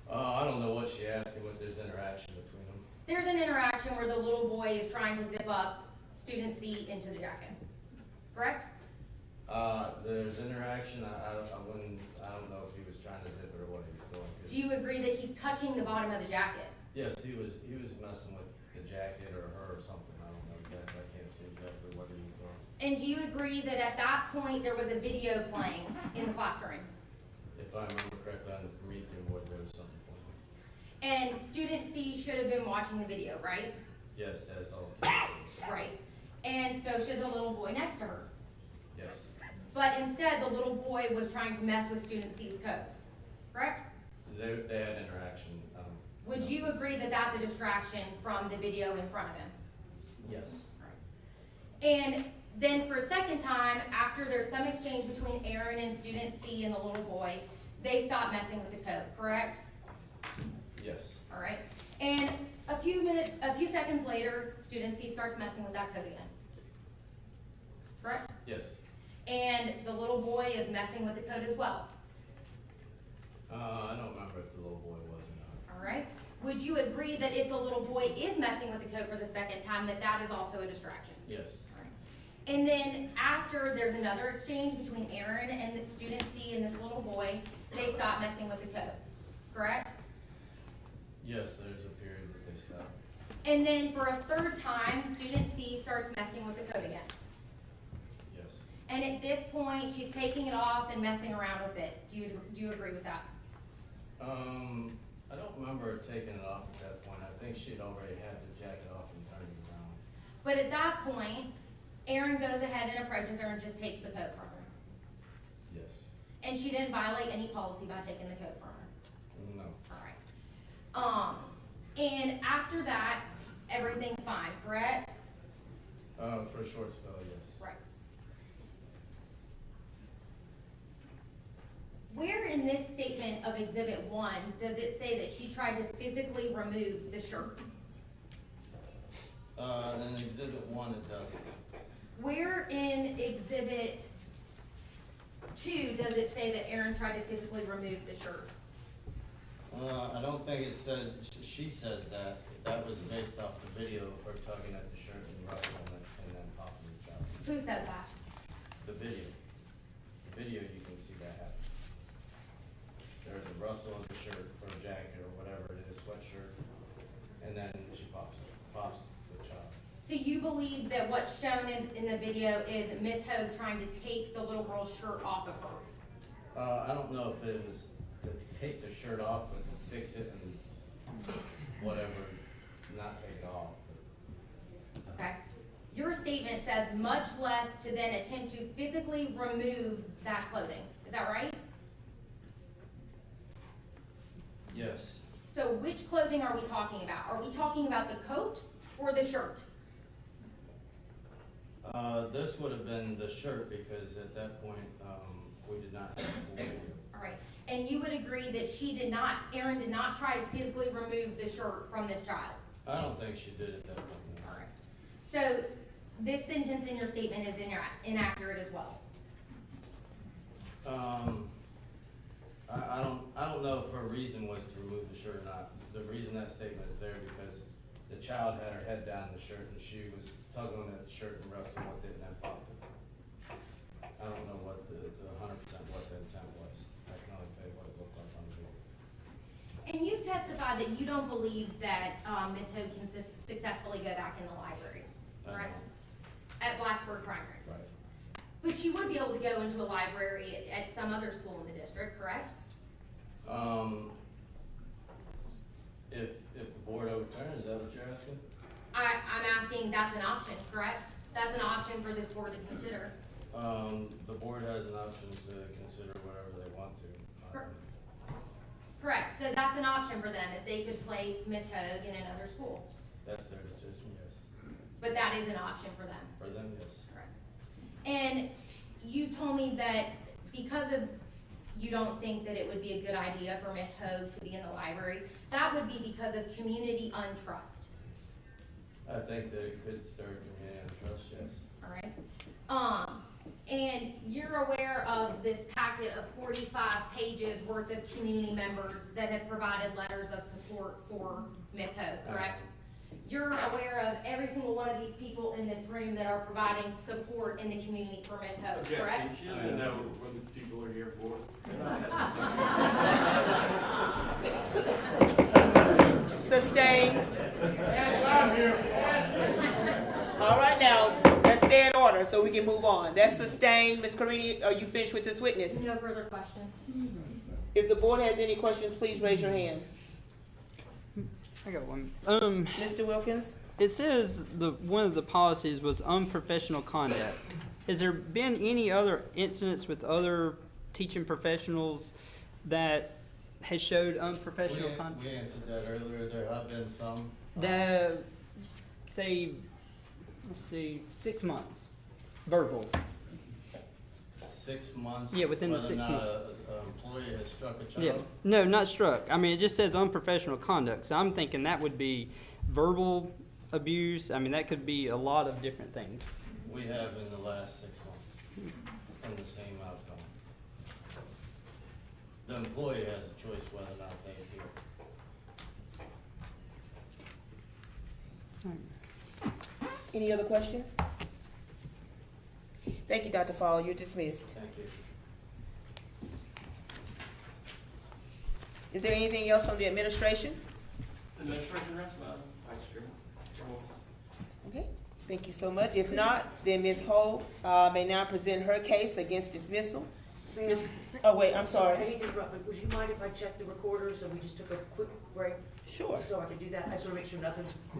I don't know what she asked him, but there's interaction between them. There's an interaction where the little boy is trying to zip up student C into the jacket, correct? There's interaction. I don't know if he was trying to zip it or what he was doing. 'Cause- Do you agree that he's touching the bottom of the jacket? Yes, he was messing with the jacket or her or something. I don't know exactly. I can't see exactly what he was doing. And do you agree that at that point, there was a video playing in the classroom? If I remember correctly, on the Promethean board, there was something playing. And student C should have been watching the video, right? Yes, as all kids. Right. And so should the little boy next to her. Yes. But instead, the little boy was trying to mess with student C's coat, correct? They had interaction. Would you agree that that's a distraction from the video in front of him? Yes. And then for a second time, after there's some exchange between Aaron and student C and the little boy, they stop messing with the coat, correct? Yes. All right. And a few seconds later, student C starts messing with that coat again. Correct? Yes. And the little boy is messing with the coat as well. I don't remember if the little boy was or not. All right. Would you agree that if the little boy is messing with the coat for the second time, that that is also a distraction? Yes. All right. And then after there's another exchange between Aaron and the student C and this little boy, they stop messing with the coat, correct? Yes, there's a period that they stopped. And then for a third time, student C starts messing with the coat again. Yes. And at this point, she's taking it off and messing around with it. Do you agree with that? I don't remember her taking it off at that point. I think she'd already had the jacket off and turned it around. But at that point, Aaron goes ahead and approaches her and just takes the coat from her. Yes. And she didn't violate any policy by taking the coat from her. No. All right. And after that, everything's fine, correct? For a short spell, yes. Right. Where in this statement of Exhibit 1 does it say that she tried to physically remove the shirt? In Exhibit 1, it doesn't. Where in Exhibit 2 does it say that Aaron tried to physically remove the shirt? I don't think it says, she says that. That was based off the video of her tugging at the shirt and rubbing on it and then popping it out. Who says that? The video. The video, you can see that happen. There's a rustle of the shirt or jacket or whatever it is, sweatshirt, and then she pops the child. So you believe that what's shown in the video is Miss Hogue trying to take the little girl's shirt off of her? I don't know if it was to take the shirt off, but to fix it and whatever, not take it off. Okay. Your statement says much less to then attempt to physically remove that clothing. Is that right? Yes. So which clothing are we talking about? Are we talking about the coat or the shirt? This would have been the shirt because at that point, we did not have a full. All right. And you would agree that Erin did not try to physically remove the shirt from this child? I don't think she did at that point. No. All right. So this sentence in your statement is inaccurate as well. I don't know if her reason was to remove the shirt or not. The reason that statement is there because the child had her head down in the shirt and she was tugging at the shirt and wrestling with it and then popped it. I don't know what the 100% what the intent was. I can only tell you what it looked like on the video. And you've testified that you don't believe that Ms. Hogue can successfully go back in the library, correct? At Blacksburg Primary. Right. But she would be able to go into a library at some other school in the district, correct? If the board overturns, is that what you're asking? I'm asking, that's an option, correct? That's an option for this board to consider. The board has an option to consider whatever they want to. Correct, so that's an option for them, if they could place Ms. Hogue in another school. That's their decision, yes. But that is an option for them. For them, yes. Correct. And you told me that because of, you don't think that it would be a good idea for Ms. Hogue to be in the library, that would be because of community untrust. I think that it could stir community untrust, yes. All right. And you're aware of this packet of 45 pages worth of community members that have provided letters of support for Ms. Hogue, correct? You're aware of every single one of these people in this room that are providing support in the community for Ms. Hogue, correct? She doesn't know what these people are here for. Sustain. All right, now, let's stay in order so we can move on. That's sustained. Ms. Carini, are you finished with this witness? No further questions. If the board has any questions, please raise your hand. I got one. Mr. Wilkins? It says one of the policies was unprofessional conduct. Has there been any other incidents with other teaching professionals that has showed unprofessional conduct? We answered that earlier. There have been some. That, say, let's see, 6 months, verbal. 6 months. Yeah, within the 6 Whether or months. not an employee has struck a child. Yeah, no, not struck. I mean, it just says unprofessional conduct. So I'm thinking that would be verbal abuse. I mean, that could be a lot of different things. We have in the last 6 months, and the same outcome. The employee has a choice whether or not they appeal. Any other questions? Thank you, Dr. Fall. You're dismissed. Thank you. Is there anything else from the administration? Administration rests, Madam Vice Chair. Okay, thank you so much. If not, then Ms. Hogue may now present her case against dismissal. Ma'am, Oh, wait, I'm I sorry. hate to interrupt, but would you mind if I check the recorders and we just took a quick break? Sure. So I can do that? I just want to make sure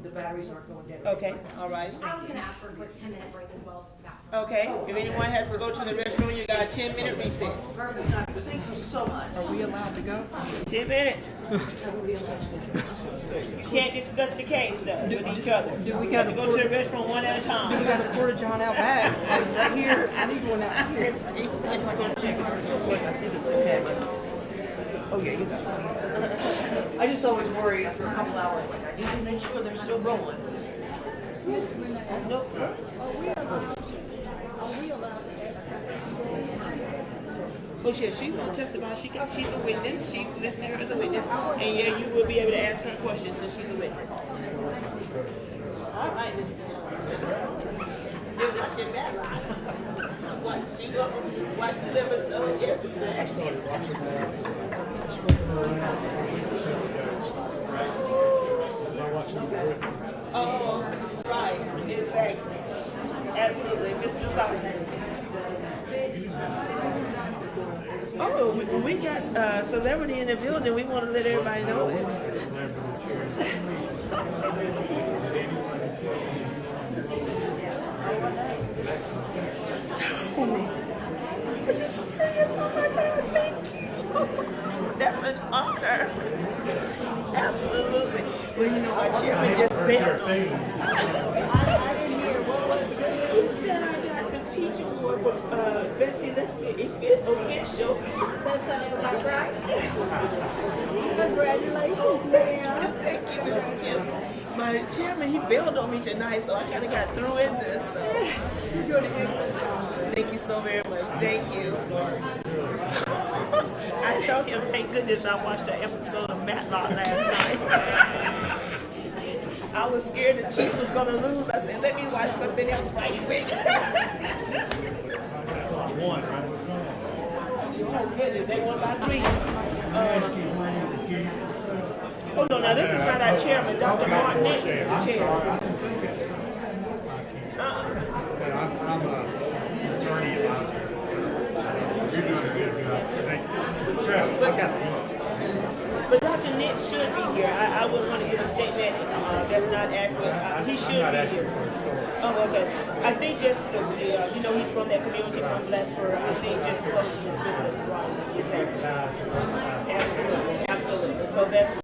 the batteries aren't going dead. Okay, all right. I was gonna ask for a quick 10-minute break as well, just about. Okay, if anyone has to go to the restroom, you got a 10-minute recess. Perfect time. Thank you so much. Are we allowed to go? 10 minutes. You can't discuss the case though with each other. Do we You have got to go to the restroom one at a We time. got a porta john out back. Right here. I need one out here. Oh, yeah, you got it. I just always worry after a couple hours, like, I need to make sure they're still rolling. No, oh, yeah, she will testify. She's a witness. She's listed her as a witness. And yeah, you will be able to ask her questions since she's a witness. All right, Ms. You're watching that. Watch the episode yesterday. Oh, right, exactly. Absolutely, Mr. Sausage. Oh, we got some celebrity in the building, we wanna let everybody know it. Are you serious? Oh my God, thank you. That's an honor. Absolutely. Well, you know, my chairman just bailed on me. I didn't hear, what was it? He said I got the peach award for, Bessie Lefty. It's official. That sounds about right. Congratulations, ma'am. Thank you, Miss Kim. My chairman, he bailed on me tonight, so I kinda got through in this. You're doing an excellent job. Thank you so very much. Thank you. I told him, thank goodness I watched an episode of Matlock last night. I was scared the Chiefs was gonna lose. I said, let me watch something else right quick. Oh goodness, they won by 3. Oh no, now this is not our chairman, Dr. Martin Nix is the chair. I'm an attorney advisor. You're doing a good job. Thank you. But Dr. Nix should be here. I wouldn't want to give a statement that's not accurate. He should be here. Oh, okay. I think just you know, he's from that community from Blacksburg. I think just closeness with the right. Exactly. Absolutely. Absolutely. So that's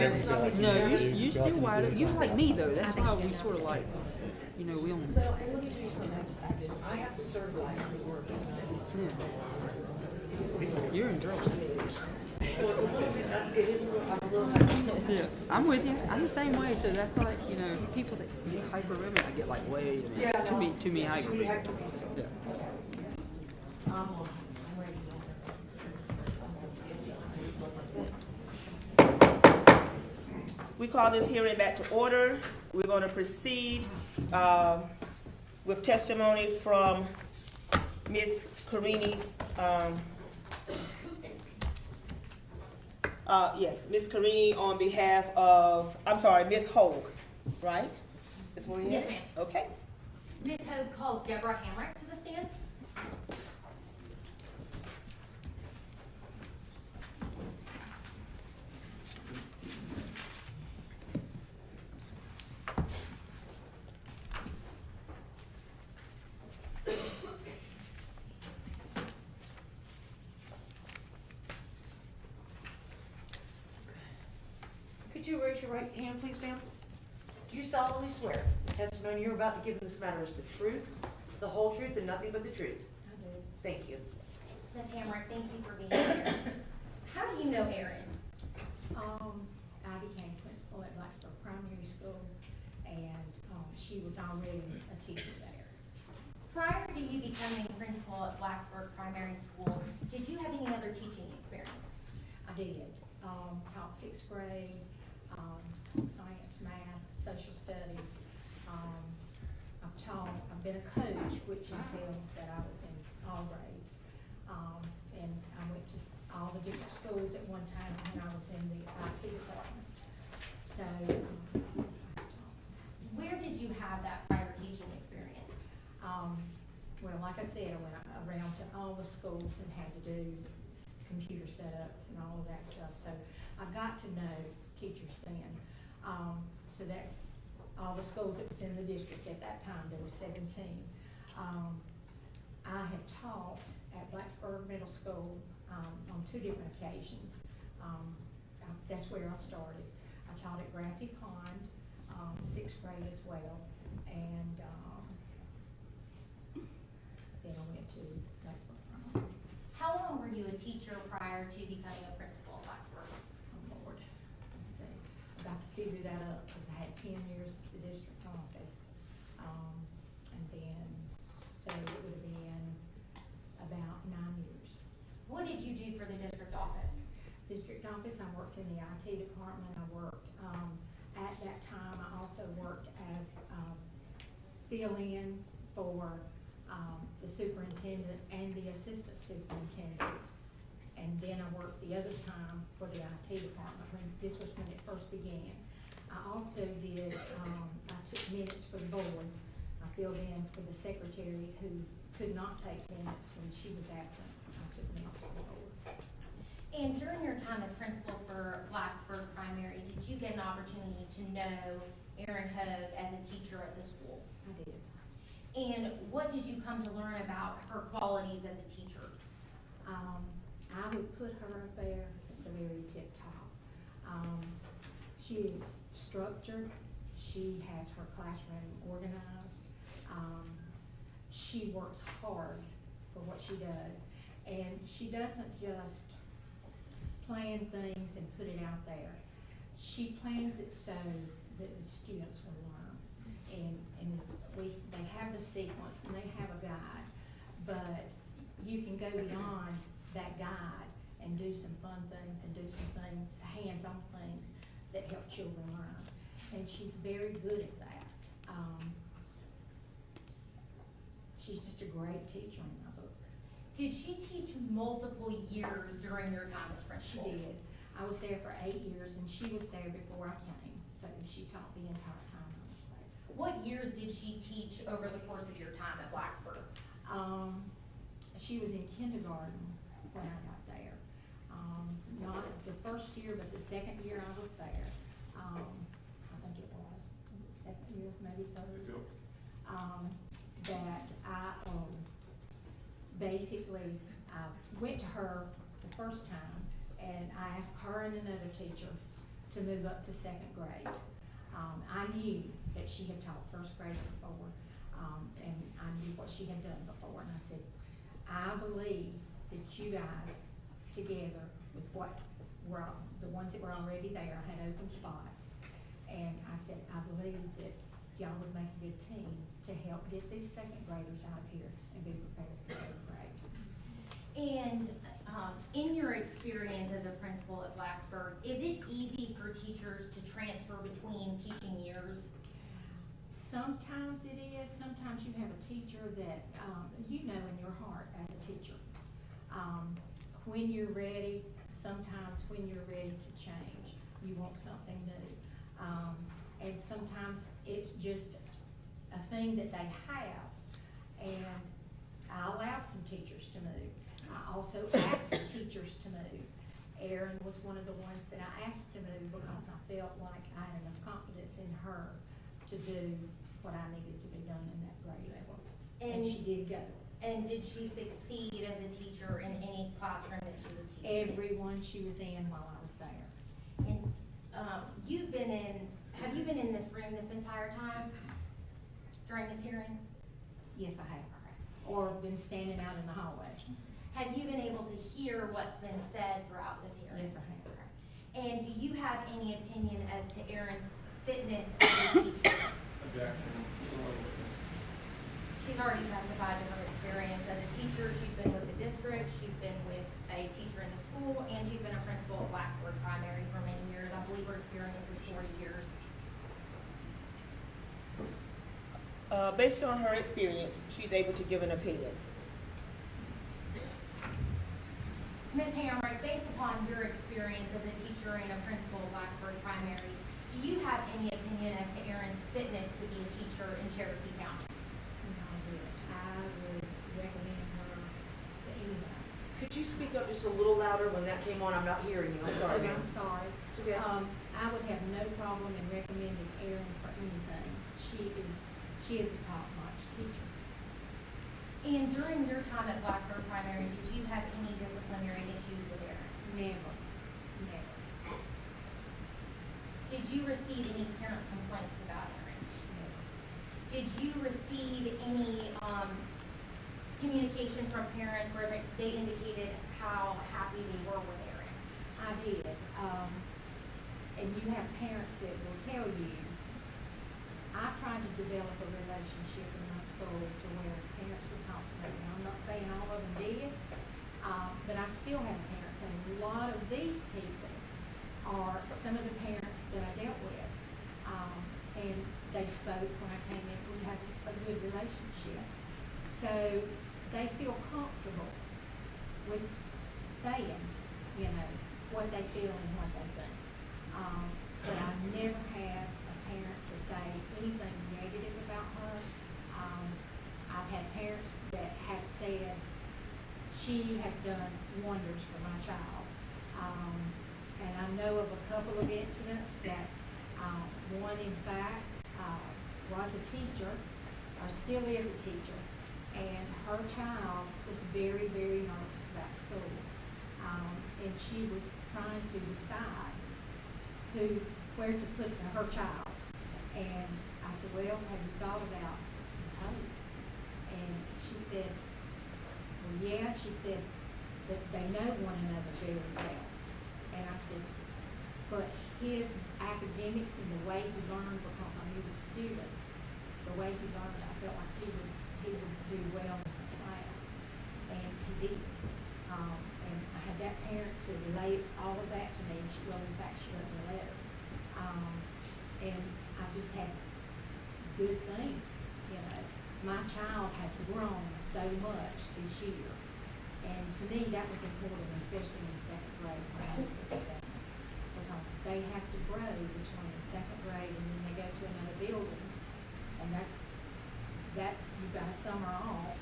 No, you still wide open. You're like me though. That's why we sort of like, you know, we don't. Well, and let me tell you something, I have to certify every word I say. Yeah. You're in trouble. So it's a little bit, it is, I'm a little bit. Yeah, I'm with you. I'm the same way. So that's like, you know, people that get hyper women, I get like way too me hyper. Yeah. I'm ready. We call this hearing back to order. We're going to proceed with testimony from Ms. Carini's, Ms. Carini on behalf of, Ms. Hogue, right? Is what we Yes, have? ma'am. Okay. Ms. Hogue calls Deborah Hamrick to the stand. Could you raise your right hand, please, ma'am? Do you solemnly swear the testimony you're about to give in this matter is the truth, the whole truth, and nothing but the truth? I do. Thank you. Ms. Hamrick, thank you for being here. How do you know Erin? I became principal at Blacksburg Primary School, and she was already a teacher there. Prior to you becoming principal at Blacksburg Primary School, did you have any other teaching experience? I did, taught sixth grade, science, math, social studies. I've been a coach, which until that I was in all grades. And I went to all the different schools at one time when I was in the IT department. So, Where did you have that prior teaching experience? well, like I said, I went around to all the schools and had to do computer setups and all of that stuff. So I got to know teachers then. So that's all the schools that was in the district at that time. There were 17. I have taught at Blacksburg Middle School on 2 different occasions. That's where I started. I taught at Grassy Pond, 6th grade as well, and then I went to Blacksburg Primary. How long were you a teacher prior to becoming a principal at Blacksburg? Oh, Lord. Let's see. I got to figure that up because I had 10 years at the district office. And then, so it would have been about 9 years. What did you do for the district office? District office, I worked in the IT department. I worked, at that time, I also worked as, fill-in for, the superintendent and the assistant superintendent. And then I worked the other time for the IT department this was when it first began. I also did, I took minutes for the board. I filled in for the secretary who could not take minutes when she was absent. I took minutes for the board. And during your time as principal for Blacksburg Primary, did you get an opportunity to know Erin Hogue as a teacher at the school? I did. And what did you come to learn about her qualities as a teacher? I would put her up there at the very tip top. She is structured. She has her classroom organized. She works hard for what she does. And she doesn't just plan things and put it out there. She plans it so that the students will learn. And they have the sequence and they have a guide, but you can go beyond that guide and do some fun things and do some things, hands-on things that help children learn. And she's very good at that. She's just a great teacher in my book. Did she teach multiple years during your time as She principal? did. I was there for 8 years and she was there before I came, so she taught the entire time I was there. What years did she teach over the course of your time at Blacksburg? She was in kindergarten when I got there. Not the first year, but the second year I was there. I think it was second year, maybe third. That I, basically, I went to her the first time and I asked her and another teacher to move up to second grade. I knew that she had taught first grade before, and I knew what she had done before, and I said, I believe that you guys together with what were, the ones that were already there, I had open spots, and I said, I believe that y'all would make a good team to help get these second graders out of here and be prepared for third grade. And in your experience as a principal at Blacksburg, is it easy for teachers to transfer between teaching years? Sometimes it is, sometimes you have a teacher that, you know in your heart as a teacher, when you're ready, sometimes when you're ready to change, you want something new. And sometimes it's just a thing that they have, and I allowed some teachers to move. I also asked teachers to move. Erin was one of the ones that I asked to move because I felt like I had enough confidence in her to do what I needed to be done in that grade level. And she did go. And did she succeed as a teacher in any classroom that she was teaching? Everyone she was in while I was there. And have you been in this room this entire time during this hearing? Yes, I have. Or been standing out in the hallway. Have you been able to hear what's been said throughout this hearing? Yes, I have. And do you have any opinion as to Erin's fitness as a teacher? Objection. She's already testified to her experience as a teacher. She's been with the district, she's been with a teacher in the school, and she's been a principal at Blacksburg Primary for many years. I believe her experience is 40 years. Based on her experience, she's able to give an opinion. Ms. Hamrick, based upon your experience as a teacher and a principal at Blacksburg Primary, do you have any opinion as to Erin's fitness to be a teacher in Cherokee County? No, I would recommend her to anybody. Could you speak up just a little louder when that came on? I'm not hearing you. I'm sorry, ma'am. I'm sorry. It's okay. I would have no problem in recommending Erin for anything. She is a top-notch teacher. And during your time at Blacksburg Primary, did you have any disciplinary issues with Erin? Never. Did you receive any parent complaints about Erin? Never. Did you receive any communications from parents where they indicated how happy they were with Erin? I did. And you have parents that will tell you, I tried to develop a relationship in my school to where parents would talk to me. And I'm not saying all of them did, but I still have parents, and a lot of these people are some of the parents that I dealt with. And they spoke when I came in. We have a good relationship. So they feel comfortable with saying, you know, what they feel and what they think. But I never had a parent to say anything negative about her. I've had parents that have said, she has done wonders for my child. And I know of a couple of incidents that one, in fact, was a teacher, or still is a teacher, and her child was very, very nervous about school. And she was trying to decide where to put her child. And I said, well, have you thought about Miss Hope? And she said, well, yeah. She said, but they know one another very well. And I said, but his academics and the way he learned, because I knew the students, the way he learned, I felt like he would do well in the class. And he did. And I had that parent to relay all of that to me. Well, in fact, she wrote me a letter. And I just had good things, you know. My child has grown so much this year. And to me, that was important, especially in second grade, when I went to second. Because they have to grow between second grade and then they go to another building. And that's you've got a summer off.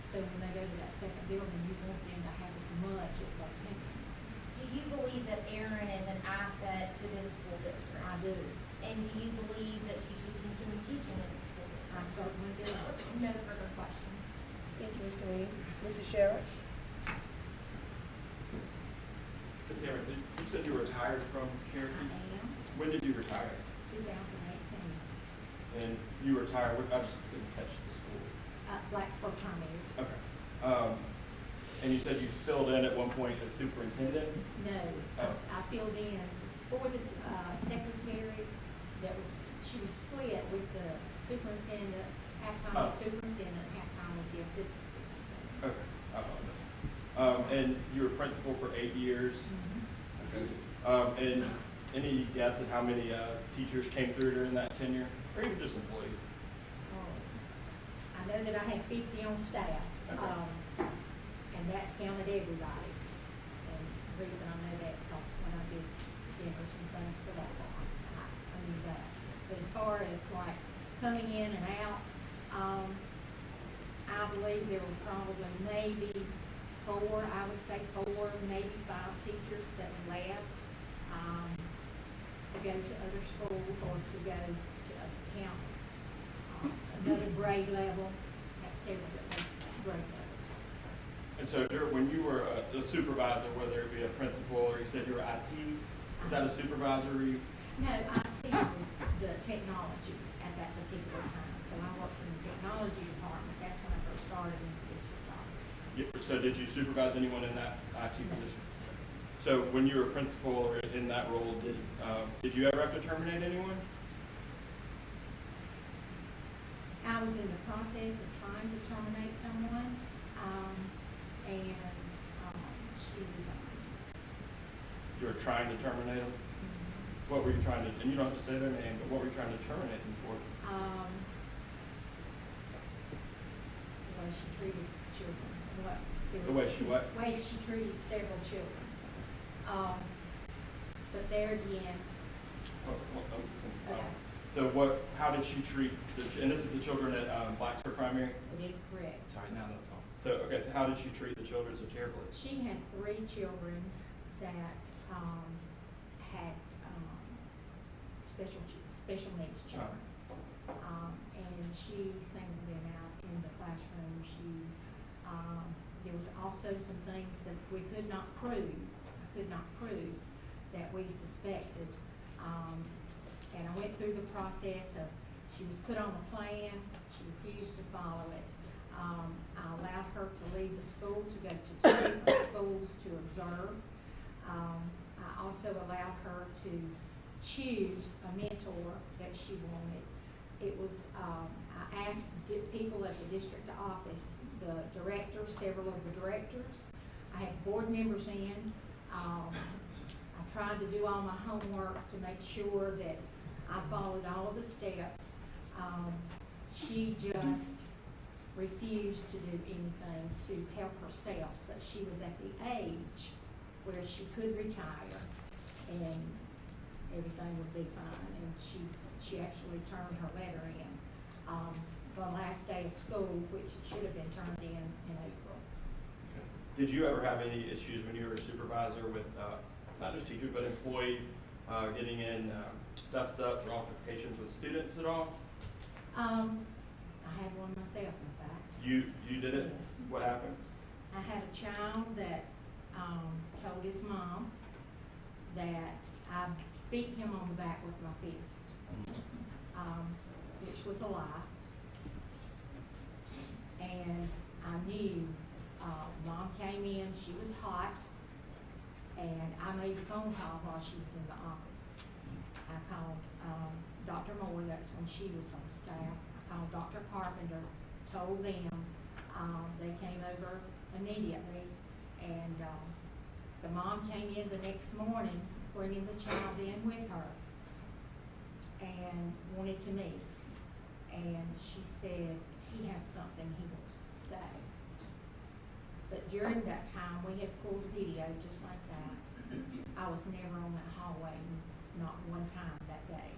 So when they go to that second building, you want them to have as much as they can. Do you believe that Erin is an asset to this school district? I do. And do you believe that she should continue teaching in this school district? I certainly do. No further questions. Thank you, Ms. Green. Mrs. Sheriff? Ms. Hammond, you said you retired from I Cherokee? am, When did you retire? 2018, And you retired, I just couldn't catch the school. Blacksburg Primary. Okay. And you said you filled in at one point as superintendent? No, Oh. I filled in for the secretary that was, she was split with the superintendent, half-time Oh. with superintendent, half-time with the assistant superintendent. Okay, I apologize. And you were principal for 8 years? Okay. And any guess at how many teachers came through during that tenure, or even just employees? I know that I had 50 on staff, Okay. and that counted everybody. And the reason I know that is because when I did dinners and things for that farm, I knew that. But as far as like coming in and out, I believe there were probably maybe 4, I would say 4, maybe 5 teachers that left, to go to other schools or to go to other counties. Another grade level, at several different grade levels. And so when you were a supervisor, whether it be a principal or you said you were IT, was that a supervisory? No, IT was the technology at that particular time. So I worked in the technology department. That's when I first started in the district office. So did you supervise anyone in that IT position? So when you were a principal or in that role, did you ever have to terminate anyone? I was in the process of trying to terminate someone, and she resigned. You were trying to terminate them? What were you trying to, and you don't have to say their name, but what were you trying to terminate them for? The way she treated children. The way she what? The way she treated several children. But there again, okay, So how did she treat, and this is the children at Blacksburg Primary? it is correct. Sorry, now that's all. So, okay, so how did she treat the children so terribly? She had 3 children that had special needs children. And she singled them out in the classroom. There was also some things that we could not prove, that we suspected. And I went through the process of, she was put on a plan, she refused to follow it. I allowed her to leave the school to go to 2 different schools to observe. I also allowed her to choose a mentor that she wanted. It was, I asked people at the district office, the directors, several of the directors. I had board members in. I tried to do all my homework to make sure that I followed all of the steps. She just refused to do anything to help herself, but she was at the age where she could retire and everything would be fine. And she actually turned her letter in the last day of school, which it should have been turned in April. Did you ever have any issues when you were a supervisor with not just teachers but employees getting in dust ups or altercations with students at all? I had one myself, in fact. You did it? Yes. What happened? I had a child that told his mom that I beat him on the back with my fist, which was a lie. And I knew, mom came in, she was hot, and I made the phone call while she was in the office. I called Dr. Moore, that's when she was on staff. I called Dr. Carpenter, told them, they came over immediately, and the mom came in the next morning, bringing the child in with her, and wanted to meet. And she said, he has something he wants to say. But during that time, we had pulled a video just like that. I was never on that hallway, not one time that day.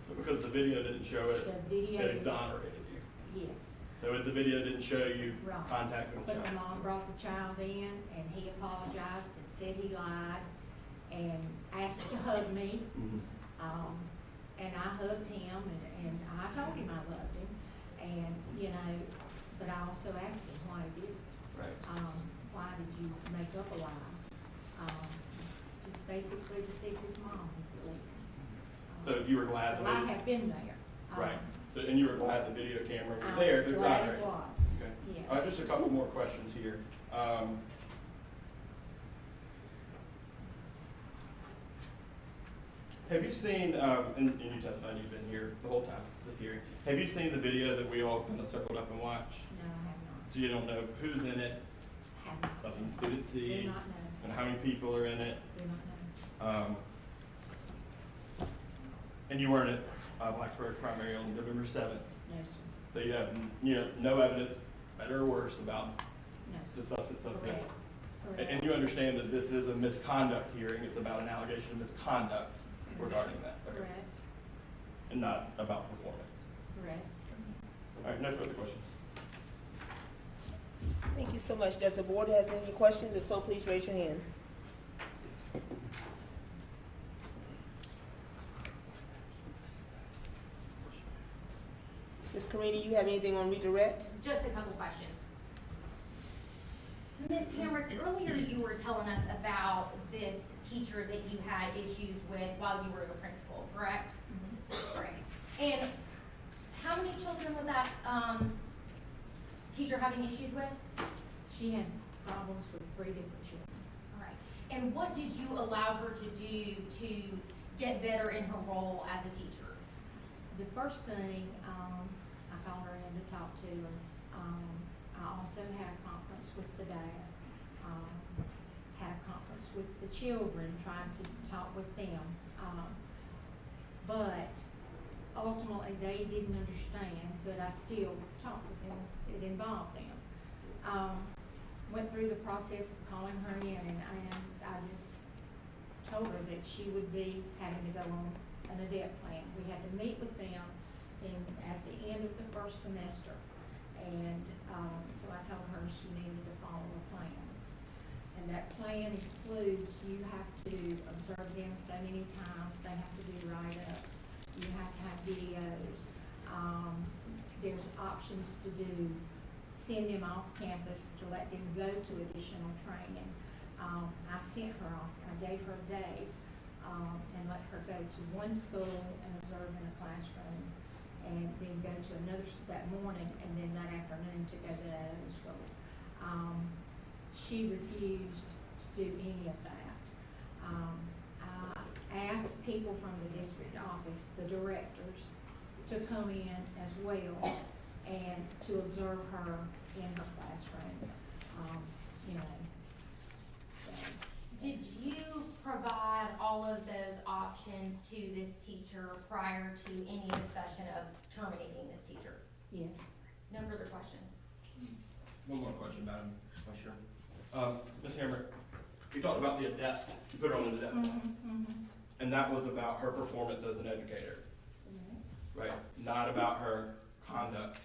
So because the video didn't show it, The video- it exonerated you. Yes. So the video didn't show you Right. contacting the But the child. mom brought the child in, and he apologized and said he lied, and asked to hug me. And I hugged him, and I told him I loved him, and, but I also asked him why he did it. Right. Why did you make up a lie? just basically to see his mom. So you were glad So the I video, have been there. right, so, and you were glad the video camera was I there was to glad corroborate? it was, Okay. yes. Just a couple more questions here. Have you seen, and you testified you've been here the whole time, this hearing. Have you seen the video that we all kind of circled up and watched? No, I have not. So you don't know who's in it, Have not. something the students Do see, not know. and how many people are in it? Do not know. And you weren't at Blacksburg primary on November 7th. No, sir. So you have, no evidence, better or worse, about No. the substance of this. Correct. Correct. And you understand that this is a misconduct hearing, it's about an allegation of misconduct regarding that, okay? Correct. And not about performance. Correct. All right, no further questions. Thank you so much. Does the board have any questions? If so, please raise your hand. Ms. Carini, you have anything on redirect? Just a couple questions. Ms. Hamrick, earlier you were telling us about this teacher that you had issues with while you were a principal, correct? Correct. And how many children was that teacher having issues with? She had problems with 3 different children. All right. And what did you allow her to do to get better in her role as a teacher? The first thing, I called her in to talk to her. I also had a conference with the dad. Had a conference with the children, trying to talk with them. But ultimately, they didn't understand, but I still talked with them. It involved them. Went through the process of calling her in, and I just told her that she would be having to go on an adept plan. We had to meet with them at the end of the first semester. And so I told her she needed to follow a plan. And that plan includes you have to observe them so many times, they have to do write-ups, you have to have videos. There's options to do, send them off campus to let them go to additional training. I sent her off, I gave her a day, and let her go to one school and observe in a classroom, and then go to another that morning, and then that afternoon to go to that other school. She refused to do any of that. I asked people from the district office, the directors, to come in as well and to observe her in her classroom, so. Did you provide all of those options to this teacher prior to any discussion of terminating this teacher? Yes. No further questions? One more question, Madam Vice Chair. Ms. Hamrick, you talked about the adept, you put her on an adept plan. And that was about her performance as an educator, right? Not about her conduct.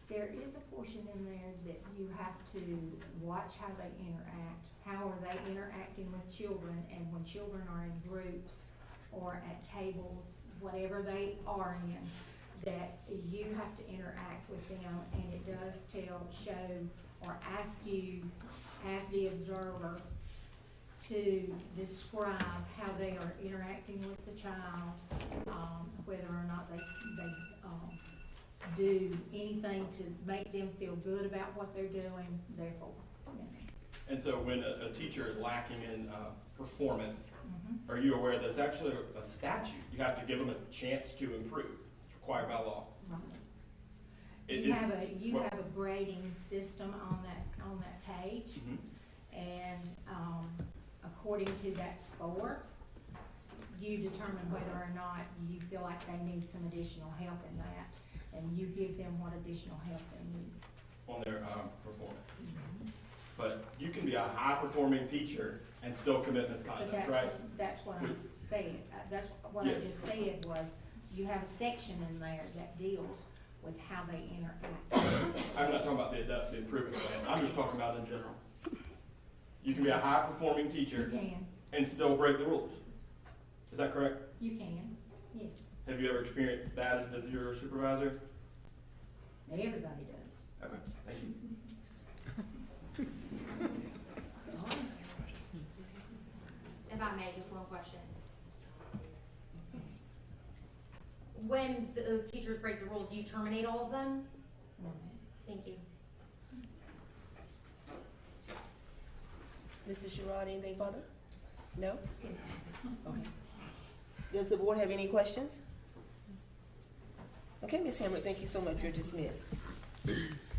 There is a portion in there that you have to watch how they interact. How are they interacting with children, and when children are in groups or at tables, whatever they are in, that you have to interact with them, and it does show or ask you as the observer to describe how they are interacting with the child, whether or not they do anything to make them feel good about what they're doing, therefore. And so when a teacher is lacking in performance, are you aware that it's actually a statute? You have to give them a chance to improve. It's required by law. Right. You have a grading system on that page, and according to that score, you determine whether or not you feel like they need some additional help in that, and you give them what additional help they need. On their performance. But you can be a high-performing teacher and still commit misconduct, right? That's what I'm saying. That's what I just said was, you have a section in there that deals with how they interact. I'm not talking about the improvement plan. I'm just talking about in general. You can be a high-performing teacher and still break the rules. Is that correct? You can, yes. Have you ever experienced that as your supervisor? Everybody does. Okay, thank you. if I may, just one question. When those teachers break the rules, do you terminate all of them? Thank you. Mr. Sherrod, anything further? No? Okay. Does the board have any questions? Okay, Ms. Hamrick, thank you so much. You're dismissed.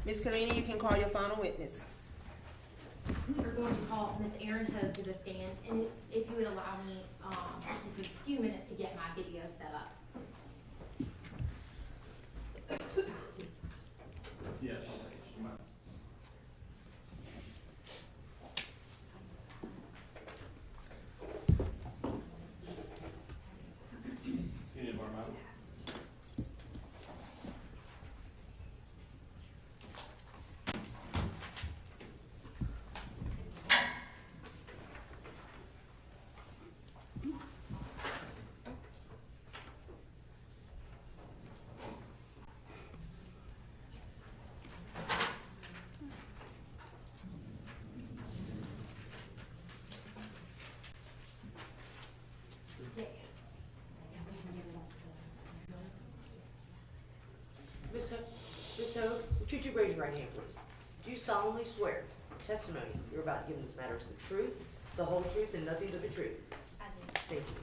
Ms. Carini, you can call your final witness. We're going to call Ms. Erin Hogue to the stand, and if you would allow me, just a few minutes to get my video set up. Yes. You need more money? Ms. Hogue, could you raise your right hand, please? Do you solemnly swear the testimony you're about to give in this matter is the truth, the whole truth, and nothing but the truth? I do. Thank you.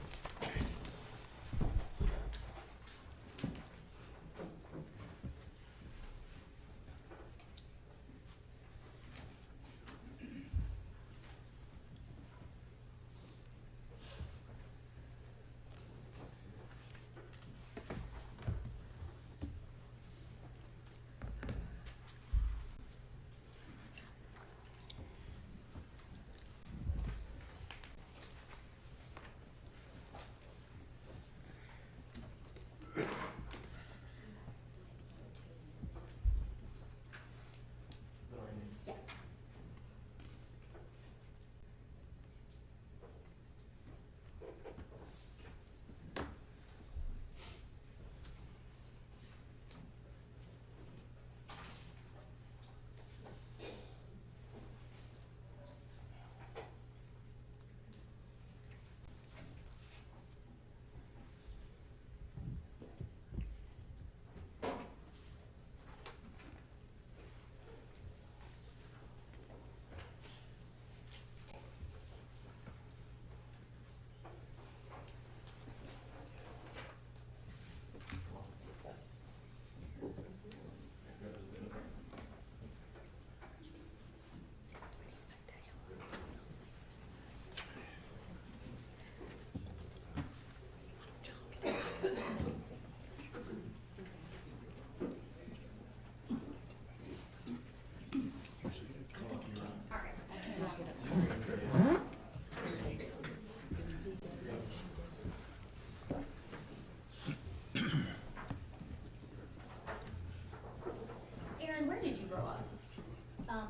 Where did you grow up?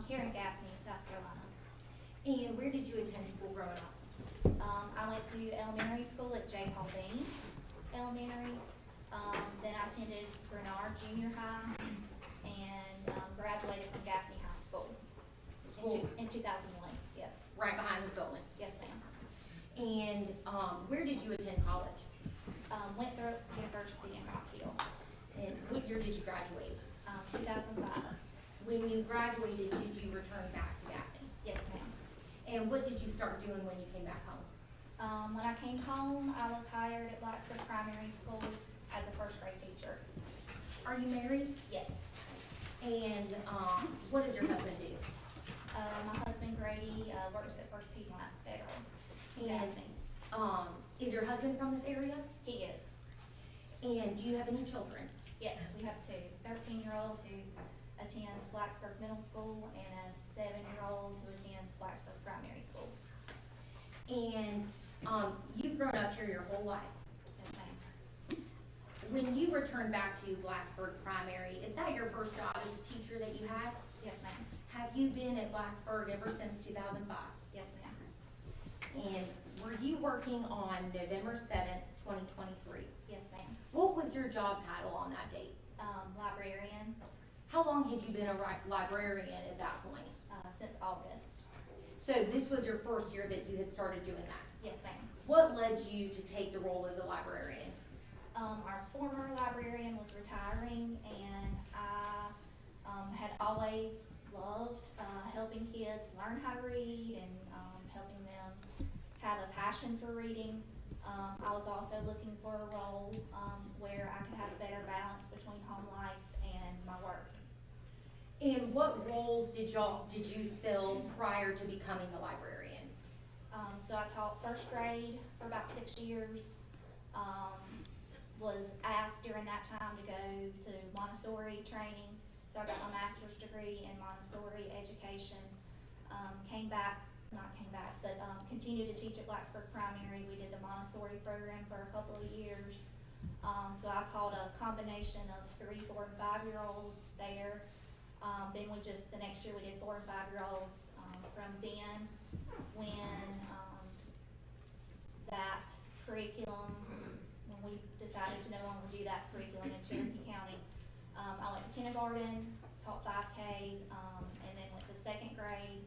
Here in Gaffney, South Carolina. And where did you attend school growing up? I went to elementary school at J. Paul Bean Elementary. Then I attended Grenard Junior High and graduated from Gaffney High School. In 2001, yes. Right behind this building. Yes, ma'am. And where did you attend college? Winthrop University in Rock Hill. And what year did you graduate? 2005. When you graduated, did you return back to Gaffney? Yes, ma'am. And what did you start doing when you came back home? When I came home, I was hired at Blacksburg Primary School as a first grade teacher. Are you married? Yes. And what does your husband do? My husband Grady works at First Piedmont Federal. And is your husband from this area? He is. And do you have any children? Yes, we have two. 13-year-old who attends Blacksburg Middle School and a 7-year-old who attends Blacksburg Primary School. And you've grown up here your whole life. Yes, ma'am. When you returned back to Blacksburg Primary, is that your first job as a teacher that you had? Yes, ma'am. Have you been at Blacksburg ever since 2005? Yes, ma'am. And were you working on November 7th, 2023? Yes, ma'am. What was your job title on that date? Librarian, How long had you been a librarian at that point? since August. So this was your first year that you had started doing that? Yes, ma'am. What led you to take the role as a librarian? Our former librarian was retiring, and I had always loved helping kids learn how to read and helping them have a passion for reading. I was also looking for a role where I could have a better balance between home life and my work. And what roles did you fill prior to becoming the librarian? So I taught first grade for about 6 years. Was asked during that time to go to Montessori training, so I got my master's degree in Montessori education. Continued to teach at Blacksburg Primary. We did the Montessori program for a couple of years. So I taught a combination of 3, 4, and 5-year-olds there. Then the next year we did 4 and 5-year-olds. From then, when that curriculum, when we decided to no longer do that curriculum in Cherokee County, I went to kindergarten, taught 5K, and then went to 2nd grade.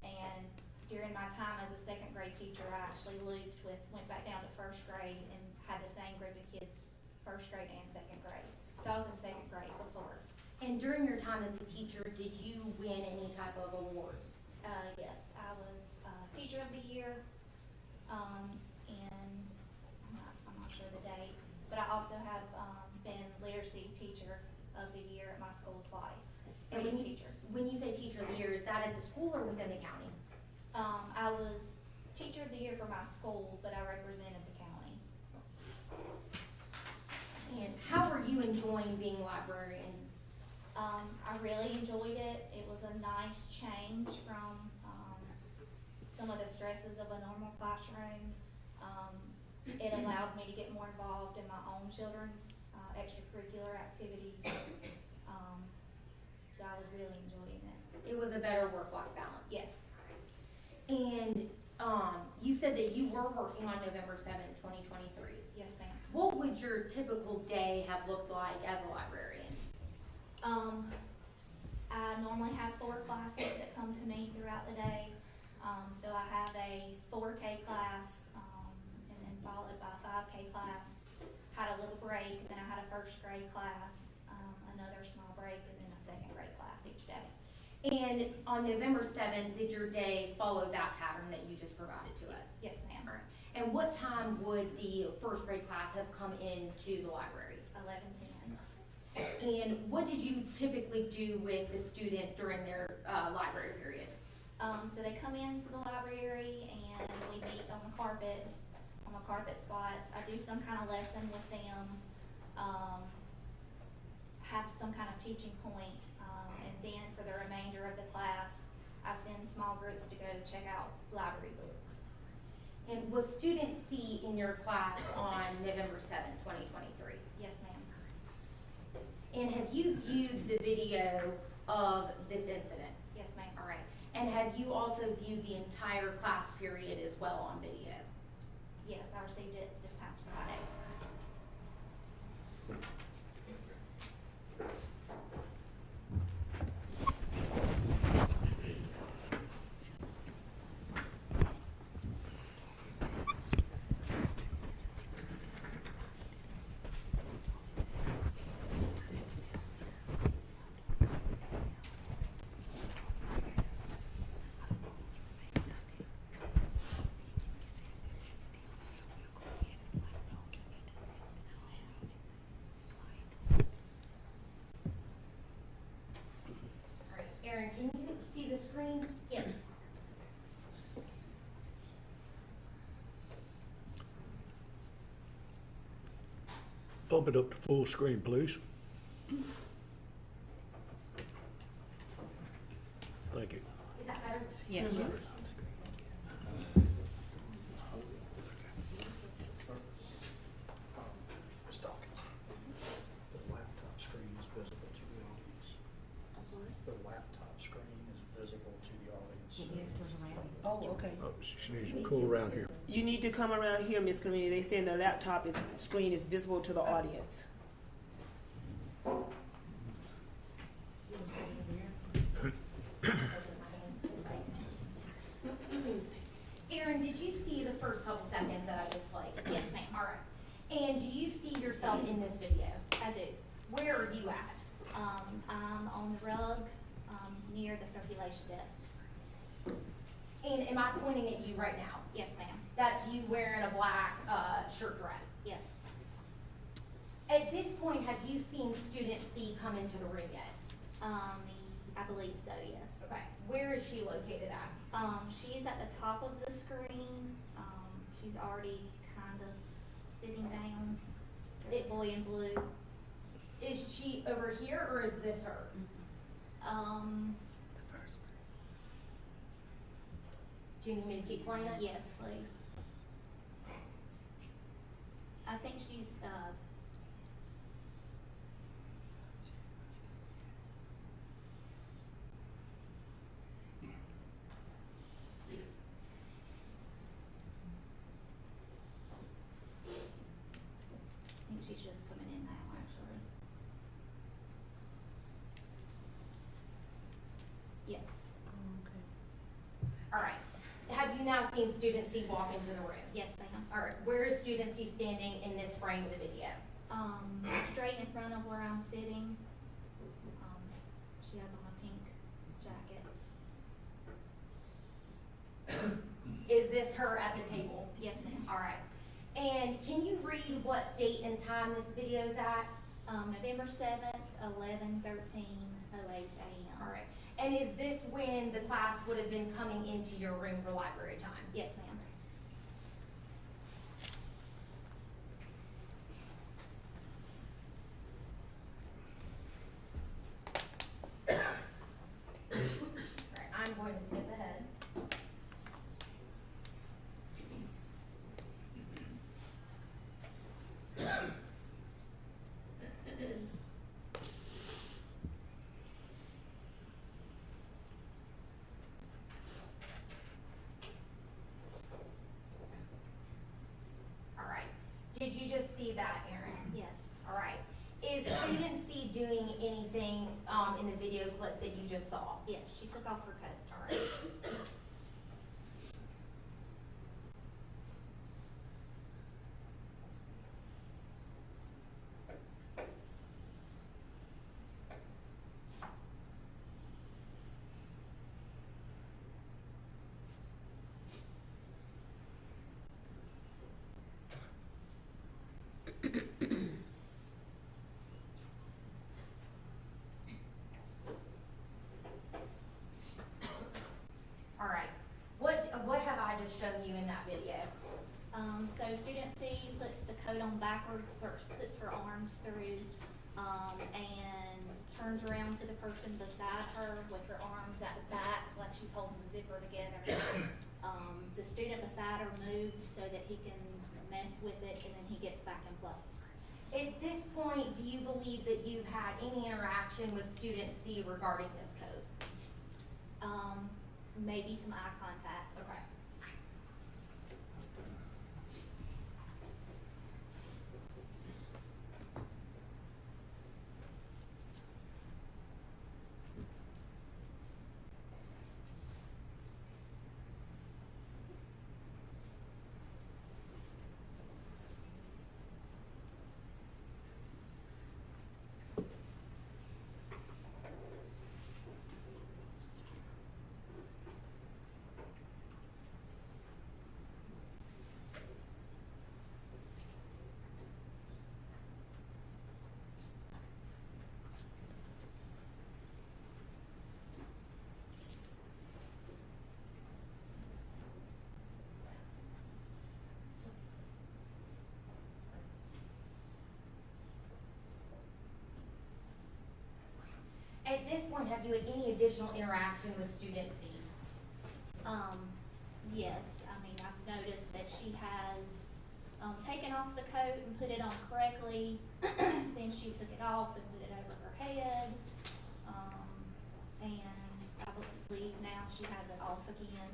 And during my time as a 2nd grade teacher, I actually went back down to 1st grade and had the same group of kids, 1st grade and 2nd grade. So I was in 2nd grade before. And during your time as a teacher, did you win any type of awards? Yes, I was Teacher of the Year, and I'm not sure the date, but I also have been Literacy Teacher of the Year at my school twice. And when you say Teacher of the Year, is that at the school or within the county? I was Teacher of the Year for my school, but I represented the county. And how are you enjoying being librarian? I really enjoyed it. It was a nice change from some of the stresses of a normal classroom. It allowed me to get more involved in my own children's extracurricular activities. So I was really enjoying it. It was a better work-life balance. Yes. And you said that you were working on November 7th, 2023. Yes, ma'am. What would your typical day have looked like as a librarian? I normally have 4 classes that come to me throughout the day. So I have a 4K class, and then followed by a 5K class. Had a little break, then I had a 1st grade class, another small break, and then a 2nd grade class each day. And on November 7th, did your day follow that pattern that you just provided to us? Yes, ma'am. All right. And what time would the 1st grade class have come into the library? 11:10. And what did you typically do with the students during their library period? So they come into the library and we meet on the carpet spots. I do some kind of lesson with them, have some kind of teaching point, and then for the remainder of the class, I send small groups to go check out library books. And was student C in your class on November 7th, 2023? Yes, ma'am. And have you viewed the video of this incident? Yes, ma'am. All right. And have you also viewed the entire class period as well on video? Yes, I received it this past Friday. Aaron, can you see the screen? Yes. Bump it up to full screen, please. Thank you. Is that better? Yes. Ms. Dawkins, the laptop screen is visible to the audience. The laptop screen is visible to the audience. Oh, okay. Oh, she needs to pull around here. You need to come around here, Miss Community. They saying the laptop screen is visible to the audience. Aaron, Erin, did you see the first couple seconds that I just played? Yes, ma'am. All right. And do you see yourself in this video? I do. Where are you at? I'm on the rug, near the circulation desk. And am I pointing at you right now? Yes, ma'am. That's you wearing a black shirt dress. Yes. At this point, have you seen student C come into the room yet? I believe so, yes. Okay. Where is she located at? She's at the top of the screen. She's already kind of sitting down. There's a boy in blue. Is she over here or is this her? Do you need me to keep playing it? Yes, please. I think she's, I think she's just coming in now, actually. Yes. All right. Have you now seen student C walk into the room? Yes, ma'am. All right. Where is student C standing in this frame of the video? Straight in front of where I'm sitting. She has on a pink jacket. Is this her at the table? Yes, ma'am. All right. And can you read what date and time this video's at? November 7th, 11:13:08 a.m. All right. And is this when the class would have been coming into your room for library time? Yes, ma'am. All right. I'm going to skip ahead. All right. Did you just see that, Erin? Yes. All right. Is student C doing anything in the video clip that you just saw? Yes, she took off her coat. All right. All right. What have I just shown you in that video? So student C puts the coat on backwards, puts her arms through, and turns around to the person beside her with her arms at the back like she's holding the zipper together. The student beside her moves so that he can mess with it, and then he gets back in place. At this point, do you believe that you've had any interaction with student C regarding this code? Maybe some eye contact. Okay. At this point, have you had any additional interaction with student C? Yes, I mean, I've noticed that she has, taken off the coat and put it on correctly, then she took it off and put it over her head, and I believe now she has it off again.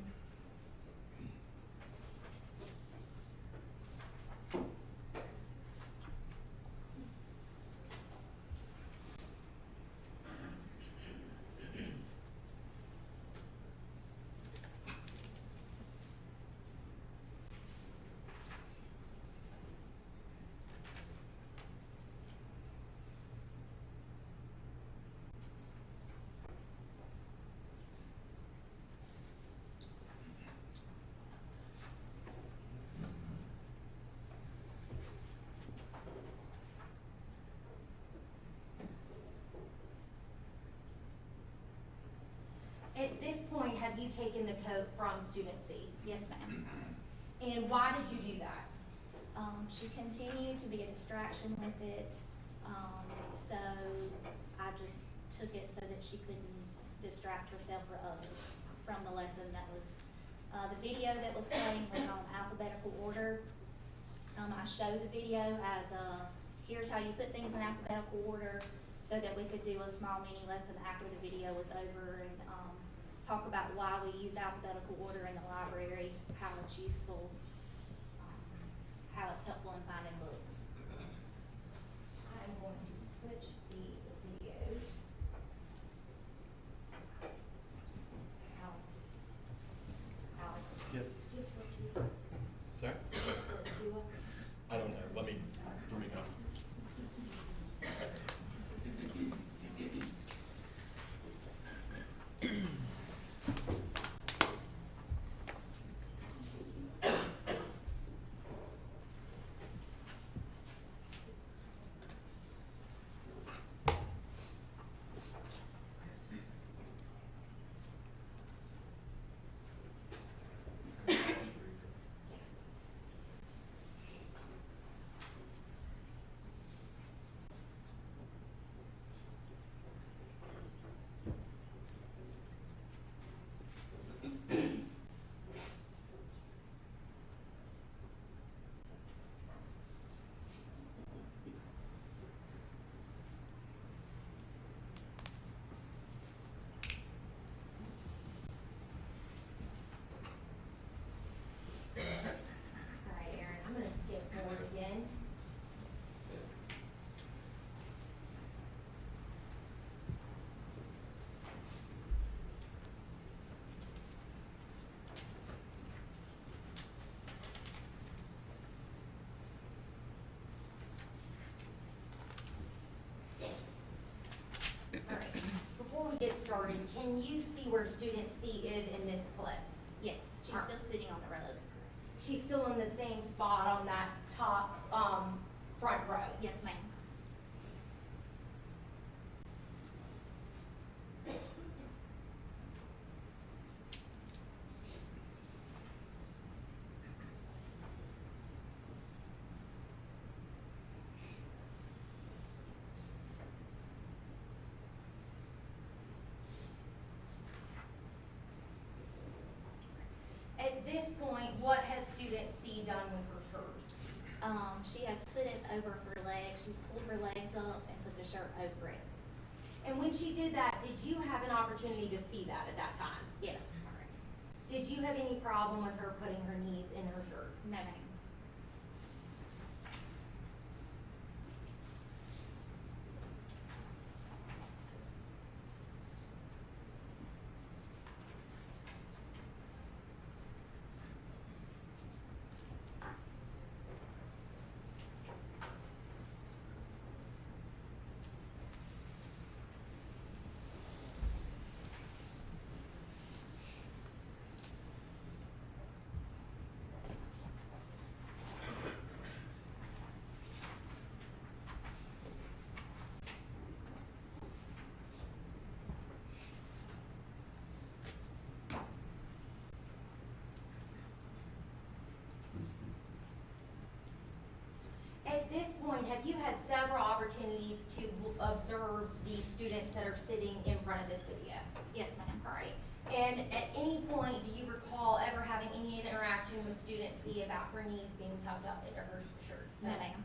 you taken the coat from student C? Yes, ma'am. And why did you do that? She continued to be a distraction with it, so I just took it so that she couldn't distract herself or others from the lesson that was, the video that was playing was on alphabetical order. I showed the video as here's how you put things in alphabetical order so that we could do a small mini lesson after the video was over and talk about why we use alphabetical order in the library, how it's useful, how it's helpful in finding books. I'm going to switch the videos. Alex, Yes. just what you, Sorry? just what you, I don't know. Let me go. all right, Aaron, I'm gonna skip forward again. All right, before we get started, can you see where student C is in this clip? Yes, she's Alright. still sitting on the rug. She's still in the same spot on that top, front row. Yes, ma'am. At this point, what has student C done with her shirt? She has put it over her legs. She's pulled her legs up and put the shirt over it. And when she did that, did you have an opportunity to see that at that time? Yes. Did you have any problem with her putting her knees in her shirt? No, ma'am. At this point, have you had several opportunities to observe the students that are sitting in front of this video? Yes, ma'am. All right. And at any point, do you recall ever having any interaction with student C about her knees being tucked up into her shirt? No, ma'am.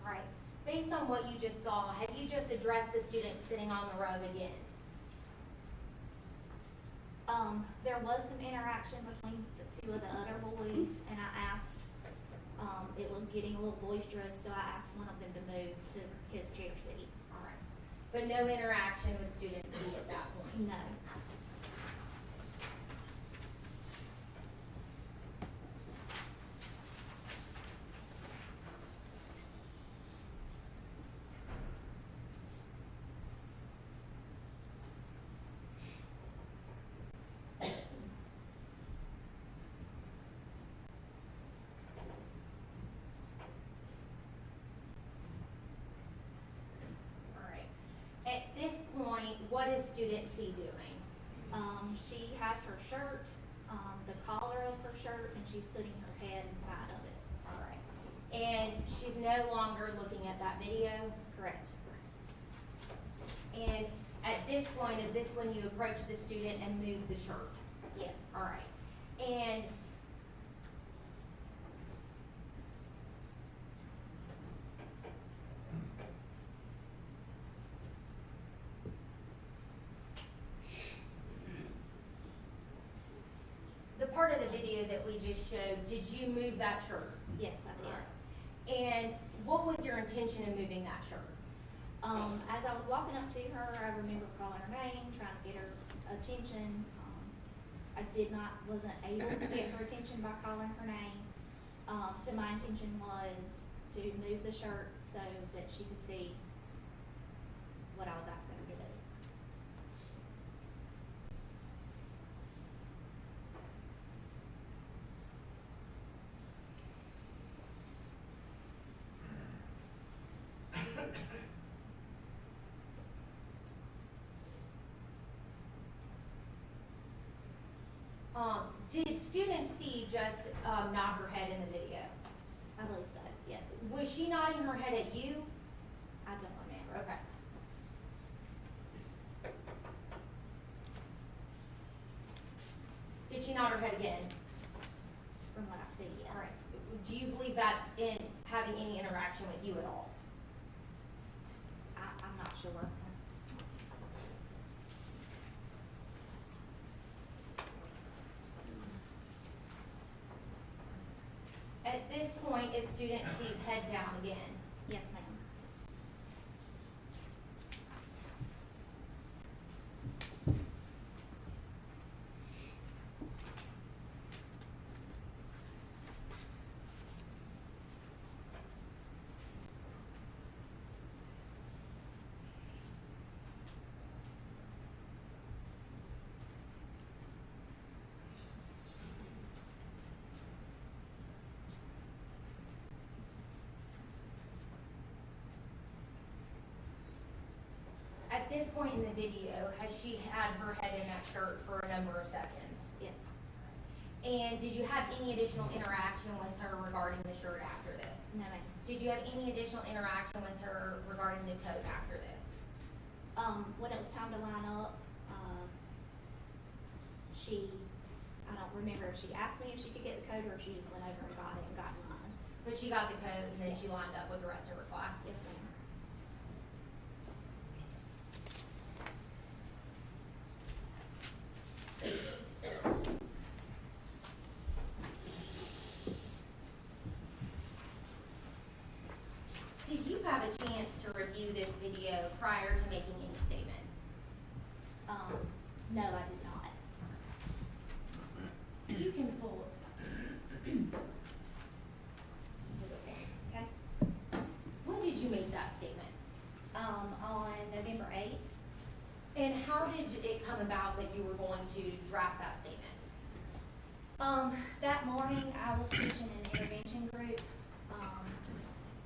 Right. Based on what you just saw, have you you just address the student sitting on the rug again? There was some interaction between the two of the other boys, and I asked, it was getting a little boisterous, so I asked one of them to move to his chair seat. All right. But no interaction with student C at that point? No. At this point, what is student C doing? She has her shirt, the collar of her shirt, and she's putting her head inside of it. All right. And she's no longer looking at that video? Correct. And at this point, is this when you approach the student and move the shirt? Yes. All right. And the part of the video that we just showed, did you move that shirt? Yes, I did. And what was your intention in moving that shirt? As I was walking up to her, I remember calling her name, trying to get her attention. I wasn't able to get her attention by calling her name. So my intention was to move the shirt so that she could see what I was asking her to do. Did student C just nod her head in the video? I believe so, yes. Was she nodding her head at you? I don't remember. Okay. Did she nod her head again? From what I see, yes. All right. Do you believe that's in having any interaction with you at all? I'm not sure. At this point, is student C's head down again? Yes, ma'am. At this point in the video, has she had her head in that shirt for a number of seconds? Yes. And did you have any additional interaction with her regarding the shirt after this? No, ma'am. Did you have any additional interaction with her regarding the coat after this? When it was time to line up, I don't remember if she asked me if she could get the coat or if she just went over and got it and got in line. But she got the coat and then she Yes. lined up with the rest of her class? Yes, ma'am. Did you have a chance to review this video prior to making any statement? No, I did not. You can pull. Okay. When did you make that statement? On November 8th, And how did it come about that you were going to draft that statement? that morning I was teaching an intervention group,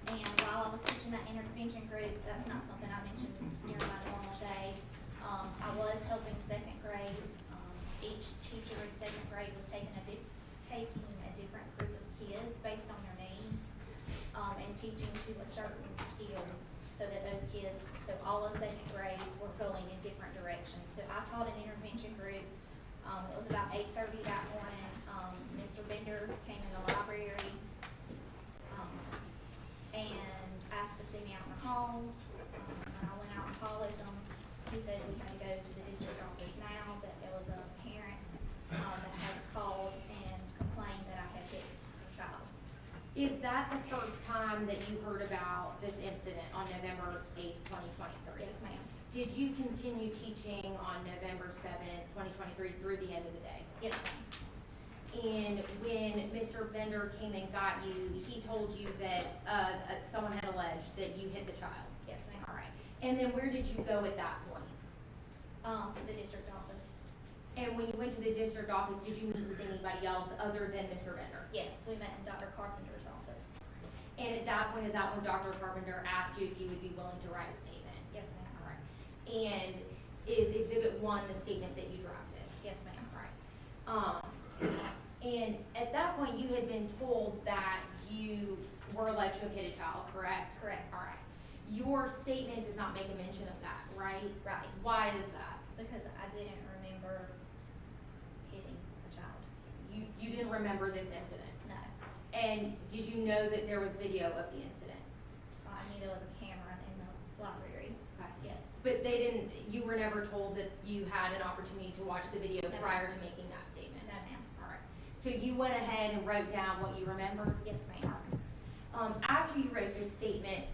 and while I was teaching that intervention group, that's not something I mentioned during my normal day. I was helping second grade. Each teacher in second grade was taking a different group of kids based on their needs, and teaching to a certain skill, so that those kids, so all of second grade were going in different directions. So I taught an intervention group. It was about 8:30 that morning. Mr. Bender came in the library, and asked to see me out in the hall. When I call with him. He said we had to go to the district office now, that there was a parent, that had called and complained that I had hit her child. Is that the first time that you heard about this incident on November 8th, 2023? Yes, ma'am. Did you continue teaching on November 7th, 2023 through the end of the day? Yes, ma'am. And when Mr. Bender came and got you, he told you that someone had alleged that you hit the child? Yes, ma'am. All right. And then where did you go at that point? To the district office. And when you went to the district office, did you meet with anybody else other than Mr. Bender? Yes, we met in Dr. Carpenter's office. And at that point, is that when Dr. Carpenter asked you if you would be willing to write a statement? Yes, ma'am. All right. And is Exhibit 1 the statement that you drafted? Yes, ma'am. All right. And at that point, you had been told that you were alleged to have hit a child, correct? Correct. All right. Your statement does not make a mention of that, right? Right. Why is that? Because I didn't remember hitting a child. You didn't remember this incident? No. And did you know that there was video of the incident? I knew there was a camera in the library. Okay. Yes. But they didn't, you were never told that you had an opportunity to watch the video No. prior to making that statement? No, ma'am. All right. So you went ahead and wrote down what you remember? Yes, ma'am. After you wrote this statement,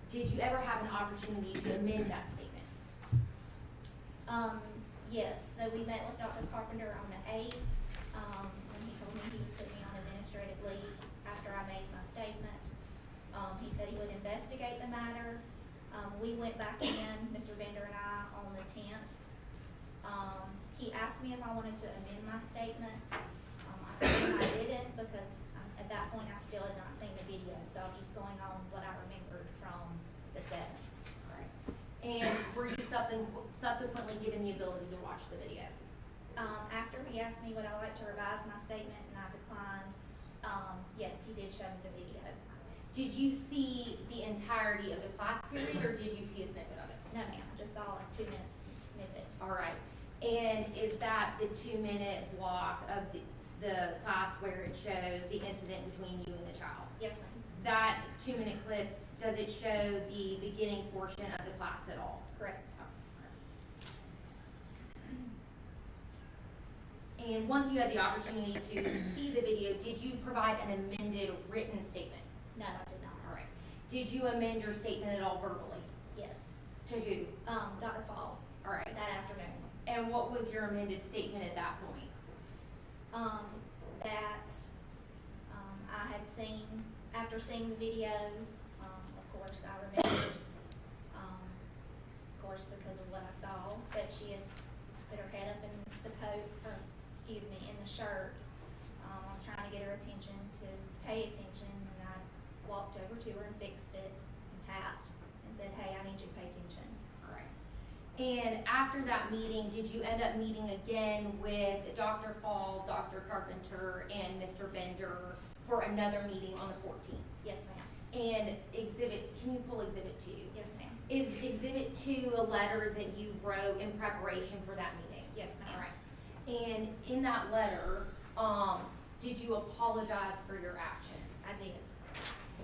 did you ever have an opportunity to amend that statement? Yes, so we met with Dr. Carpenter on the 8th, when he told me he was putting me on administrative leave after I made my statement. He said he would investigate the matter. We went back in, Mr. Bender and I, on the 10th. He asked me if I wanted to amend my statement. I told him I didn't because at that point I still had not seen the video, so I was just going on what I remembered from the 7th. And were you subsequently given the ability to watch the video? After he asked me would I like to revise my statement and I declined, yes, he did show me the video. Did you see the entirety of the class period or did you see a snippet of it? No, ma'am, I just saw a 2 minute snippet. All right. And is that the 2-minute block of the class where it shows the incident between you and the child? Yes, ma'am. That 2-minute clip, does it show the beginning portion of the class at all? Correct. And once you had the opportunity to see the video, did you provide an amended written statement? No, I did not. All right. Did you amend your statement at all verbally? Yes. To who? Dr. Fall. All right. That afternoon. And what was your amended statement at that point? That I had seen, after seeing the video, of course, I remembered, of course, because of what I saw, that she had put her head up in the coat, or excuse me, in the shirt. I was trying to get her attention to pay attention, and I walked over to her and fixed it and tapped and said, hey, I need you to pay attention. All right. And after that meeting, did you end up meeting again with Dr. Fall, Dr. Carpenter, and Mr. Bender for another meeting on the 14th? Yes, ma'am. And can you pull Exhibit 2? Yes, ma'am. Is Exhibit 2 a letter that you wrote in preparation for that meeting? Yes, ma'am. All right. And in that letter, did you apologize for your actions? I did.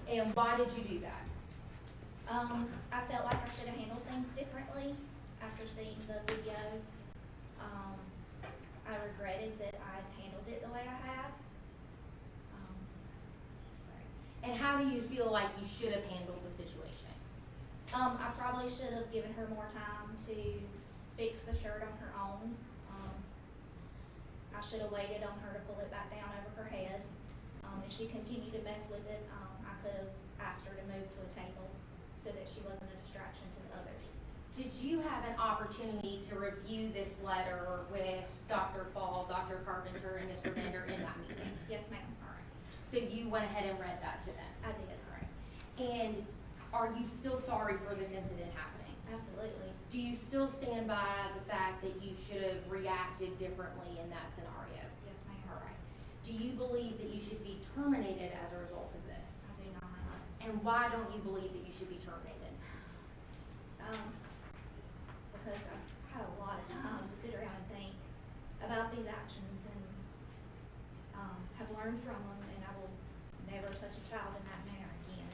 And why did you do that? I felt like I should have handled things differently after seeing the video. I regretted that I handled it the way I had. And how do you feel like you should have handled the situation? I probably should have given her more time to fix the shirt on her own. I should have waited on her to pull it back down over her head. If she continued to mess with it, I could have asked her to move to a table so that she wasn't a distraction to the others. Did you have an opportunity to review this letter with Dr. Fall, Dr. Carpenter, and Mr. Bender in that meeting? Yes, ma'am. All right. So you went ahead and read that to them? I did. All right. And are you still sorry for this incident happening? Absolutely. Do you still stand by the fact that you should have reacted differently in that scenario? Yes, ma'am. All right. Do you believe that you should be terminated as a result of this? I do not. And why don't you believe that you should be terminated? Because I've had a lot of time to sit around and think about these actions and have learned from them, and I will never touch a child in that manner again.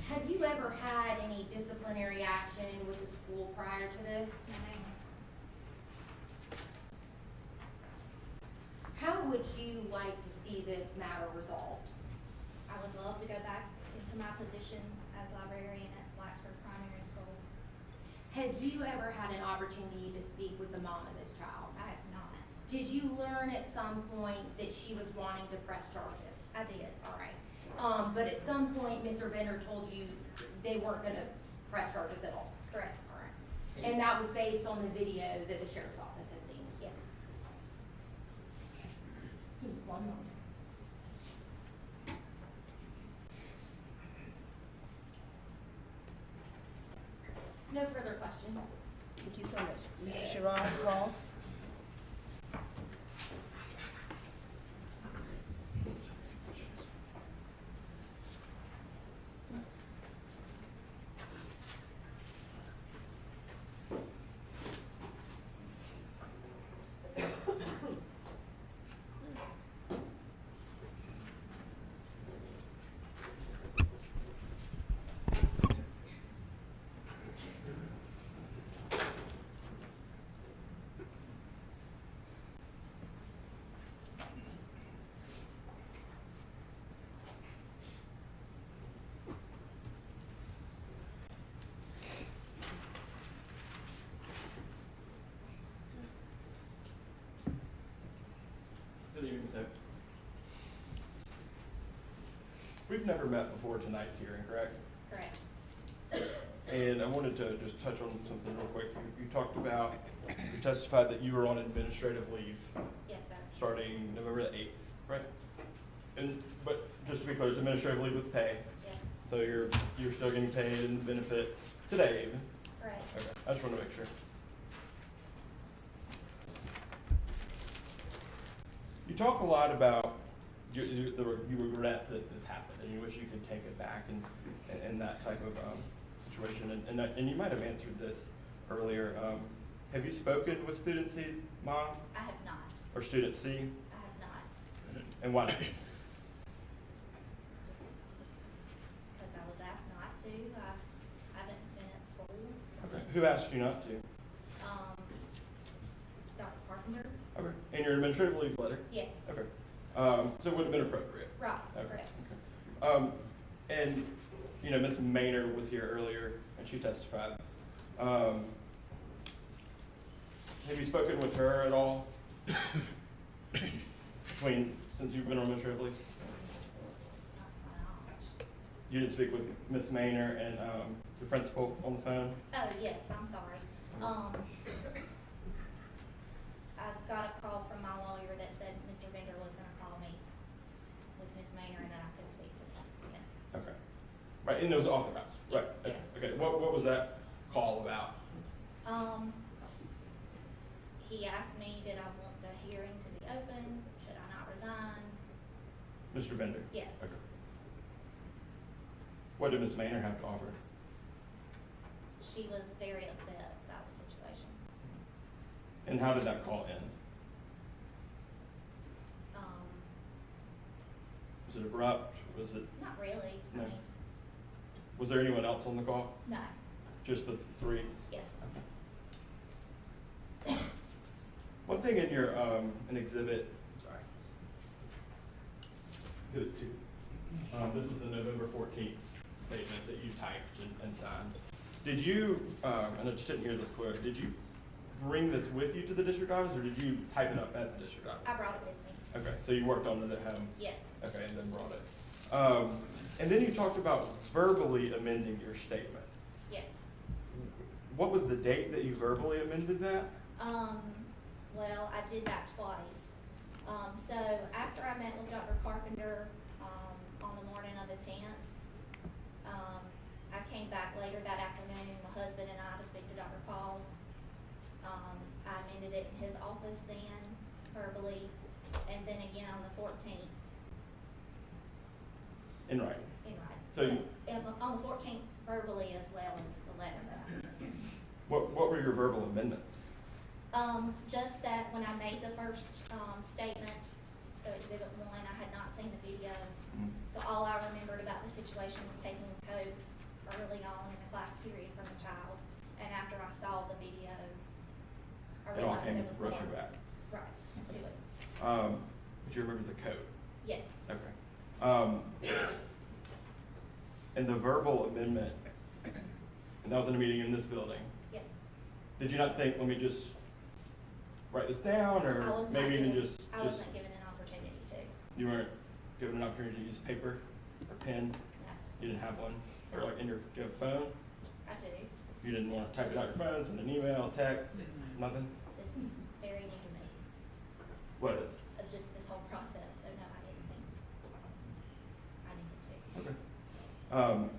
Have you ever had any disciplinary action with the school prior to this? No, ma'am. How would you like to see this matter resolved? I would love to go back into my position as librarian at Blacksburg Primary School. Have you ever had an opportunity to speak with the mom of this child? I have not. Did you learn at some point that she was wanting to press charges? I did. All right. But at some point, Mr. Bender told you they weren't gonna press charges at all? Correct. All right. And that was based on the video that the sheriff's office had seen? Yes. One moment. No further questions? Thank you so much. Mrs. Sharon Cross? Good evening, sir. We've never met before tonight's hearing, correct? Correct. And I wanted to just touch on something real quick. You talked about, you testified that you were on administrative leave Yes, sir. starting November the 8th, right? And, but just to be clear, it's administrative leave with pay. Yes. So you're still getting paid and benefits today even? Correct. Okay, I just want to make sure. You talk a lot about you regret that this happened, and you wish you could take it back, and that type of situation. And you might have answered this earlier. Have you spoken with student C's mom I have not. or student C? I have not. And why not? Because I was asked not to. I haven't been at school. Okay. Who asked you not to? Dr. Carpenter? Okay. And your administrative leave letter? Yes. Okay. So it would have been appropriate. Right. Okay. Correct. Okay. And, you know, Ms. Maynor was here earlier, and she testified. Have you spoken with her at all? Since you've been on administrative leave? Not to my knowledge. You didn't speak with Ms. Maynor and the principal on the phone? Oh, yes, I'm sorry. I got a call from my lawyer that said Mr. Bender was gonna call me with Ms. Maynor and that I could speak to him, yes. Okay. Right, and it was authorized? Right. Yes, yes. Okay, what was that call about? He asked me, did I want the hearing to be open? Should I not resign? Mr. Bender? Yes. Okay. What did Ms. Maynor have to offer? She was very upset about the situation. And how did that call end? Was it abrupt? Was it, Not really. No. I mean, was there anyone else on the call? no, Just the three? yes. One thing in your, an exhibit, sorry. Exhibit 2. This was the November 14th statement that you typed and signed. Did you, and I just didn't hear this clear, did you bring this with you to the district office, or did you type it up at the district office? I brought it with me. Okay, so you worked on it at home? Yes. Okay, and then brought it. And then you talked about verbally amending your statement. Yes. What was the date that you verbally amended that? Well, I did that twice. So after I met with Dr. Carpenter, on the morning of the 10th, I came back later that afternoon, my husband and I, to speak to Dr. Paul. I amended it in his office then, verbally, and then again on the 14th, In writing? in writing. So you, And on the 14th, verbally as well as the letter that I sent. what were your verbal amendments? Just that when I made the first, statement, so exhibit 1, I had not seen the video. Mm. So all I remembered about the situation was taking the coat early on in the class period from a child, and after I saw the video, I It all realized came there was more. rushing back. Right, to it. But you remember the code? Yes, Okay. And the verbal amendment, and that was in a meeting in this building. yes. Did you not think, let me just write this down, I or was not maybe even given- just, I wasn't given an opportunity to, you weren't given an opportunity to use paper or pen? no, You didn't have one? Or like in your, do you have a phone? I do. You didn't want to type it out your phone, send an email, text, nothing? This is very new to me, What is? of just this whole process, so no, I didn't think I needed to. Okay.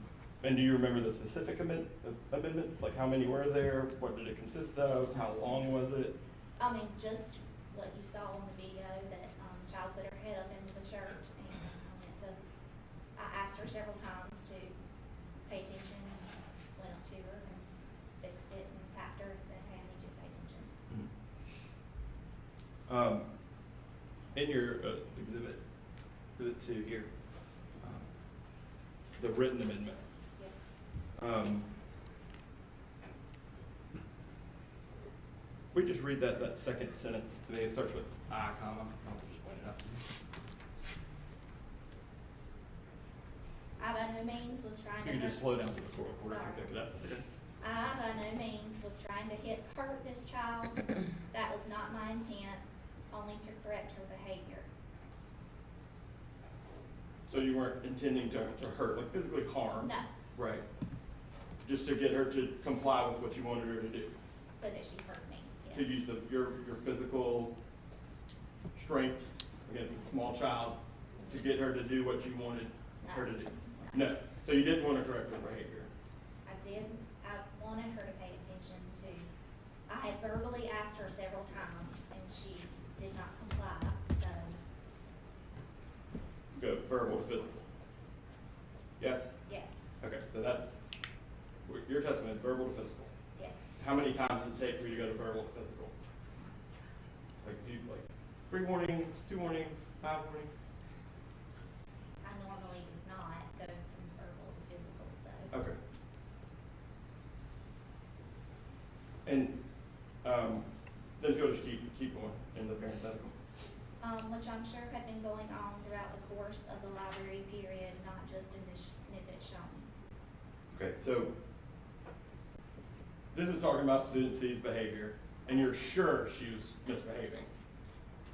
And do you remember the specific amendments? Like how many were there? What did it consist of? How long was it? I mean, just what you saw on the video, that, child put her head up into the shirt, and I asked her several times to pay attention, and went up to her and fixed it and tapped her and said, hey, I need you to pay attention. In your exhibit 2 here, the written amendment. Yes. We just read that second sentence to me. It starts with I, comma. I'll just point it out to you. I by no means was trying If to you could just hurt- slow down so the recorder Sorry. can pick it up. Okay. I by no means was trying to hurt this child. That was not my intent, only to correct her behavior. So you weren't intending to hurt, like physically harm? No, Right. Just to get her to comply with what you wanted her to do. so that she hurt me, To yes. use your physical strength against a small child to get her to do what you wanted her to do? No. So you didn't want to correct her behavior? I did, I wanted her to pay attention to, I had verbally asked her several times and she did not comply, so, Go verbal to physical? Yes? yes, Okay, so that's, your testimony is verbal to physical. yes. How many times did it take for you to go to verbal to physical? Like, if you, like, 3 warnings, 2 warnings, 5 warnings? I normally do not go from verbal to physical, so. Okay. And, then if you'll just keep going in the parenthetical. Which I'm sure had been going on throughout the course of the library period, not just in this snippet shown. Okay, so this is talking about student C's behavior, and you're sure she was misbehaving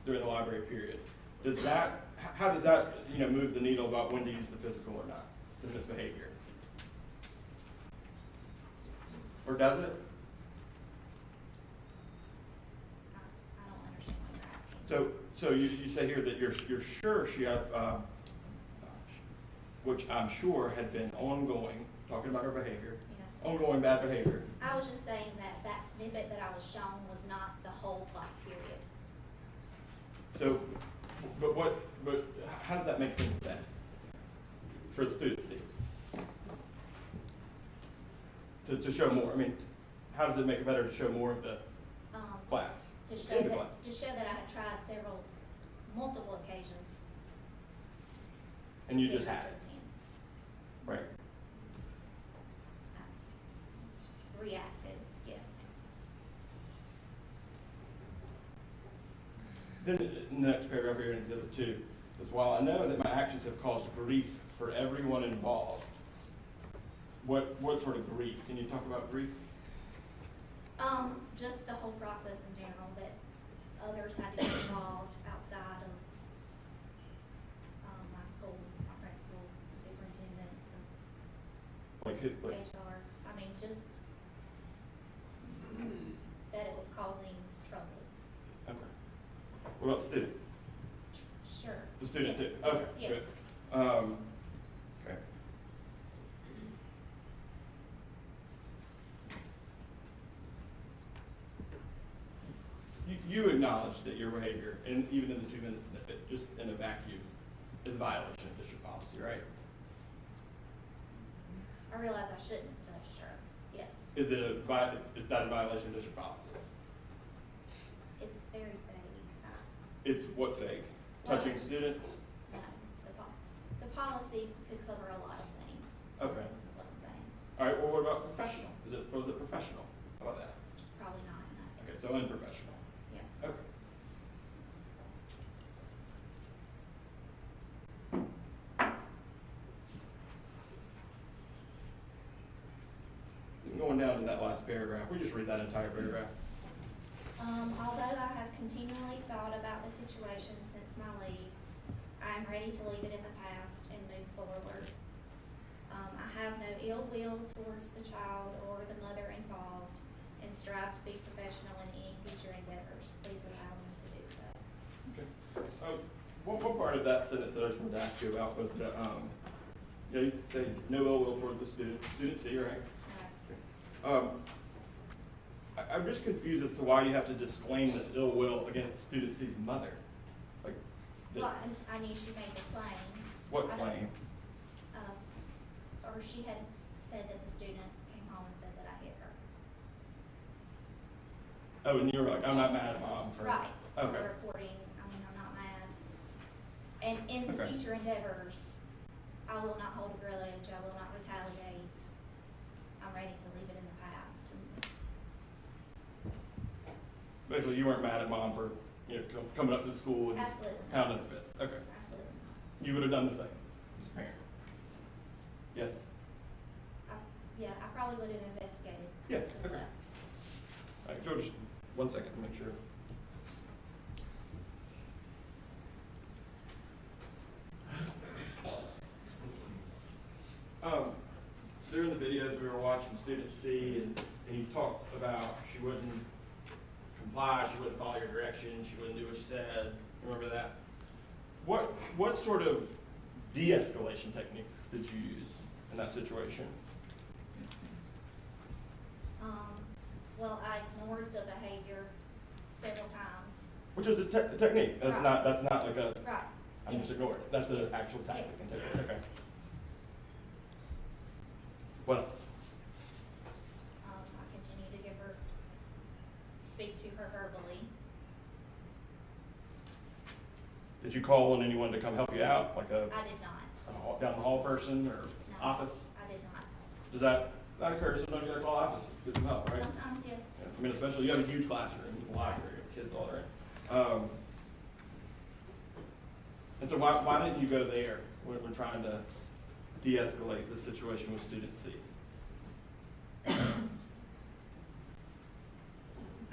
during the library period. Does that, how does that, move the needle about when to use the physical or not, the misbehavior? Or does it? I don't understand what you're asking. So you say here that you're sure she had, which I'm sure had been ongoing, talking about her behavior, Yeah. ongoing bad behavior. I was just saying that that snippet that I was shown was not the whole class period. So, but how does that make things better for the students? To show more, I mean, how does it make it better to show more of the class? To show that I had tried multiple occasions. And you to just get her had to it, attend. right? Reacted, yes. Then in the next paragraph here in Exhibit 2 says, while I know that my actions have caused grief for everyone involved, what sort of grief? Can you talk about grief? Just the whole process in general, that others had to get involved outside of, my school, my principal, the superintendent, Like who? the HR. I mean, just that it was causing trouble. Okay. What about the student? Sure. The student Yes, too? Okay, yes, good. yes. Okay. You acknowledge that your behavior, and even in the 2-minute snippet, just in a vacuum, is a violation of district policy, right? I realize I shouldn't, but sure, yes. Is that a violation of district policy? It's very vague. It's what's vague? Touching students? No, the policy could cover a lot of things. Okay. This is what I'm saying. All right, well, what about professional? Was it professional? How about that? Probably not, no. Okay, so unprofessional. Yes. Okay. Going down to that last paragraph, we just read that entire paragraph. Although I have continually thought about the situation since my leave, I am ready to leave it in the past and move forward. I have no ill will towards the child or the mother involved and strive to be professional in any future endeavors. Please allow me to do so. Okay. What part of that sentence that I just wanted to ask you about was the, you say no ill will toward the student C, right? I'm just confused as to why you have to disclaim this ill will against student C's mother. Like, Well, I knew she made the claim. what I don't- claim? Or she had said that the student came home and said that I hit her. Oh, and you were like, I'm not mad at mom for. Right. Okay. For reporting, I'm not mad. And in Okay. future endeavors, I will not hold a grudge, I will not retaliate. I'm ready to leave it in the past. Basically, you weren't mad at mom for, coming up to the school and Absolutely. pounding her fist. Okay. Absolutely not. You would have done the same as a parent. Yes? Yeah, I probably would have investigated. Yeah, as okay. well. All right, so just 1 second to make sure. During the videos we were watching student C, and you talked about she wouldn't comply, she wouldn't follow your directions, she wouldn't do what you said. Remember that? What sort of de-escalation techniques did you use in that situation? Well, I ignored the behavior several times. Which is a technique. That's Right. not like a. Right. I'm just Yes. ignoring it. That's an actual tactic and technique. Okay. What else? I continue to speak to her verbally. Did you call on anyone to come help you out, like I did not. down the hall person or No, office? I did not. Does that occur? Sometimes you gotta call office, get some help, right? Sometimes, yes. Yeah. I mean, especially you have a huge classroom, a library, kids all around. And so why didn't you go there when we're trying to de-escalate the situation with student C? I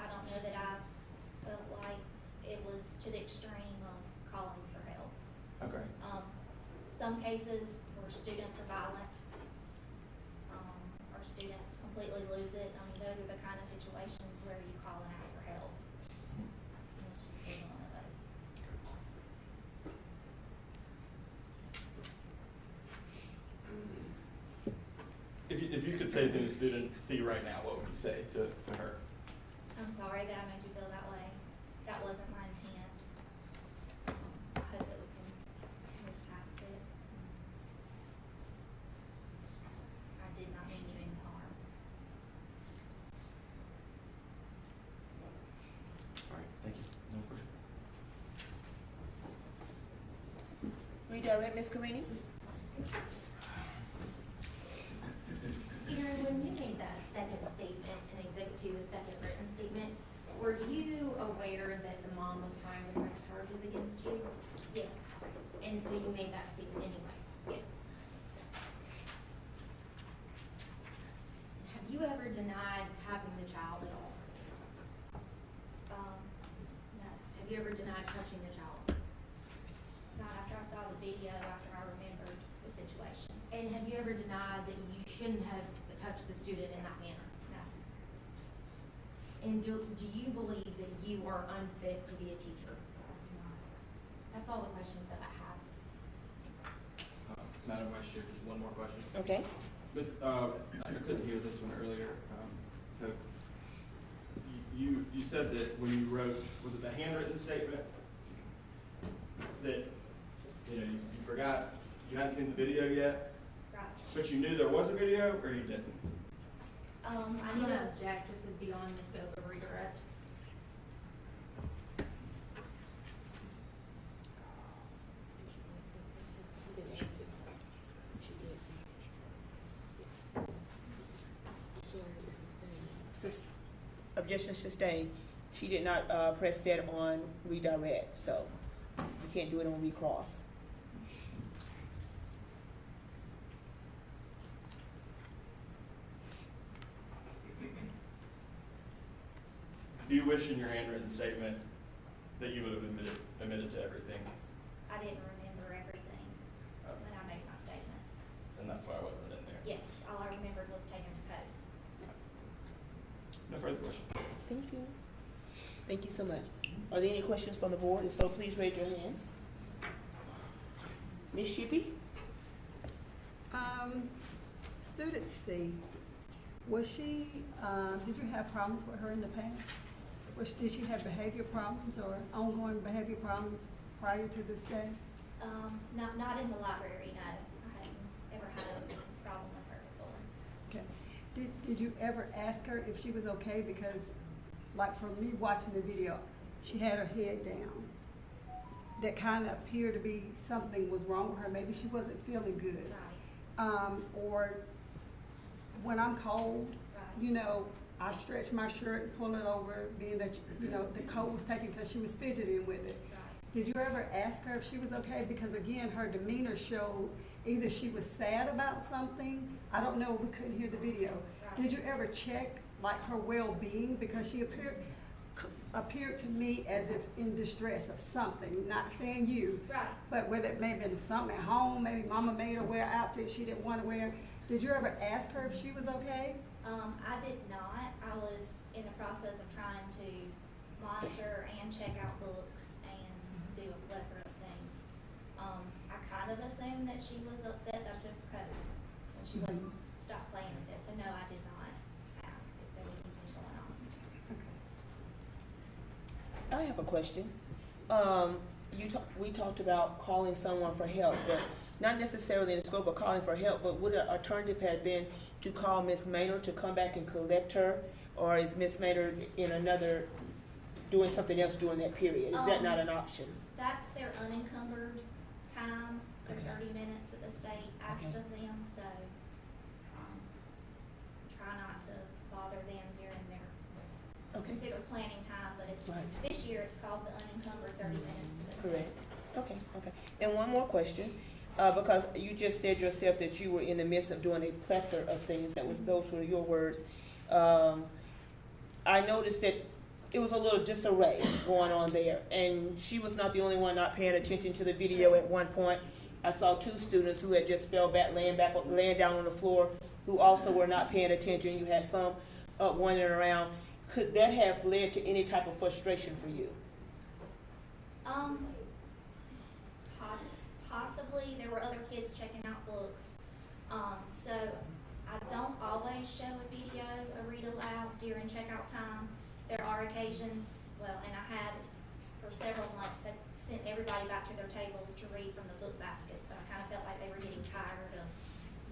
don't know that I felt like it was to the extreme of calling for help. Okay. Some cases where students are violent, or students completely lose it. I mean, those are the kind of situations where you call and ask for help. And this just isn't one of those. If you could say anything to student C right now, what would you say to her? I'm sorry that I made you feel that way. That wasn't my intent. I hope that we can move past it. I did not mean you any harm. All right, thank you. No question. Redirect, Ms. Carini? Erin, when you made that second statement and exhibit to the second written statement, were you aware that the mom was trying to press charges against you? Yes. And so you made that statement anyway? Yes. Have you ever denied having the child at all? No. Have you ever denied touching the child? Not after I saw the video, after I remembered the situation. And have you ever denied that you shouldn't have touched the student in that manner? No. And do you believe that you are unfit to be a teacher? That's all the questions that I have. Madam Vice Chair, just one more question. Okay. Miss, I couldn't hear this one earlier. So you said that when you wrote, was it the handwritten statement, that you forgot, you hadn't seen the video yet, Right. but you knew there was a video, or you didn't? I I'm knew gonna that. object, this is beyond the scope of redirect. objection sustained. She did not, press that on redirect, so you can't do it on recross. Do you wish in your handwritten statement that you would have admitted to everything? I didn't remember everything when I made my statement. And that's why I wasn't in there. Yes, all I remembered was taking the code. No further questions. Thank you. Thank you so much. Are there any questions from the board? If so, please raise your hand. Ms. Shippey? Student C, was she, did you have problems with her in the past? Did she have behavior problems or ongoing behavior problems prior to this day? Not in the library, no. I hadn't ever had a problem with her before. Okay. Did you ever ask her if she was okay? Because, like, from me watching the video, she had her head down. That kind of appeared to be something was wrong with her. Maybe she wasn't feeling good. Right. Or when I'm cold, Right. you know, I stretch my shirt and pull it over, being that, you know, the coat was taken because she was fidgeting with it. Right. Did you ever ask her if she was okay? Because again, her demeanor showed either she was sad about something, I don't know, we couldn't hear the video. Right. Did you ever check like her well-being? Because she appeared to me as if in distress of something, not saying you, Right. but whether it may have been something at home, maybe mama made her wear an outfit she didn't want to wear. Did you ever ask her if she was okay? I did not. I was in the process of trying to monitor and check out books and do a plethora of things. I kind of assumed that she was upset that I took the code and she wouldn't stop playing with it. So no, I did not ask if there was anything going on. Okay. I have a question. We talked about calling someone for help, but not necessarily in the scope of calling for help, but would an alternative have been to call Ms. Maynard to come back and collect her? Or is Ms. Maynard in another, doing something else during that period? Is that not an option? That's their unencumbered time, their Okay. 30 minutes that the state asked Okay. of them, so try not to bother them during their, it's Okay. considered planning time, but it's, Right. this year it's called the unencumbered 30 minutes of the state. Correct. Okay, okay. And one more question, because you just said yourself that you were in the midst of doing a plethora of things, those were your words. I noticed that it was a little disarray going on there, and she was not the only one not paying attention to the video at one point. I saw two students who had just fell back, laying down on the floor, who also were not paying attention. You had some wandering around. Could that have led to any type of frustration for you? Possibly. There were other kids checking out books. So I don't always show a video, a read aloud during checkout time. There are occasions, well, and I had for several months that sent everybody back to their tables to read from the book baskets, but I kind of felt like they were getting tired of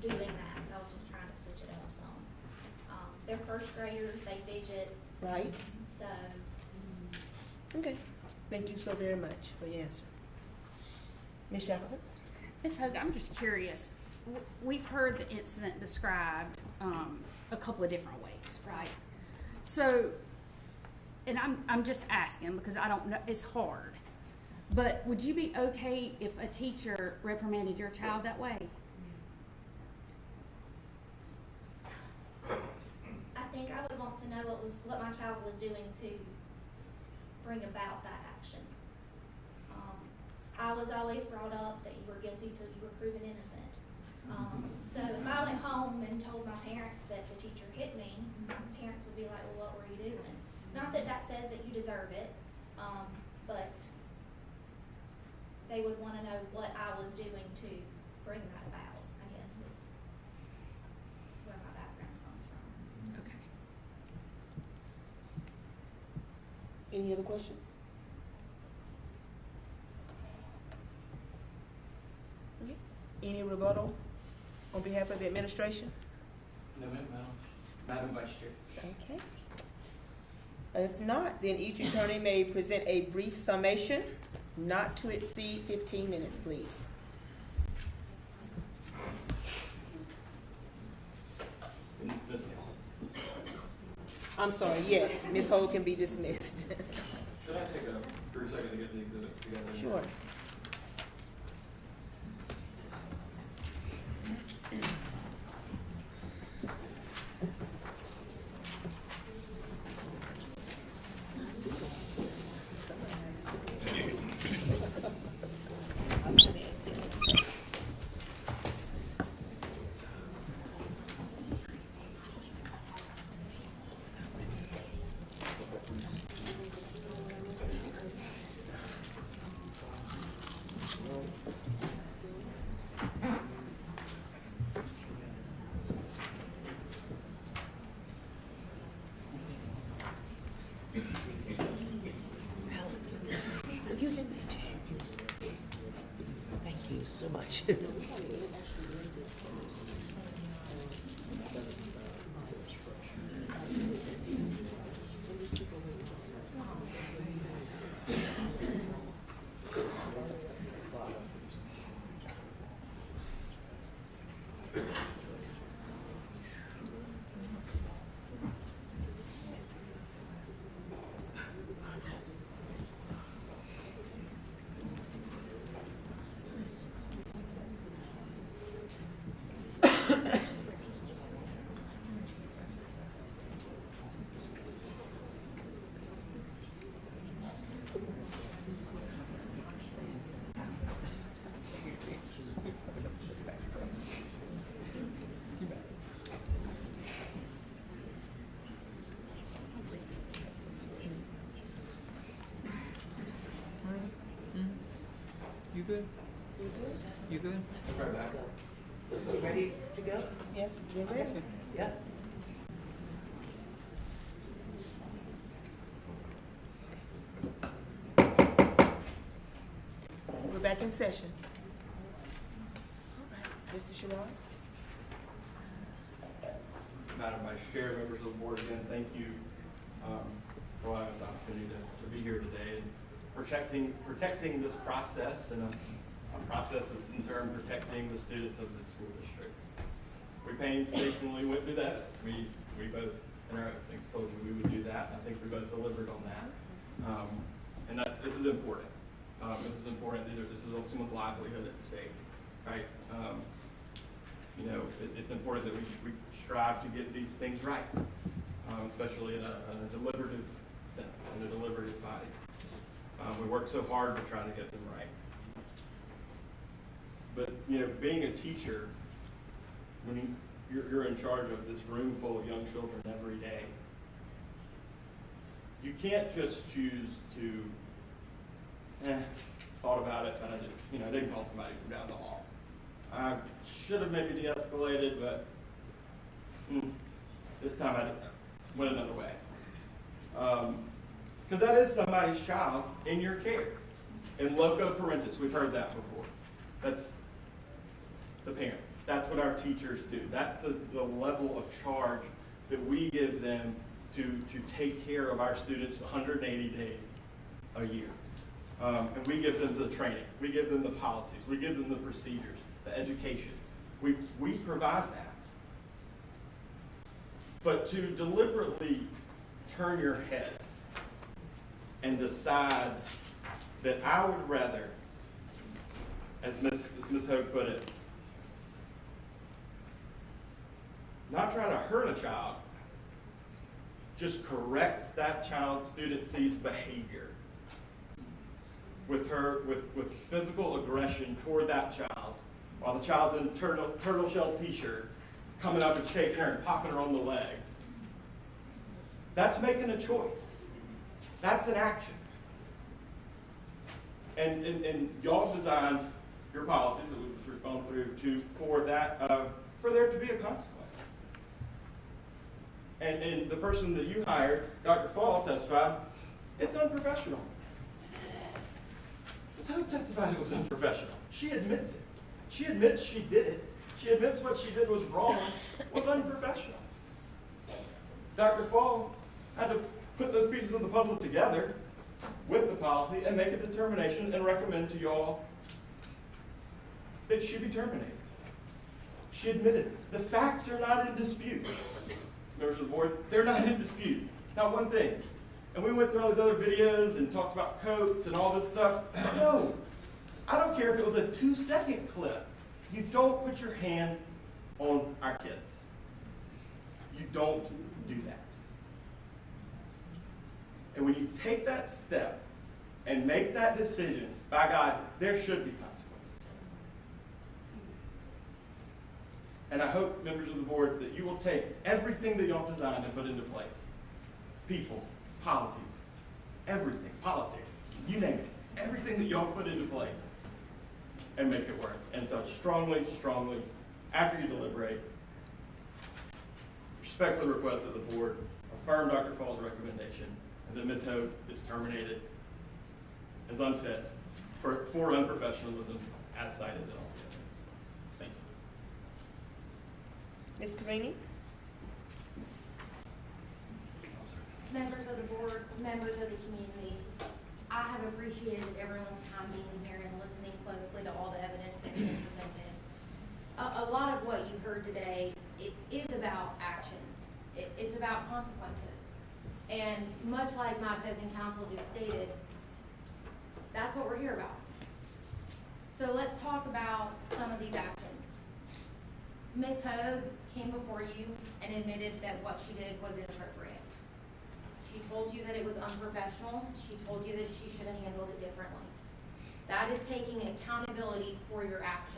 doing that, so I was just trying to switch it up some. They're first graders, they fidget. Right. So, Okay. Thank you so very much for your answer. Ms. Shackleton? Ms. Hogan, I'm just curious. We've heard the incident described a couple of different ways, right? So, and I'm just asking because I don't know, it's hard. But would you be okay if a teacher reprimanded your child that way? I think I would want to know what my child was doing to bring about that action. I was always brought up that you were guilty till you were proven innocent. So if I went home and told my parents that the teacher hit me, my parents would be like, well, what were you doing? Not that that says that you deserve it, but they would want to know what I was doing to bring that about, I guess, is where my background comes from. Okay. Any other questions? Okay. Any rebuttal on behalf of the administration? No, Madam Vice Chair. Okay. If not, then each attorney may present a brief summation, not to exceed 15 minutes, please. I'm sorry, yes, Ms. Hogue can be dismissed. Should I take a brief second to get the exhibits together? Sure. Thank you so much. You good? You good? Right back. You ready to go? Yes, we're ready. Yeah. We're back in session. All right, Mr. Sherrod? Madam Vice Chair, members of the board, again, thank you for allowing us the opportunity to be here today and protecting this process and a process that's in turn protecting the students of this school district. We painstakingly went through that. We both in our openings told you we would do that. I think we both delivered on that. And that this is important. This is important. This is someone's livelihood at stake, right? You know, it's important that we strive to get these things right, especially in a deliberative sense, in a deliberative body. We work so hard to try to get them right. But, you know, being a teacher, when you're in charge of this room full of young children every day, you can't just choose to, thought about it, but I didn't call somebody from down the hall. I should have maybe de-escalated, but this time I went another way. Because that is somebody's child in your care. In loco parentis, we've heard that before. That's the parent. That's what our teachers do. That's the level of charge that we give them to take care of our students 180 days a year. And we give them the training. We give them the policies. We give them the procedures, the education. We provide that. But to deliberately turn your head and decide that I would rather, as Ms. Hogue put it, not try to hurt a child, just correct that student C's behavior with physical aggression toward that child, while the child's in a turtle shell t-shirt, coming up and shaking her and popping her on the leg. That's making a choice. That's an action. And y'all designed your policies that we've gone through for there to be a consequence. And the person that you hired, Dr. Fall, testified, it's unprofessional. Ms. Hogue testified it was unprofessional. She admits it. She admits she did it. She admits what she did was wrong, was unprofessional. Dr. Fall had to put those pieces of the puzzle together with the policy and make a determination and recommend to y'all that she be terminated. She admitted it. The facts are not in dispute. members of the board, they're not in dispute. Not one thing. And we went through all these other videos and talked about coats and all this stuff. No, I don't care if it was a 2-second clip. You don't put your hand on our kids. You don't do that. And when you take that step and make that decision, by God, there should be consequences. And I hope, members of the board, that you will take everything that y'all designed and put into place. People, policies, everything, politics, you name it. Everything that y'all put into place and make it work. And so strongly, after you deliberate, respectfully request that the board affirm Dr. Fall's recommendation and that Ms. Hogue is terminated as unfit for unprofessionalism as cited in all the evidence. Thank you. Ms. Cavini? Members of the board, members of the community, I have appreciated everyone's time being here and listening closely to all the evidence that's been presented. A lot of what you heard today, it is about actions. It's about consequences. And much like my opposing counsel just stated, that's what we're here about. So let's talk about some of these actions. Ms. Hogue came before you and admitted that what she did was inappropriate. She told you that it was unprofessional. She told you that she should have handled it differently. That is taking accountability for your actions.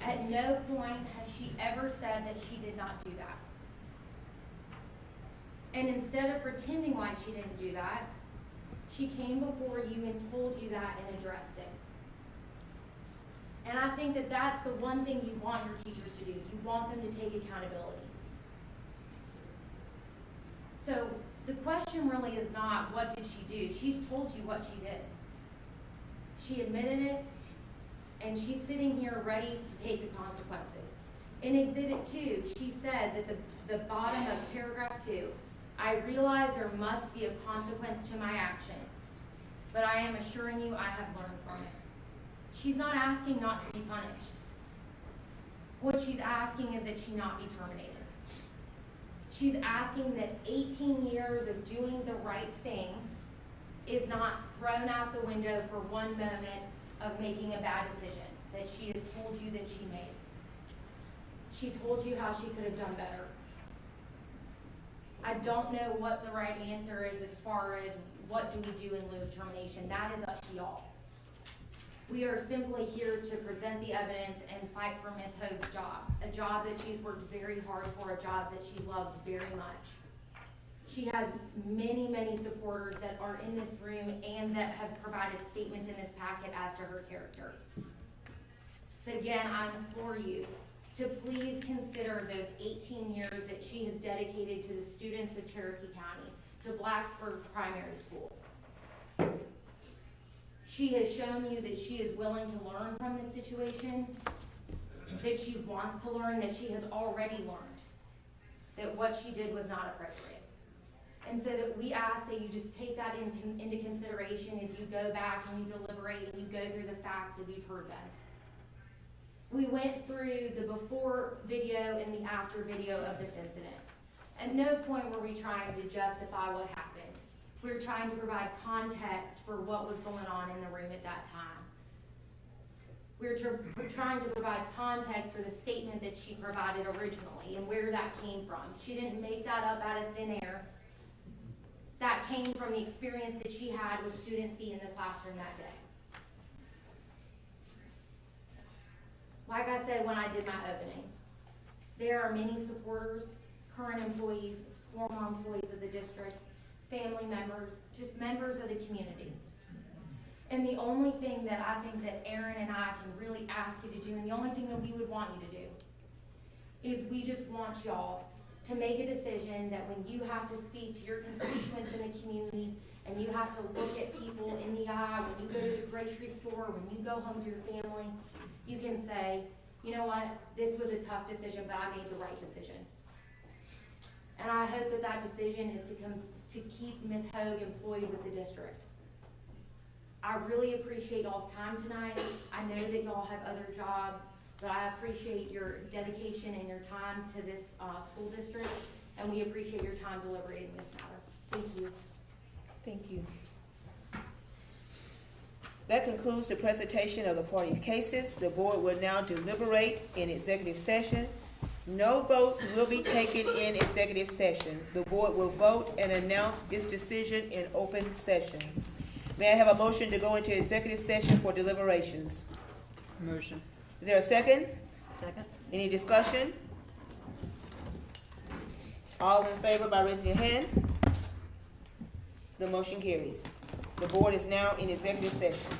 At no point has she ever said that she did not do that. And instead of pretending like she didn't do that, she came before you and told you that and addressed it. And I think that that's the one thing you want your teachers to do. You want them to take accountability. So the question really is not what did she do? She's told you what she did. She admitted it, and she's sitting here ready to take the consequences. In Exhibit 2, she says at the bottom of paragraph 2, I realize there must be a consequence to my action, but I am assuring you I have learned from it. She's not asking not to be punished. What she's asking is that she not be terminated. She's asking that 18 years of doing the right thing is not thrown out the window for one moment of making a bad decision that she has told you that she made. She told you how she could have done better. I don't know what the right answer is as far as what do we do in lieu of termination. That is up to y'all. We are simply here to present the evidence and fight for Ms. Hogue's job, a job that she's worked very hard for, a job that she loves very much. She has many, many supporters that are in this room and that have provided statements in this packet as to her character. But again, I implore you to please consider those 18 years that she has dedicated to the students of Cherokee County, to Blacksburg Primary School. She has shown you that she is willing to learn from this situation, that she wants to learn, that she has already learned that what she did was not appropriate. And so that we ask that you just take that into consideration as you go back and you deliberate and you go through the facts as you've heard them. We went through the before video and the after video of this incident. At no point were we trying to justify what happened. We were trying to provide context for what was going on in the room at that time. We were trying to provide context for the statement that she provided originally and where that came from. She didn't make that up out of thin air. That came from the experience that she had with students in the classroom that day. Like I said when I did my opening, there are many supporters, current employees, former employees of the district, family members, just members of the community. And the only thing that I think that Aaron and I can really ask you to do, and the only thing that we would want you to do, is we just want y'all to make a decision that when you have to speak to your constituents in the community and you have to look at people in the eye, when you go to the grocery store, when you go home to your family, you can say, you know what, this was a tough decision, but I made the right decision. And I hope that that decision is to keep Ms. Hogue employed with the district. I really appreciate y'all's time tonight. I know that y'all have other jobs, but I appreciate your dedication and your time to this, school district, and we appreciate your time deliberating this matter. Thank you. Thank you. That concludes the presentation of the parties' cases. The board will now deliberate in executive session. No votes will be taken in executive session. The board will vote and announce its decision in open session. May I have a motion to go into executive session for deliberations? Motion. Is there a second? Second? Any discussion? All in favor by raising your hand? The motion carries. The board is now in executive session.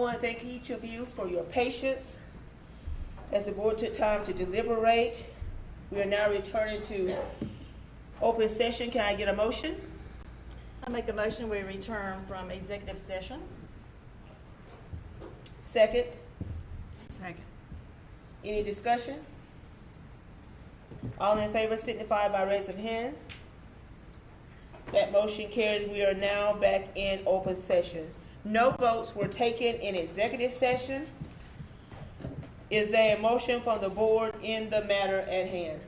want to thank each of you for your patience as the board took time to deliberate. We are now returning to open session. Can I get a motion? I make a motion, we return from executive session. Second. Second. Any discussion? All in favor signify by raising hand. That motion carries. We are now back in open session. No votes were taken in executive session. Is there a motion from the board in the matter at hand?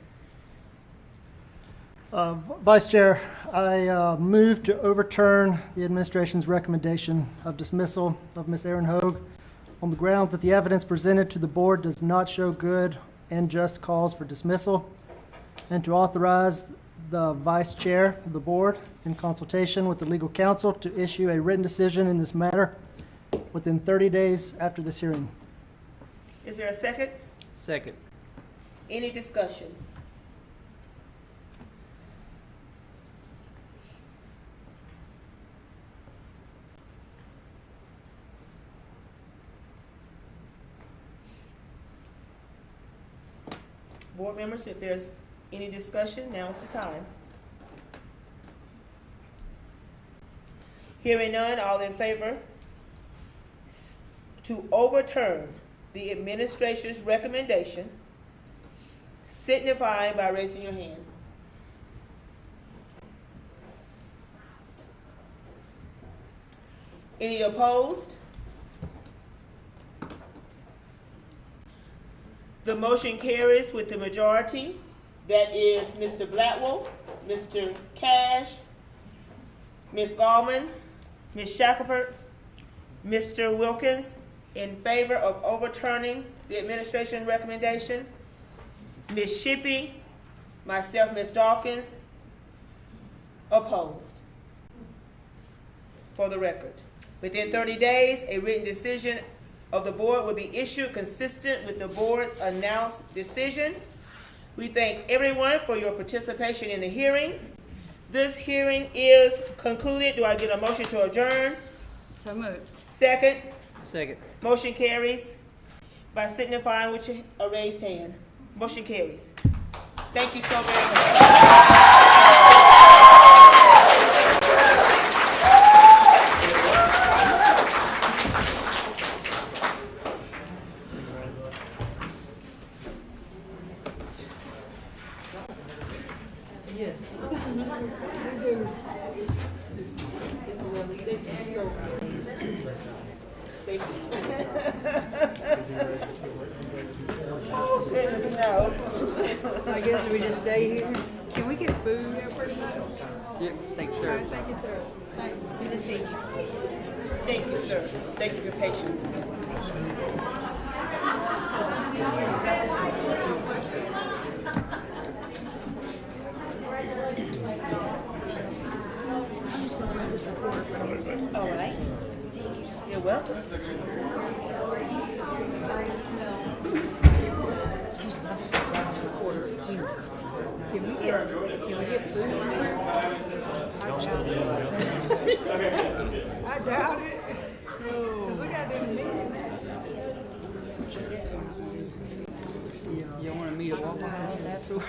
Vice Chair, I move to overturn the administration's recommendation of dismissal of Ms. Erin Hogue on the grounds that the evidence presented to the board does not show good and just cause for dismissal, and to authorize the Vice Chair of the board, in consultation with the legal counsel, to issue a written decision in this matter within 30 days after this hearing. Is there a second? Second. Any discussion? Board members, if there's any discussion, now's the time. Hearing none, all in favor to overturn the administration's recommendation, signify by raising your hand. Any opposed? The motion carries with the majority. That is Mr. Blatwell, Mr. Cash, Ms. Gallman, Ms. Shackelford, Mr. Wilkins in favor of overturning the administration recommendation, Ms. Shippey, myself, Ms. Dawkins, opposed. For the record, within 30 days, a written decision of the board will be issued consistent with the board's announced decision. We thank everyone for your participation in the hearing. This hearing is concluded. Do I get a motion to adjourn? So moved. Second? Second. Motion carries by signifying with a raised hand. Motion carries. Thank you so very much. Oh, goodness, no. I guess we just stay here. Can we get food? Yeah, thanks, All sir. right, thank you, sir. Thanks. Good to see you. Thank you, sir. Thank you for your patience. All right. You're welcome. Can we get food? I doubt it. Cause we got them meetings. You want to meet at Waffle House? That's what.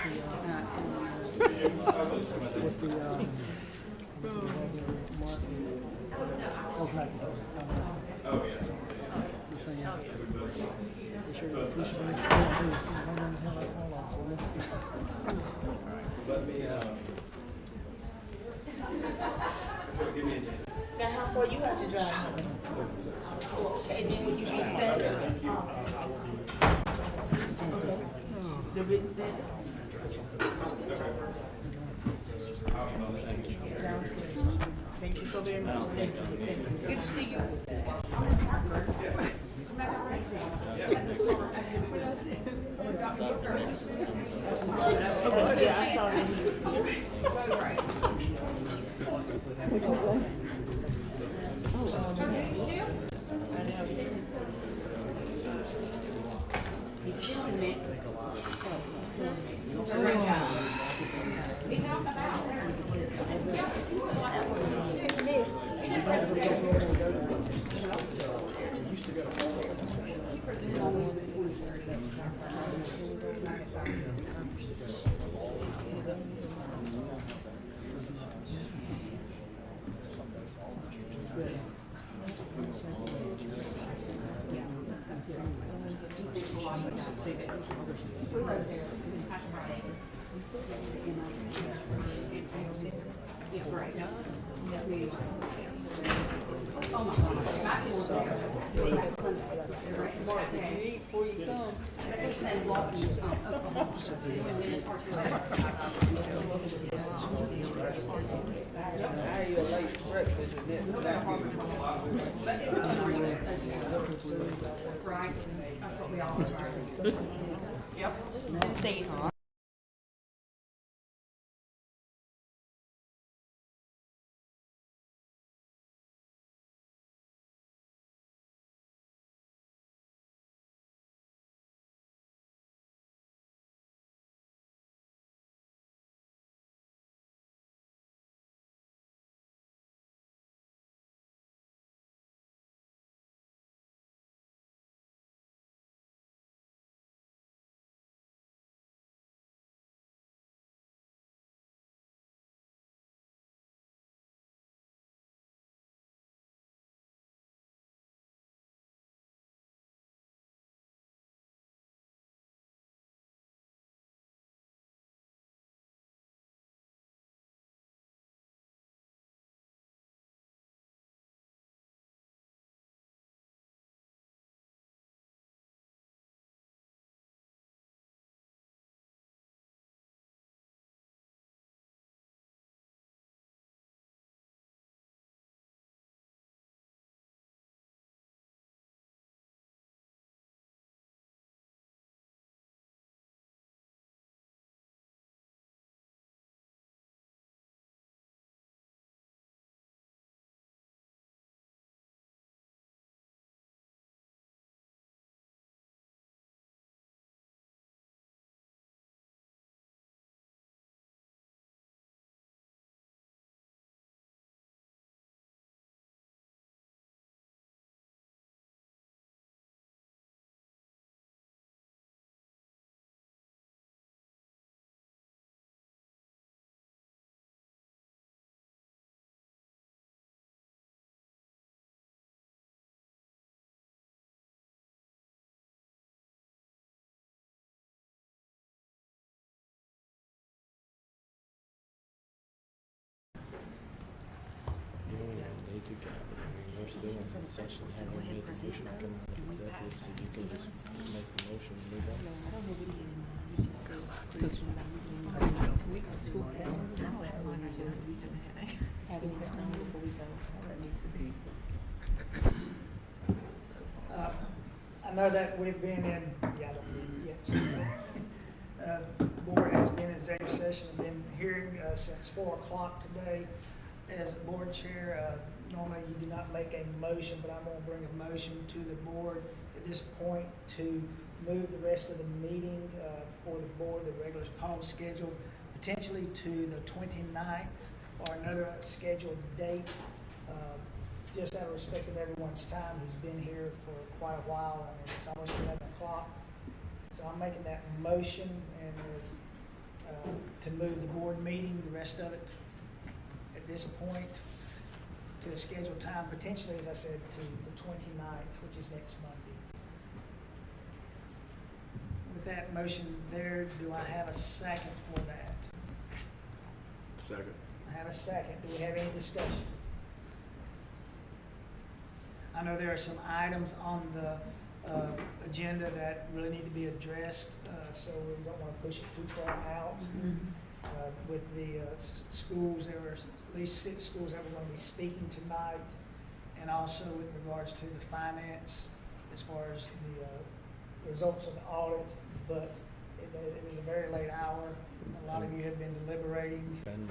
Now, how far you have to drive home? Okay, then would you be sent? The written set? Thank you so very much. Good to see you. Yeah, I saw this. We're still in session, having made the motion, coming out of executive, so you can just make the motion and move on. I know that we've been in, yeah, I don't need it yet. Board has been in executive session, and been hearing since 4 o'clock today. As a board chair, normally you do not make a motion, but I'm going to bring a motion to the board at this point to move the rest of the meeting for the board, the regular call schedule, potentially to the 29th or another scheduled date. Just out of respect of everyone's time who's been here for quite a while. I mean, it's almost 11 o'clock. So I'm making that motion and is to move the board meeting, the rest of it, at this point to a scheduled time, potentially, as I said, to the 29th, which is next Monday. With that motion there, do I have a second for that? Second. I have a second. Do we have any discussion? I know there are some items on the agenda that really need to be addressed, so we don't want to push it too far out. With the schools, there were at least 6 schools that we're going to be speaking tonight, and also with regards to the finance as far as the results of the audit, but it is a very late hour. A lot of you have been deliberating, and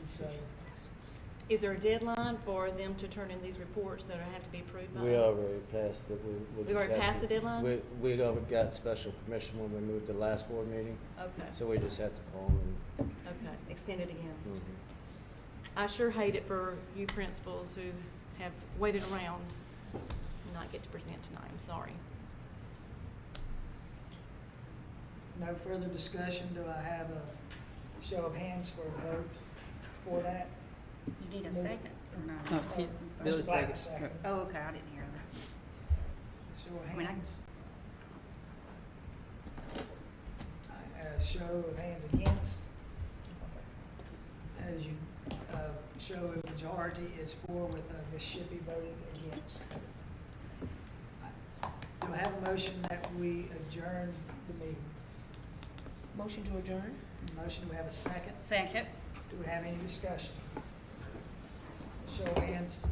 so Is there a deadline for them to turn in these reports that have to be approved by us? We already passed it. We've already passed the deadline? We already got special permission when we moved the last board meeting, Okay, so we just have to call them and. okay, extend it again. Mhm. I sure hate it for you principals who have waited around and not get to present tonight. I'm sorry. no further discussion, do I have a show of hands for a vote for that? You need a Move. second or not? No, he- Billy Mr. Black, second. Oh, okay, I didn't hear that. Show of I mean, I- hands. Show of hands against. As you, show a majority is for with Ms. Shippey voting against. Do I have a motion that we adjourn the meeting? Motion to adjourn? Motion, do we have a second? Second. Do we have any discussion? Show of hands